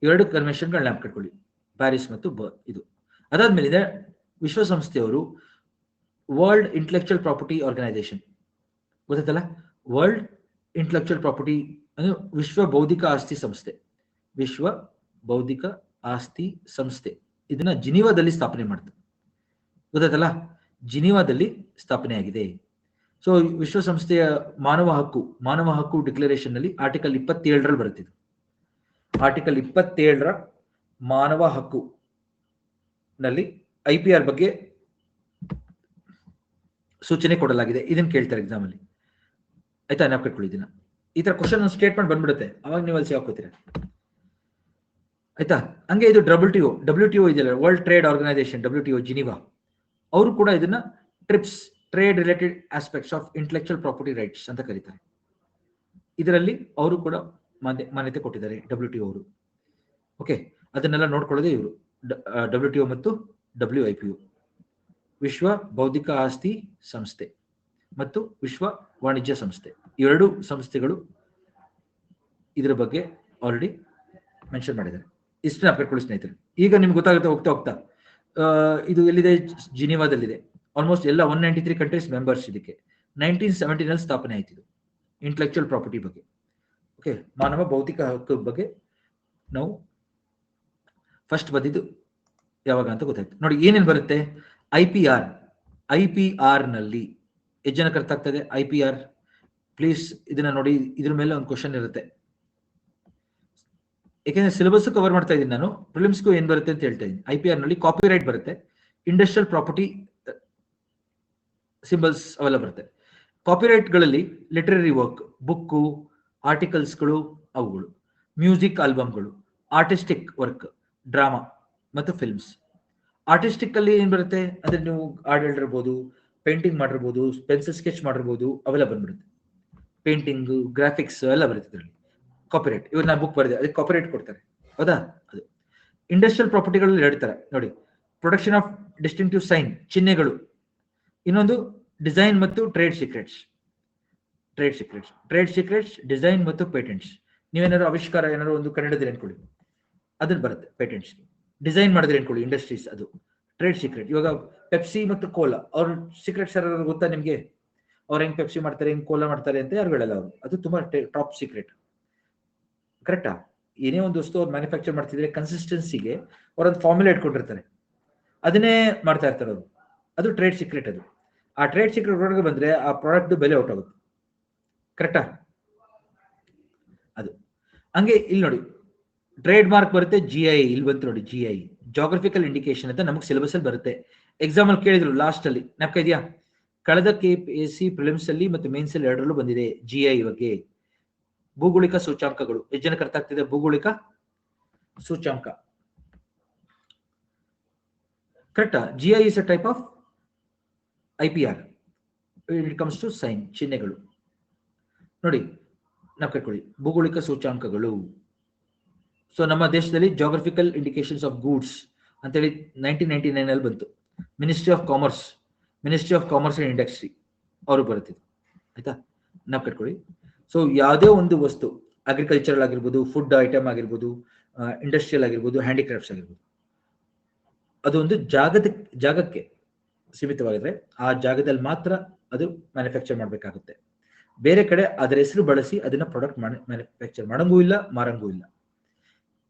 ಎರಡು ಕನ್ವೆನ್ಷನ್ಗಳನ್ನ ನೆನಪಿಟ್ಕೊಳ್ಳಿ, ಪ್ಯಾರಿಸ್ ಮತ್ತು ಬರ್ನ್. ಇದು ಅದಾದ್ಮೇಲೆ ವಿಶ್ವಸಂಸ್ಥೆಯವರು ವರ್ಲ್ಡ್ ಇಂಟೆಲೆಕ್ಚುಯಲ್ ಪ್ರಾಪರ್ಟಿ ಆರ್ಗನೈಸೇಷನ್, ಗೊತ್ತಾಯ್ತಲ್ಲ, ವರ್ಲ್ಡ್ ಇಂಟೆಲೆಕ್ಚುಯಲ್ ಪ್ರಾಪರ್ಟಿ ಅಂದ್ರೆ ವಿಶ್ವ ಬೌದ್ಧಿಕ ಆಸ್ತಿ ಸಂಸ್ಥೆ, ವಿಶ್ವ ಬೌದ್ಧಿಕ ಆಸ್ತಿ ಸಂಸ್ಥೆ, ಇದನ್ನ ಜಿನಿವಾದಲ್ಲಿ ಸ್ಥಾಪನೆ ಮಾಡ್ತಾರೆ. ಗೊತ್ತಾಯ್ತಲ್ಲ, ಜಿನಿವಾದಲ್ಲಿ ಸ್ಥಾಪನೆ ಆಗಿದೆ. ಸೊ ವಿಶ್ವಸಂಸ್ಥೆಯ ಮಾನವ ಹಕ್ಕು ಡಿಕ್ಲರೇಷನ್ ನಲ್ಲಿ ಆರ್ಟಿಕಲ್ 27ರಲ್ಲಿ ಬರುತ್ತಿದೆ. ಆರ್ಟಿಕಲ್ 27ರ ಮಾನವ ಹಕ್ಕು ನಲ್ಲಿ IPR ಬಗ್ಗೆ ಸೂಚನೆ ಕೊಡಲಾಗಿದೆ. ಇದನ್ನ ಕೇಳ್ತಾರೆ ಎಕ್ಸಾಮ್ ಅಲ್ಲಿ, ಆಯ್ತಾ? ನೆನಪಿಟ್ಕೊಳ್ಳಿ ಇದನ್ನ. ಈ ತರ ಕ್ವಶನ್ ಸ್ಟೇಟ್ಮೆಂಟ್ ಬಂದ್ಬಿಡುತ್ತೆ, ಅವಾಗ ನೀವು ಅಲ್ಲಿ ಸೇರ್ಕೋತೀರ, ಆಯ್ತಾ? ಹಂಗೆ ಇದು WTO ಇದೆಯಲ್ಲ, world trade organisation, WTO Geneva, ಅವರು ಕೂಡ ಇದನ್ನ TRIPS, trade related aspects of intellectual property rights ಅಂತ ಕರೀತಾರೆ. ಇದರಲ್ಲಿ ಅವರು ಕೂಡ ಮಾನ್ಯತೆ ಕೊಟ್ಟಿದ್ದಾರೆ WTO ಅವರು. ಓಕೆ, ಅದನ್ನೆಲ್ಲ ನೋಡ್ಕೊಳ್ಳೋದೇ ಇವರು WTO ಮತ್ತು WIPO, ವಿಶ್ವ ಬೌದ್ಧಿಕ ಆಸ್ತಿ ಸಂಸ್ಥೆ ಮತ್ತು ವಿಶ್ವ ವಾಣಿಜ್ಯ ಸಂಸ್ಥೆ. ಇವೆರಡು ಸಂಸ್ಥೆಗಳು ಇದರ ಬಗ್ಗೆ ಆಲ್ರೆಡಿ ಮೆನ್ಷನ್ ಮಾಡಿದ್ದಾರೆ. ಇಷ್ಟು ನೆನಪಿಟ್ಕೊಳ್ಳಿ ಸ್ನೇಹಿತರೆ. ಈಗ ನಿಮ್ಗೆ ಗೊತ್ತಾಗುತ್ತೆ ಹೋಗ್ತಾ ಇದು ಎಲ್ಲಿದೆ? ಜಿನಿವಾದಲ್ಲಿದೆ. ಆಲ್ಮೋಸ್ಟ್ ಎಲ್ಲ 193 ಕಂಟ್ರೀಸ್ ಮೆಂಬರ್ಸ್ ಇದಕ್ಕೆ. 1970ನಲ್ಲಿ ಸ್ಥಾಪನೆ ಆಯ್ತು ಇದು ಇಂಟೆಲೆಕ್ಚುಯಲ್ ಪ್ರಾಪರ್ಟಿ ಬಗ್ಗೆ. ಓಕೆ, ಮಾನವ ಬೌದ್ಧಿಕ ಹಕ್ಕು ಬಗ್ಗೆ ನಾವು ಫಸ್ಟ್ ಬಂದಿದ್ದು ಯಾವಾಗ ಅಂತ ಗೊತ್ತಾಯ್ತು. ನೋಡಿ ಏನೇನು ಬರುತ್ತೆ? IPR ನಲ್ಲಿ ಎಷ್ಟು ಜನಕ್ಕೆ ಅರ್ಥ ಆಗ್ತದೆ? IPR ಪ್ಲೀಸ್ ಇದನ್ನ ನೋಡಿ, ಇದ್ರ ಮೇಲೆ ಒಂದು ಕ್ವಶನ್ ಇರುತ್ತೆ. ಯಾಕೆಂದ್ರೆ ಸಿಲೆಬಸ್ ಕವರ್ ಮಾಡ್ತಾ ಇದ್ದೀನಿ ನಾನು, ಪ್ರಿಲಿಮ್ಸ್ಗೂ ಏನ್ ಬರುತ್ತೆ ಅಂತ ಹೇಳ್ತಾ ಇದ್ದೀನಿ. IPR ನಲ್ಲಿ ಕಾಪಿರೈಟ್ ಬರುತ್ತೆ, ಇಂಡಸ್ಟ್ರಿಯಲ್ ಪ್ರಾಪರ್ಟಿ ಸಿಂಬಲ್ಸ್ ಅವೆಲ್ಲ ಬರುತ್ತೆ. ಕಾಪಿರೈಟ್ಗಳಲ್ಲಿ ಲಿಟರರಿ ವರ್ಕ್, ಬುಕ್ಕು, ಆರ್ಟಿಕಲ್ಸ್ಗಳು, ಅವುಗಳು, ಮ್ಯೂಸಿಕ್ ಆಲ್ಬಮ್ಗಳು, ಆರ್ಟಿಸ್ಟಿಕ್ ವರ್ಕ್, ಡ್ರಾಮಾ ಮತ್ತು ಫಿಲ್ಮ್ಸ್. ಆರ್ಟಿಸ್ಟಿಕ್ ಅಲ್ಲಿ ಏನ್ ಬರುತ್ತೆ ಅಂದ್ರೆ ನೀವು ಹಾಡು ಹೇಳಿರ್ಬೋದು, ಪೇಂಟಿಂಗ್ ಮಾಡಿರ್ಬೋದು, ಪೆನ್ಸಿಲ್ ಸ್ಕೆಚ್ ಮಾಡಿರ್ಬೋದು, ಅವೆಲ್ಲ ಬಂದ್ಬಿಡುತ್ತೆ. ಪೇಂಟಿಂಗ್, ಗ್ರಾಫಿಕ್ಸ್ ಎಲ್ಲ ಬರುತ್ತೆ ಇದರಲ್ಲಿ. ಕಾಪಿರೈಟ್, ಇವಾಗ ನಾನು ಬುಕ್ ಬರೆದೆ, ಅದಕ್ಕೆ ಕಾಪಿರೈಟ್ ಕೊಡ್ತಾರೆ, ಹೌದಾ? ಅದು ಇಂಡಸ್ಟ್ರಿಯಲ್ ಪ್ರಾಪರ್ಟಿಗಳಲ್ಲಿ ಹೇಳ್ತಾರೆ ನೋಡಿ, ಪ್ರೊಡಕ್ಷನ್ ಆಫ್ ಡಿಸ್ಟಿಂಕ್ಟಿವ್ ಸೈನ್, ಚಿಹ್ನೆಗಳು. ಇನ್ನೊಂದು ಡಿಸೈನ್ ಮತ್ತು ಟ್ರೇಡ್ ಸೀಕ್ರೆಟ್ಸ್, ಡಿಸೈನ್ ಮತ್ತು ಪೇಟೆಂಟ್ಸ್. ನೀವೇನಾದ್ರು ಆವಿಷ್ಕಾರ ಏನಾದ್ರು ಒಂದು ಕನ್ನಡದಲ್ಲಿ ಅನ್ಕೊಳ್ಳಿ, ಅದನ್ನ ಬರುತ್ತೆ ಪೇಟೆಂಟ್ಸ್. ಡಿಸೈನ್ ಮಾಡಿದ್ರೆ ಅನ್ಕೊಳ್ಳಿ ಇಂಡಸ್ಟ್ರೀಸ್, ಅದು ಟ್ರೇಡ್ ಸೀಕ್ರೆಟ್. ಇವಾಗ ಪೆಪ್ಸಿ ಮತ್ತು ಕೋಲಾ ಅವ್ರ ಸೀಕ್ರೆಟ್ಸ್ ಯಾರು ಗೊತ್ತಾ ನಿಮ್ಗೆ? ಅವ್ರು ಹೆಂಗ್ ಪೆಪ್ಸಿ ಮಾಡ್ತಾರೆ, ಹೆಂಗ್ ಕೋಲಾ ಮಾಡ್ತಾರೆ ಅಂತ ಯಾರು ಹೇಳಲ್ಲ ಅವರು. ಅದು ತುಂಬಾ ಟಾಪ್ ಸೀಕ್ರೆಟ್, ಕರೆಕ್ಟಾ? ಏನೇ ಒಂದು ವಸ್ತು ಅವ್ರು ಮ್ಯಾನುಫ್ಯಾಕ್ಚರ್ ಮಾಡ್ತಿದ್ರೆ ಕನ್ಸಿಸ್ಟೆನ್ಸಿಗೆ ಅವ್ರೊಂದು ಫಾರ್ಮುಲಾ ಇಟ್ಕೊಂಡಿರ್ತಾರೆ, ಅದನ್ನೇ ಮಾಡ್ತಾ ಇರ್ತಾರೆ ಅವರು. ಅದು ಟ್ರೇಡ್ ಸೀಕ್ರೆಟ್. ಅದು ಆ ಟ್ರೇಡ್ ಸೀಕ್ರೆಟ್ ಒಳಗೆ ಬಂದ್ರೆ ಆ ಪ್ರಾಡಕ್ಟ್ ಬೆಲೆ ಔಟ್ ಆಗುತ್ತೆ, ಕರೆಕ್ಟಾ? ಅದು ಹಂಗೆ ಇಲ್ಲಿ ನೋಡಿ, ಟ್ರೇಡ್ ಮಾರ್ಕ್ ಬರುತ್ತೆ, GI ಇಲ್ಲಿ ಬಂತು ನೋಡಿ, GI ಜಾಗ್ರಫಿಕಲ್ ಇಂಡಿಕೇಶನ್ ಅಂತ ನಮಗೆ ಸಿಲೆಬಸ್ ಅಲ್ಲಿ ಬರುತ್ತೆ. ಎಕ್ಸಾಮ್ ಅಲ್ಲಿ ಕೇಳಿದ್ರು ಲಾಸ್ಟ್ ಅಲ್ಲಿ, ನೆನಪ ಇದೆಯಾ? ಕಳೆದ KPSC ಪ್ರಿಲಿಮ್ಸ್ ಅಲ್ಲಿ ಮತ್ತು ಮೇನ್ಸ್ ಅಲ್ಲಿ ಎರಡರಲ್ಲೂ ಬಂದಿದೆ GI ಬಗ್ಗೆ. ಭೌಗೋಳಿಕ ಸೂಚ್ಯಾಂಕಗಳು, ಎಷ್ಟು ಜನಕ್ಕೆ ಅರ್ಥ ಆಗ್ತಿದೆ? ಭೌಗೋಳಿಕ ಸೂಚ್ಯಾಂಕ, ಕರೆಕ್ಟಾ? GI is a type of IPR it comes to sign, ಚಿಹ್ನೆಗಳು. ನೋಡಿ ನೆನಪಿಟ್ಕೊಳ್ಳಿ, ಭೌಗೋಳಿಕ ಸೂಚ್ಯಾಂಕಗಳು. ಸೊ ನಮ್ಮ ದೇಶದಲ್ಲಿ ಜಾಗ್ರಫಿಕಲ್ ಇಂಡಿಕೇಶನ್ಸ್ ಆಫ್ ಗೂಡ್ಸ್ ಅಂತೇಳಿ 1999 ಅಲ್ಲಿ ಬಂತು. Ministry of commerce and industry ಅವರು ಬರುತ್ತಿದ್ದು, ಆಯ್ತಾ? ನೆನಪಿಟ್ಕೊಳ್ಳಿ. ಸೊ ಯಾವುದೇ ಒಂದು ವಸ್ತು, ಅಗ್ರಿಕಲ್ಚರಲ್ ಆಗಿರ್ಬೋದು, ಫುಡ್ ಐಟಮ್ ಆಗಿರ್ಬೋದು, ಇಂಡಸ್ಟ್ರಿಯಲ್ ಆಗಿರ್ಬೋದು, ಹ್ಯಾಂಡಿಕ್ರಾಫ್ಟ್ಸ್ ಆಗಿರ್ಬೋದು, ಅದೊಂದು ಜಾಗಕ್ಕೆ ಸೀಮಿತವಾಗಿದ್ರೆ ಆ ಜಾಗದಲ್ಲಿ ಮಾತ್ರ ಅದು ಮ್ಯಾನುಫ್ಯಾಕ್ಚರ್ ಮಾಡಬೇಕಾಗುತ್ತೆ. ಬೇರೆ ಕಡೆ ಅದರ ಹೆಸರು ಬಳಸಿ ಅದನ್ನ ಪ್ರಾಡಕ್ಟ್ ಮ್ಯಾನುಫ್ಯಾಕ್ಚರ್ ಮಾಡಂಗೂ ಇಲ್ಲ, ಮಾರಂಗೂ ಇಲ್ಲ.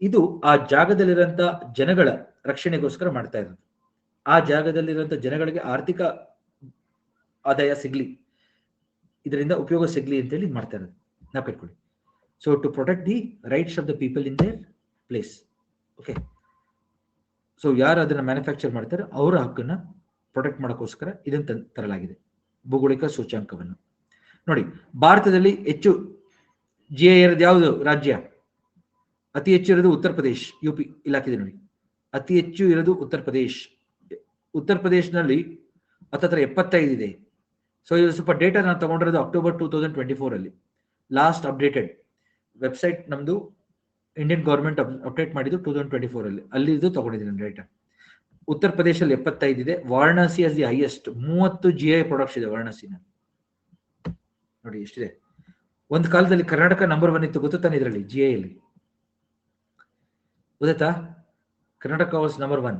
ಇದು ಆ ಜಾಗದಲ್ಲಿರುವಂತ ಜನಗಳ ರಕ್ಷಣೆಗೋಸ್ಕರ ಮಾಡ್ತಾ ಇರೋದು. ಆ ಜಾಗದಲ್ಲಿರುವಂತ ಜನಗಳಿಗೆ ಆರ್ಥಿಕ ಆದಾಯ ಸಿಗ್ಲಿ, ಇದರಿಂದ ಉಪಯೋಗ ಸಿಗ್ಲಿ ಅಂತೇಳಿ ಮಾಡ್ತಾ ಇರೋದು, ನೆನಪಿಟ್ಕೊಳ್ಳಿ. So to protect the rights of the people in their place. Okay, so ಯಾರು ಅದನ್ನ ಮ್ಯಾನುಫ್ಯಾಕ್ಚರ್ ಮಾಡ್ತಾರೆ ಅವರ ಹಕ್ಕನ್ನ ಪ್ರೊಟೆಕ್ಟ್ ಮಾಡೋಕ್ಕೋಸ್ಕರ ಇದನ್ನು ತರಲಾಗಿದೆ ಭೌಗೋಳಿಕ ಸೂಚ್ಯಾಂಕವನ್ನು. ನೋಡಿ, ಭಾರತದಲ್ಲಿ ಹೆಚ್ಚು GI ಇರೋದು ಯಾವುದು ರಾಜ್ಯ? ಅತಿ ಹೆಚ್ಚು ಇರೋದು ಉತ್ತರ ಪ್ರದೇಶ್, UP ಇಲಾಖೆ ನೋಡಿ, ಅತಿ ಹೆಚ್ಚು ಇರೋದು ಉತ್ತರ ಪ್ರದೇಶ್. ಉತ್ತರ ಪ್ರದೇಶನಲ್ಲಿ ಹತ್ತತ್ರ 75 ಇದೆ. ಸೊ ಇದು ಸ್ವಲ್ಪ ಡೇಟಾ ನಾನು ತಗೊಂಡಿರೋದು ಅಕ್ಟೋಬರ್ 2024 ಅಲ್ಲಿ, ಲಾಸ್ಟ್ ಅಪ್ಡೇಟೆಡ್ ವೆಬ್ಸೈಟ್ ನಮ್ದು ಇಂಡಿಯನ್ ಗವರ್ಮೆಂಟ್ ಅಪ್ಡೇಟ್ ಮಾಡಿದ್ದು 2024 ಅಲ್ಲಿ, ಅಲ್ಲಿ ಇದು ತಗೊಂಡಿದ್ದೀನಿ ಡೇಟಾ. ಉತ್ತರ ಪ್ರದೇಶಲ್ಲಿ 75 ಇದೆ. Varanasi as the highest, 30 GI products ಇದೆ ವಾರಣಾಸಿನ. ನೋಡಿ ಎಷ್ಟಿದೆ. ಒಂದು ಕಾಲದಲ್ಲಿ ಕರ್ನಾಟಕ ನಂಬರ್ 1 ಇತ್ತು, ಗೊತ್ತಾನೆ ಇದರಲ್ಲಿ GI ಅಲ್ಲಿ, ಗೊತ್ತಾ? Karnataka was number 1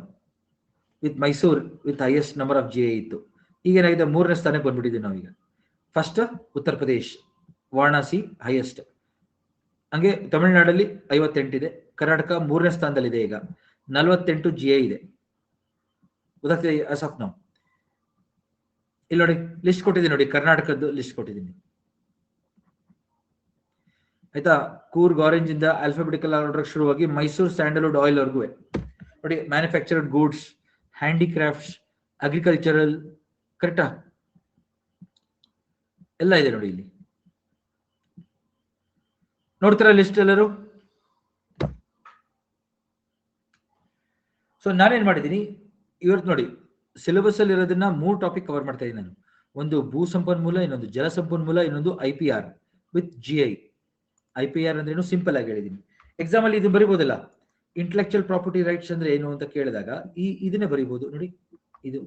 with Mysore with highest number of GI ಇತ್ತು. ಈಗ ಏನಾಗಿದೆ, 3ನೇ ಸ್ಥಾನಕ್ಕೆ ಬಂದ್ಬಿಟ್ಟಿದ್ದೀವಿ ನಾವೀಗ. First Uttar Pradesh, Varanasi highest. ಹಂಗೆ ತಮಿಳುನಾಡಲ್ಲಿ 58 ಇದೆ. ಕರ್ನಾಟಕ 3ನೇ ಸ್ಥಾನದಲ್ಲಿದೆ ಈಗ, 48 GI ಇದೆ. ಗೊತ್ತಾಗ್ತದೆ ಆಸ್ ಆಫ್ ನಾವು. ಇಲ್ಲಿ ನೋಡಿ ಲಿಸ್ಟ್ ಕೊಟ್ಟಿದ್ದೀನಿ, ನೋಡಿ ಕರ್ನಾಟಕದ್ದು ಲಿಸ್ಟ್ ಕೊಟ್ಟಿದ್ದೀನಿ ಆಯ್ತಾ. ಕೂರ್ಗ್ ಆರೆಂಜ್ ಇಂದ ಆಲ್ಫಾಬೆಟಿಕಲ್ ಆರ್ಡರ್ ಶುರುವಾಗಿ ಮೈಸೂರು ಸ್ಯಾಂಡಲ್ವುಡ್ ಆಯಿಲ್ ವರ್ಗೂ ನೋಡಿ. ಮ್ಯಾನುಫ್ಯಾಕ್ಚರ್ಡ್ ಗೂಡ್ಸ್, ಹ್ಯಾಂಡಿಕ್ರಾಫ್ಟ್ಸ್, ಅಗ್ರಿಕಲ್ಚರಲ್, ಕರೆಕ್ಟಾ ಎಲ್ಲ ಇದೆ ನೋಡಿ ಇಲ್ಲಿ. ನೋಡ್ತೀರಾ ಲಿಸ್ಟ್ ಎಲ್ಲರೂ? ಸೊ ನಾನೇನ್ ಮಾಡಿದ್ದೀನಿ ಇವತ್ತು ನೋಡಿ, ಸಿಲೆಬಸ್ ಅಲ್ಲಿ ಇರೋದನ್ನ 3 ಟಾಪಿಕ್ ಕವರ್ ಮಾಡ್ತಾ ಇದ್ದೀನಿ ನಾನು. ಒಂದು ಭೂ ಸಂಪನ್ಮೂಲ, ಇನ್ನೊಂದು ಜಲ ಸಂಪನ್ಮೂಲ, ಇನ್ನೊಂದು IPR ವಿತ್ GI. IPR ಅಂದ್ರೆ ಏನು ಸಿಂಪಲ್ ಆಗಿ ಹೇಳಿದೀನಿ. ಎಕ್ಸಾಮ್ ಅಲ್ಲಿ ಇದು ಬರಿಬಹುದಲ್ಲ, ಇಂಟೆಲೆಕ್ಚುಯಲ್ ಪ್ರಾಪರ್ಟಿ ರೈಟ್ಸ್ ಅಂದ್ರೆ ಏನು ಅಂತ ಕೇಳಿದಾಗ ಇದನ್ನೇ ಬರಿಬಹುದು ನೋಡಿ. ಇದು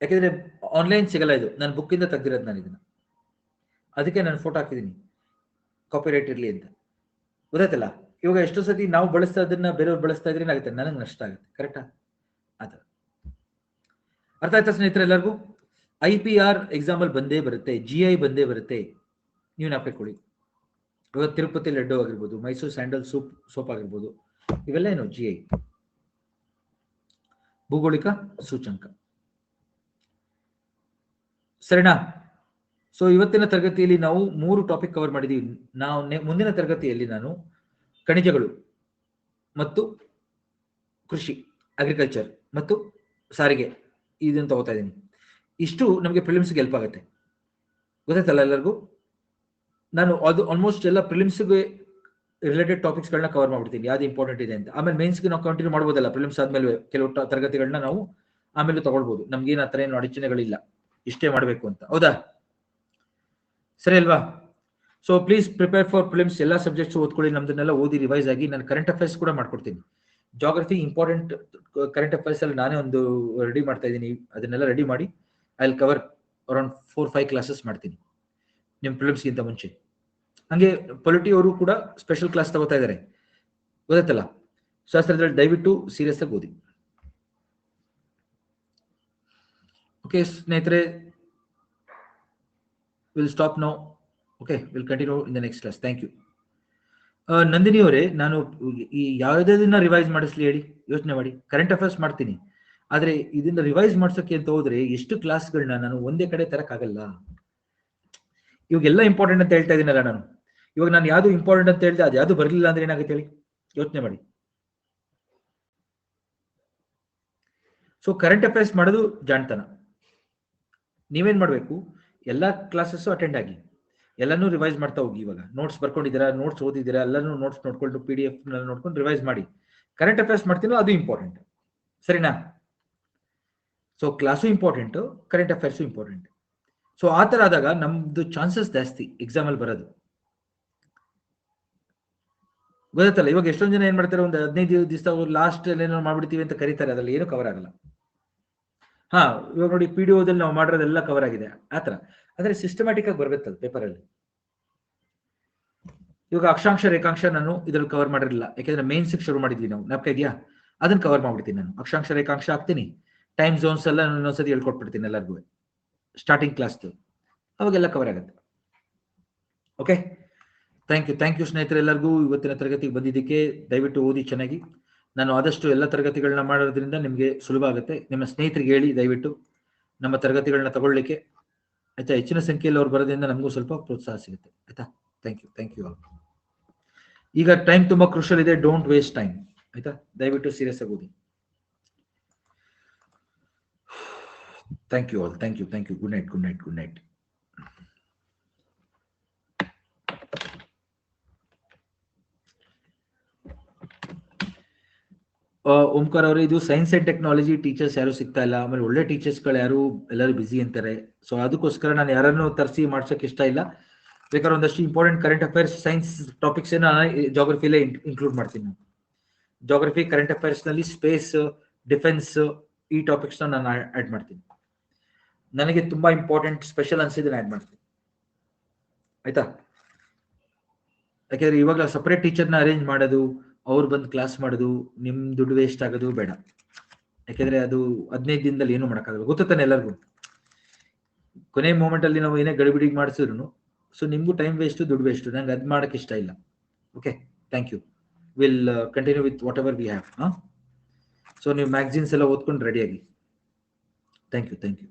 ಯಾಕೆಂದ್ರೆ ಆನ್ಲೈನ್ ಸಿಗಲ್ಲ, ಇದು ನಾನು ಬುಕ್ ಇಂದ ತೆಗ್ದಿರೋದು ನಾನು ಇದನ್ನ, ಅದಕ್ಕೆ ನಾನು ಫೋಟೋ ಹಾಕಿದ್ದೀನಿ ಕಾಪಿರೈಟ್ ಇರ್ಲಿ ಅಂತ. ಗೊತ್ತಾಯ್ತಲ್ಲ? ಇವಾಗ ಎಷ್ಟೋ ಸತಿ ನಾವು ಬಳಸ್ತಾ ಇದನ್ನ ಬೇರೆಯವ್ರು ಬಳಸ್ತಾ ಇದ್ರೆ ಏನಾಗುತ್ತೆ, ನನಗೆ ನಷ್ಟ ಆಗುತ್ತೆ. ಕರೆಕ್ಟಾ? ಆತರ ಅರ್ಥ ಆಯ್ತಾ ಸ್ನೇಹಿತರೆ ಎಲ್ಲರಿಗೂ? IPR ಎಕ್ಸಾಂಪಲ್ ಬಂದೇ ಬರುತ್ತೆ, GI ಬಂದೇ ಬರುತ್ತೆ, ನೀವು ನಾಪಿಕೊಳ್ಳಿ. ಇವಾಗ ತಿರುಪತಿ ಲಡ್ಡು ಆಗಿರ್ಬೋದು, ಮೈಸೂರು ಸ್ಯಾಂಡಲ್ ಸೋಪ್ ಆಗಿರ್ಬೋದು, ಇವೆಲ್ಲ ಏನು GI. ಭೌಗೋಳಿಕ ಸೂಚಂಕ. ಸರಿನಾ? ಸೊ ಇವತ್ತಿನ ತರಗತಿಯಲ್ಲಿ ನಾವು 3 ಟಾಪಿಕ್ ಕವರ್ ಮಾಡಿದೀವಿ. ನಾವು ಮುಂದಿನ ತರಗತಿಯಲ್ಲಿ ನಾನು ಖನಿಜಗಳು ಮತ್ತು ಕೃಷಿ, ಅಗ್ರಿಕಲ್ಚರ್ ಮತ್ತು ಸಾರಿಗೆ ಇದನ್ನು ತಗೋತಾ ಇದ್ದೀನಿ. ಇಷ್ಟು ನಮಗೆ ಪ್ರಿಲಿಮ್ಸ್ಗೆ ಹೆಲ್ಪ್ ಆಗುತ್ತೆ. ಗೊತ್ತಾಯ್ತಲ್ಲ ಎಲ್ಲರಿಗೂ? ನಾನು ಅದು ಆಲ್ಮೋಸ್ಟ್ ಎಲ್ಲ ಪ್ರಿಲಿಮ್ಸ್ಗೆ ರಿಲೇಟೆಡ್ ಟಾಪಿಕ್ಸ್ಗಳನ್ನ ಕವರ್ ಮಾಡ್ಬಿಡ್ತೀನಿ, ಯಾವ್ದು ಇಂಪಾರ್ಟೆಂಟ್ ಇದೆ ಅಂತ. ಆಮೇಲೆ ಮೇನ್ಸ್ಗೆ ನಾವು ಕಂಟಿನ್ಯೂ ಮಾಡ್ಬೋದಲ್ಲ, ಪ್ರಿಲಿಮ್ಸ್ ಆದ್ಮೇಲೆ ಕೆಲವು ತರಗತಿಗಳನ್ನ ನಾವು ಆಮೇಲೆ ತಗೊಳ್ಬಹುದು. ನಮ್ಗೇನು ಆ ಥರ ಏನು ಅಡಚಣೆಗಳಿಲ್ಲ, ಇಷ್ಟೇ ಮಾಡಬೇಕು ಅಂತ. ಹೌದಾ? ಸರಿ ಅಲ್ವಾ? So please prepare for prelims. ಎಲ್ಲ ಸಬ್ಜೆಕ್ಟ್ಸ್ ಓದ್ಕೊಳ್ಳಿ, ನಮ್ದನ್ನೆಲ್ಲ ಓದಿ ರಿವೈಸ್ ಆಗಿ. ನಾನು ಕರೆಂಟ್ ಅಫೇರ್ಸ್ ಕೂಡ ಮಾಡ್ಕೊಡ್ತೀನಿ. ಜಾಗ್ರಫಿ ಇಂಪಾರ್ಟೆಂಟ್ ಕರೆಂಟ್ ಅಫೇರ್ಸ್ ಅಲ್ಲಿ ನಾನೇ ಒಂದು ರೆಡಿ ಮಾಡ್ತಾ ಇದ್ದೀನಿ, ಅದನ್ನೆಲ್ಲ ರೆಡಿ ಮಾಡಿ I will cover around 4-5 classes ಮಾಡ್ತೀನಿ ನಿಮ್ ಪ್ರಿಲಿಮ್ಸ್ಗಿಂತ ಮುಂಚೆ. ಹಂಗೆ ಪೊಲಿಟಿ ಅವರು ಕೂಡ ಸ್ಪೆಷಲ್ ಕ್ಲಾಸ್ ತಗೋತಾ ಇದ್ದಾರೆ, ಗೊತ್ತಾಯ್ತಲ್ಲ? ಶಾಸ್ತ್ರದಲ್ಲಿ ದಯವಿಟ್ಟು ಸೀರಿಯಸ್ ಆಗಿ ಓದಿ. ಓಕೆ ಸ್ನೇಹಿತರೆ, will stop now. Okay, will continue in the next class. Thank you. Nandini ಅವರೇ, ನಾನು ಈ ಯಾವುದನ್ನ ರಿವೈಸ್ ಮಾಡಿಸ್ಲಿ ಹೇಳಿ, ಯೋಚನೆ ಮಾಡಿ. ಕರೆಂಟ್ ಅಫೇರ್ಸ್ ಮಾಡ್ತೀನಿ, ಆದ್ರೆ ಇದನ್ನ ರಿವೈಸ್ ಮಾಡ್ಸೋಕೆ ಅಂತ ಹೋದ್ರೆ ಎಷ್ಟು ಕ್ಲಾಸ್ಗಳನ್ನ ನಾನು ಒಂದೇ ಕಡೆ ತರಕ್ಕಾಗಲ್ಲ. ಇವಾಗೆಲ್ಲ ಇಂಪಾರ್ಟೆಂಟ್ ಅಂತ ಹೇಳ್ತಾ ಇದೀನಲ್ಲ ನಾನು. ಇವಾಗ ನಾನು ಯಾವ್ದು ಇಂಪಾರ್ಟೆಂಟ್ ಅಂತ ಹೇಳ್ದೆ ಅದು ಯಾವ್ದು ಬರಲಿಲ್ಲ ಅಂದ್ರೆ ಏನಾಗುತ್ತೆ ಹೇಳಿ, ಯೋಚನೆ ಮಾಡಿ. ಸೊ ಕರೆಂಟ್ ಅಫೇರ್ಸ್ ಮಾಡೋದು ಜಾಣ್ತನ. ನೀವೇನ್ ಮಾಡ್ಬೇಕು, ಎಲ್ಲಾ ಕ್ಲಾಸಸ್ ಅಟೆಂಡ್ ಆಗಿ, ಎಲ್ಲಾನು ರಿವೈಸ್ ಮಾಡ್ತಾ ಹೋಗಿ. ಇವಾಗ ನೋಟ್ಸ್ ಬರ್ಕೊಂಡಿದ್ದೀರಾ, ನೋಟ್ಸ್ ಓದಿದ್ದೀರಾ, ಎಲ್ಲಾನು ನೋಟ್ಸ್ ನೋಡ್ಕೊಂಡು PDF ನೋಡ್ಕೊಂಡು ರಿವೈಸ್ ಮಾಡಿ. ಕರೆಂಟ್ ಅಫೇರ್ಸ್ ಮಾಡ್ತೀನೋ ಅದು ಇಂಪಾರ್ಟೆಂಟ್, ಸರಿನಾ? So class important, current affairs important. So ಆ ತರ ಆದಾಗ ನಮ್ದು ಚಾನ್ಸಸ್ ಜಾಸ್ತಿ ಎಕ್ಸಾಮ್ ಅಲ್ಲಿ ಬರೋದು, ಗೊತ್ತಲ್ಲ? ಇವಾಗ ಎಷ್ಟೊಂದು ಜನ ಏನ್ ಮಾಡ್ತಾರೆ, ಒಂದು 15 ದಿವಸ ಲಾಸ್ಟ್ ಏನೋ ಮಾಡ್ಬಿಡ್ತೀವಿ ಅಂತ ಕರೀತಾರೆ, ಅದ್ರಲ್ಲಿ ಏನು ಕವರ್ ಆಗಲ್ಲ. ಹಾ, ಇವಾಗ ನೋಡಿ PDOದಲ್ಲಿ ನಾವು ಮಾಡಿರೋದೆಲ್ಲ ಕವರ್ ಆಗಿದೆ ಆತರ. ಆದ್ರೆ ಸಿಸ್ಟಮ್ಯಾಟಿಕ್ ಆಗಿ ಬರ್ಬೇಕಲ್ಲ ಪೇಪರ್ ಅಲ್ಲಿ. ಇವಾಗ ಅಕ್ಷಾಂಶ ರೇಖಾಂಶ ನಾನು ಇದ್ರಲ್ಲಿ ಕವರ್ ಮಾಡಿರಲಿಲ್ಲ, ಯಾಕೆಂದ್ರೆ ಮೇನ್ಸ್ ಶುರು ಮಾಡಿದ್ವಿ ನಾವು, ಜ್ಞಾಪಕ ಇದೆಯಾ? ಅದನ್ನ ಕವರ್ ಮಾಡ್ಬಿಡ್ತೀನಿ ನಾನು. ಅಕ್ಷಾಂಶ ರೇಖಾಂಶ ಹಾಕ್ತೀನಿ, ಟೈಮ್ ಝೋನ್ಸ್ ಎಲ್ಲ ಇನ್ನೊಂದ್ಸತಿ ಹೇಳ್ಕೊಟ್ಬಿಡ್ತೀನಿ ಎಲ್ಲರಿಗೂ ಸ್ಟಾರ್ಟಿಂಗ್ ಕ್ಲಾಸ್, ಅವಾಗೆಲ್ಲ ಕವರ್ ಆಗುತ್ತೆ. ಓಕೆ, ಥ್ಯಾಂಕ್ ಯು ಸ್ನೇಹಿತರೆ ಎಲ್ಲರಿಗೂ ಇವತ್ತಿನ ತರಗತಿಗೆ ಬಂದಿದ್ದಕ್ಕೆ. ದಯವಿಟ್ಟು ಓದಿ ಚೆನ್ನಾಗಿ. ನಾನು ಆದಷ್ಟು ಎಲ್ಲ ತರಗತಿಗಳನ್ನ ಮಾಡೋದ್ರಿಂದ ನಿಮಗೆ ಸುಲಭ ಆಗುತ್ತೆ. ನಿಮ್ಮ ಸ್ನೇಹಿತರಿಗೆ ಹೇಳಿ ದಯವಿಟ್ಟು ನಮ್ಮ ತರಗತಿಗಳನ್ನ ತಗೊಳ್ಳಿಕ್ಕೆ, ಆಯ್ತಾ? ಹೆಚ್ಚಿನ ಸಂಖ್ಯೆಯಲ್ಲಿ ಅವ್ರು ಬರೋದ್ರಿಂದ ನಮಗೂ ಸ್ವಲ್ಪ ಪ್ರೋತ್ಸಾಹ ಸಿಗುತ್ತೆ, ಆಯ್ತಾ? Thank you. ಈಗ ಟೈಮ್ ತುಂಬಾ ಕ್ರೂಷಿಯಲ್ ಇದೆ, ಡೋಂಟ್ ವೇಸ್ಟ್ ಟೈಮ್, ಆಯ್ತಾ? ದಯವಿಟ್ಟು ಸೀರಿಯಸ್ ಆಗಿ ಓದಿ. Thank you all, thank you, thank you. Good night, good night, good night. Omkara ಅವರೇ, ಇದು ಸೈನ್ಸ್ ಅಂಡ್ ಟೆಕ್ನಾಲಜಿ ಟೀಚರ್ಸ್ ಯಾರು ಸಿಗ್ತಾ ಇಲ್ಲ, ಆಮೇಲೆ ಒಳ್ಳೆ ಟೀಚರ್ಸ್ಗಳು ಯಾರು, ಎಲ್ಲರೂ ಬಿಸಿ ಅಂತಾರೆ. ಸೊ ಅದಕ್ಕೋಸ್ಕರ ನಾನು ಯಾರನ್ನು ತರಿಸಿ ಮಾಡ್ಸೋಕೆ ಇಷ್ಟ ಇಲ್ಲ. ಬೇಕಾದ್ರೆ ಒಂದಷ್ಟು important current affairs science topics ಜಾಗ್ರಫಿಲೇ ಇನ್ಕ್ಲೂಡ್ ಮಾಡ್ತೀನಿ ನಾನು. ಜಾಗ್ರಫಿ, ಕರೆಂಟ್ ಅಫೇರ್ಸ್ ನಲ್ಲಿ ಸ್ಪೇಸ್, ಡಿಫೆನ್ಸ್, ಈ ಟಾಪಿಕ್ಸ್ ನಾನು ಆಡ್ ಮಾಡ್ತೀನಿ. ನನಗೆ ತುಂಬಾ ಇಂಪಾರ್ಟೆಂಟ್ ಸ್ಪೆಷಲ್ ಅನ್ಸಿದ್ರೆ ಆಡ್ ಮಾಡ್ತೀನಿ, ಆಯ್ತಾ? ಯಾಕೆಂದ್ರೆ ಇವಾಗ ಸಪರೇಟ್ ಟೀಚರ್ನ ಅರೇಂಜ್ ಮಾಡೋದು, ಅವ್ರು ಬಂದು ಕ್ಲಾಸ್ ಮಾಡೋದು, ನಿಮ್ ದುಡ್ಡು ವೇಸ್ಟ್ ಆಗೋದು ಬೇಡ. ಯಾಕೆಂದ್ರೆ ಅದು 15 ದಿನದಲ್ಲಿ ಏನು ಮಾಡೋಕ್ಕಾಗಲ್ಲ, ಗೊತ್ತಾನೆ ಎಲ್ಲರಿಗೂ. ಕೊನೆ ಮೂಮೆಂಟ್ ಅಲ್ಲಿ ನಾವು ಏನೇ ಗಡಿಬಿಡಿಗೆ ಮಾಡಿಸಿದ್ರು ಸೊ ನಿಮ್ಗೂ ಟೈಮ್ ವೇಸ್ಟ್, ದುಡ್ಡು ವೇಸ್ಟ್. ನಂಗೆ ಅದ್ ಮಾಡಕ್ಕೆ ಇಷ್ಟ ಇಲ್ಲ. Okay, thank you. Will continue with whatever we have. So ನೀವು ಮ್ಯಾಗಝಿನ್ಸ್ ಎಲ್ಲ ಓದ್ಕೊಂಡು ರೆಡಿಯಾಗಿ. Thank you, thank you.